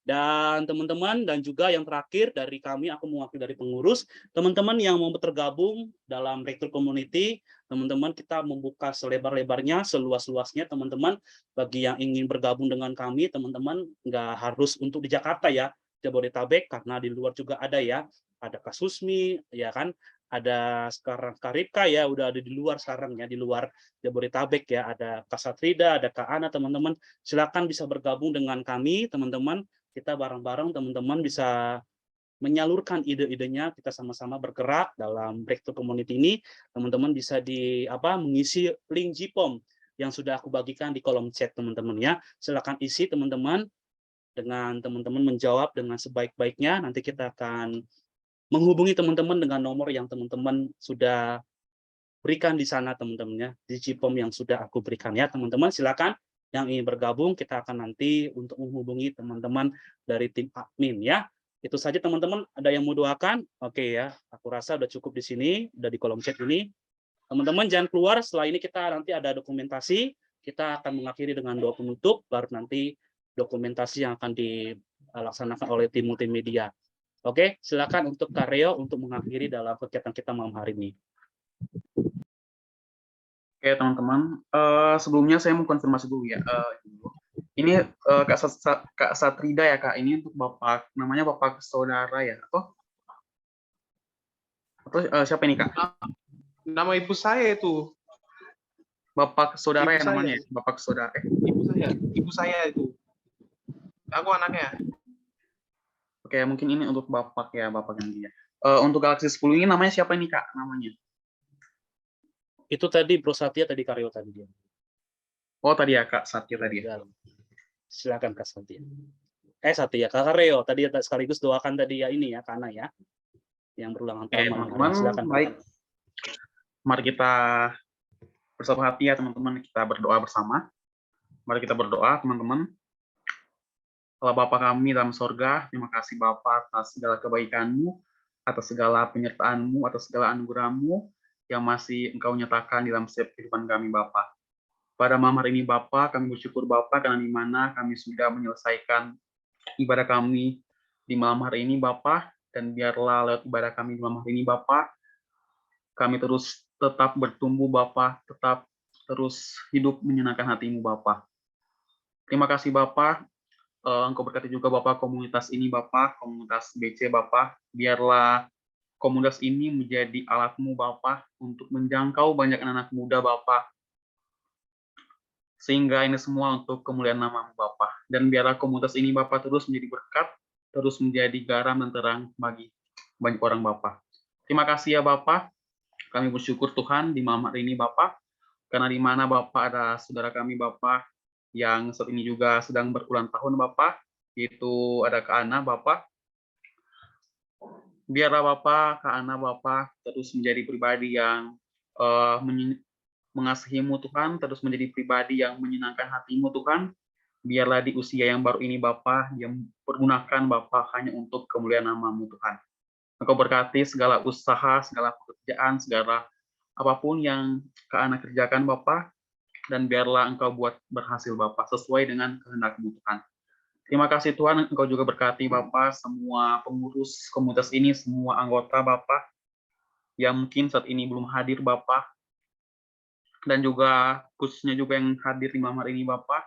Dan teman-teman, dan juga yang terakhir dari kami, aku mewakili dari pengurus, teman-teman yang mau tergabung dalam Breakthrough Community, teman-teman kita membuka selebar-lebarnya, seluas-luasnya teman-teman. Bagi yang ingin bergabung dengan kami, teman-teman nggak harus untuk di Jakarta ya, Jabodetabek, karena di luar juga ada ya, ada Kasusmi ya kan, ada sekarang Karipka ya, udah ada di luar sekarang ya, di luar Jabodetabek ya, ada Kasatrida, ada Kak Ana, teman-teman silakan bisa bergabung dengan kami teman-teman. Kita bareng-bareng teman-teman bisa menyalurkan ide-idenya, kita sama-sama bergerak dalam Breakthrough Community ini. Teman-teman bisa mengisi link JPOM yang sudah aku bagikan di kolom chat teman-teman ya. Silakan isi teman-teman, dengan teman-teman menjawab dengan sebaik-baiknya. Nanti kita akan menghubungi teman-teman dengan nomor yang teman-teman sudah berikan di sana teman-teman ya, di JPOM yang sudah aku berikan ya teman-teman. Silakan yang ingin bergabung, kita akan nanti untuk menghubungi teman-teman dari tim admin ya. Itu saja teman-teman. Ada yang mau doakan? Oke ya, aku rasa udah cukup di sini, udah di kolom chat ini. Teman-teman jangan keluar, setelah ini kita nanti ada dokumentasi, kita akan mengakhiri dengan doa penutup, baru nanti dokumentasi yang akan dilaksanakan oleh tim multimedia. Oke, silakan untuk Kak Reo untuk mengakhiri dalam kegiatan kita malam hari ini. Oke teman-teman, sebelumnya saya mau konfirmasi dulu ya. Ini Kak Satrida ya Kak, ini untuk Bapak, namanya Bapak Saudara ya? Atau siapa ini Kak? Nama ibu saya itu. Bapak Saudara Ibu ya saya. namanya? Bapak Saudara. Ibu saya itu. Aku anaknya. Oke, mungkin ini untuk Bapak ya, Bapak yang dia. Untuk Galaxy 10 ini namanya siapa ini Kak, namanya? Itu tadi Bro Satya, tadi Karyo tadi dia. Oh tadi ya Kak Satya tadi ya. Silakan Kak Satya. Satya, Kak Karyo tadi sekaligus doakan tadi ya ini ya, karena ya yang berulang tahun malam hari. Silakan. Baik. Mari kita bersatu hati ya teman-teman, kita berdoa bersama. Mari kita berdoa teman-teman. Allah Bapa kami dalam sorga, terima kasih Bapa atas segala kebaikan-Mu, atas segala penyertaan-Mu, atas segala anugerah-Mu yang masih Engkau nyatakan dalam setiap kehidupan kami Bapa. Pada malam hari ini Bapa, kami bersyukur Bapa karena di mana kami sudah menyelesaikan ibadah kami di malam hari ini Bapa, dan biarlah lewat ibadah kami di malam hari ini Bapa, kami terus tetap bertumbuh Bapa, tetap terus hidup menyenangkan hati-Mu Bapa. Terima kasih Bapa. Engkau berkati juga Bapak komunitas ini Bapak, komunitas BC Bapak, biarlah komunitas ini menjadi alat-Mu Bapak untuk menjangkau banyak anak muda Bapak, sehingga ini semua untuk kemuliaan nama-Mu Bapak, dan biarlah komunitas ini Bapak terus menjadi berkat, terus menjadi garam dan terang bagi banyak orang Bapak. Terima kasih ya Bapak, kami bersyukur Tuhan di malam hari ini Bapak, karena di mana Bapak ada saudara kami Bapak, yang saat ini juga sedang berulang tahun Bapak, yaitu ada Kak Ana Bapak. Biarlah Bapak, Kak Ana Bapak terus menjadi pribadi yang mengasihi-Mu Tuhan, terus menjadi pribadi yang menyenangkan hati-Mu Tuhan. Biarlah di usia yang baru ini Bapak, yang pergunakan Bapak hanya untuk kemuliaan nama-Mu Tuhan. Engkau berkati segala usaha, segala pekerjaan, segala apapun yang Kak Ana kerjakan Bapak, dan biarlah Engkau buat berhasil Bapak sesuai dengan kehendak-Mu Tuhan. Terima kasih Tuhan, Engkau juga berkati Bapak semua pengurus komunitas ini, semua anggota Bapak yang mungkin saat ini belum hadir Bapak, dan juga khususnya juga yang hadir di malam hari ini Bapak.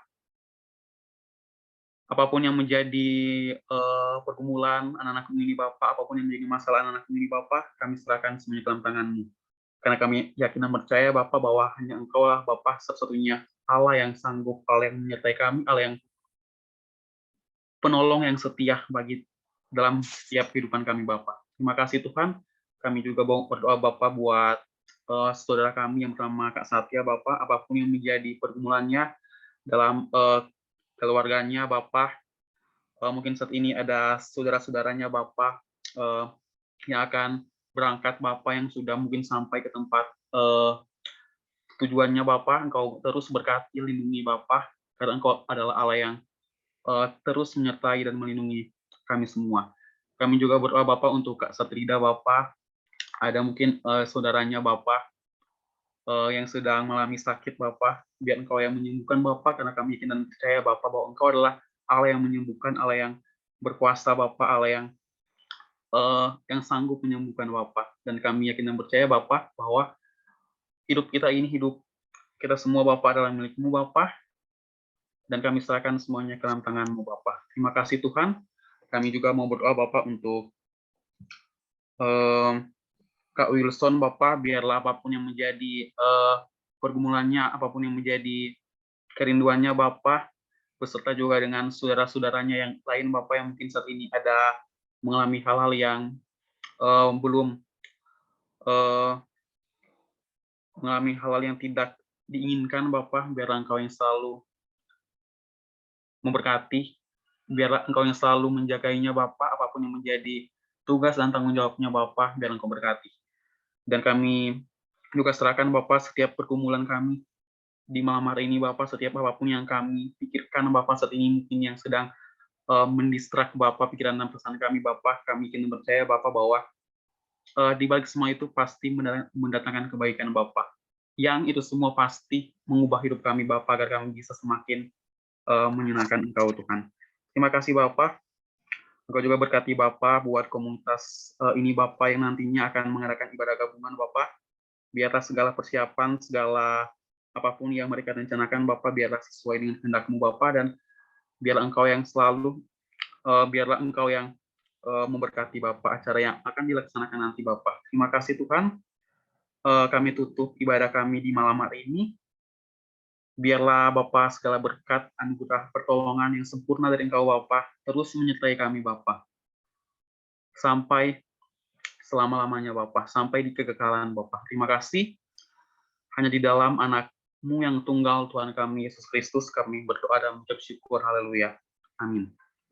Apapun yang menjadi pergumulan anak-anak ini Bapak, apapun yang menjadi masalah anak-anak ini Bapak, kami serahkan semuanya dalam tangan-Mu. Karena kami yakin dan percaya Bapak bahwa hanya Engkau lah Bapak satu-satunya Allah yang sanggup, Allah yang menyertai kami, Allah yang penolong yang setia bagi dalam setiap kehidupan kami Bapak. Terima kasih Tuhan. Kami juga berdoa Bapak buat saudara kami yang bernama Kak Satya Bapak, apapun yang menjadi pergumulannya dalam keluarganya Bapak. Mungkin saat ini ada saudara-saudaranya Bapak yang akan berangkat Bapak, yang sudah mungkin sampai ke tempat tujuannya Bapak. Engkau terus berkati, lindungi Bapak, karena Engkau adalah Allah yang terus menyertai dan melindungi kami semua. Kami juga berdoa Bapak untuk Kak Satrida Bapak, ada mungkin saudaranya Bapak yang sedang mengalami sakit Bapak, biar Engkau yang menyembuhkan Bapak, karena kami yakin dan percaya Bapak bahwa Engkau adalah Allah yang menyembuhkan, Allah yang berkuasa Bapak, Allah yang sanggup menyembuhkan Bapak. Dan kami yakin dan percaya Bapak bahwa hidup kita ini, hidup kita semua Bapak adalah milik-Mu Bapak, dan kami serahkan semuanya ke dalam tangan-Mu Bapak. Terima kasih Tuhan. Kami juga mau berdoa Bapak untuk Kak Wilson Bapak, biarlah apapun yang menjadi pergumulannya, apapun yang menjadi kerinduannya Bapak, beserta juga dengan saudara-saudaranya yang lain Bapak, yang mungkin saat ini ada mengalami hal-hal yang belum mengalami hal-hal yang tidak diinginkan Bapa, biarlah Engkau yang selalu memberkati, biarlah Engkau yang selalu menjagainya Bapa, apapun yang menjadi tugas dan tanggung jawabnya Bapa, biarlah Engkau berkati. Dan kami juga serahkan Bapa setiap pergumulan kami di malam hari ini Bapa, setiap apapun yang kami pikirkan Bapa saat ini mungkin yang sedang mendistrak Bapa pikiran dan pesan kami Bapa, kami ingin percaya Bapa bahwa di balik semua itu pasti mendatangkan kebaikan Bapa. Yang itu semua pasti mengubah hidup kami Bapa agar kami bisa semakin menyenangkan Engkau Tuhan. Terima kasih Bapa. Engkau juga berkati Bapa buat komunitas ini Bapa yang nantinya akan mengadakan ibadah gabungan Bapa. Biarlah segala persiapan, segala apapun yang mereka rencanakan Bapa, biarlah sesuai dengan kehendak-Mu Bapa, dan biarlah Engkau yang selalu, biarlah Engkau yang memberkati Bapa acara yang akan dilaksanakan nanti Bapa. Terima kasih Tuhan. Kami tutup ibadah kami di malam hari ini. Biarlah Bapa segala berkat, anugerah, pertolongan yang sempurna dari Engkau Bapa terus menyertai kami Bapa. Sampai selama-lamanya Bapa, sampai di kekekalan Bapa. Terima kasih. Hanya di dalam anak-Mu yang tunggal Tuhan kami Yesus Kristus kami berdoa dan mengucap syukur. Haleluya. Amin.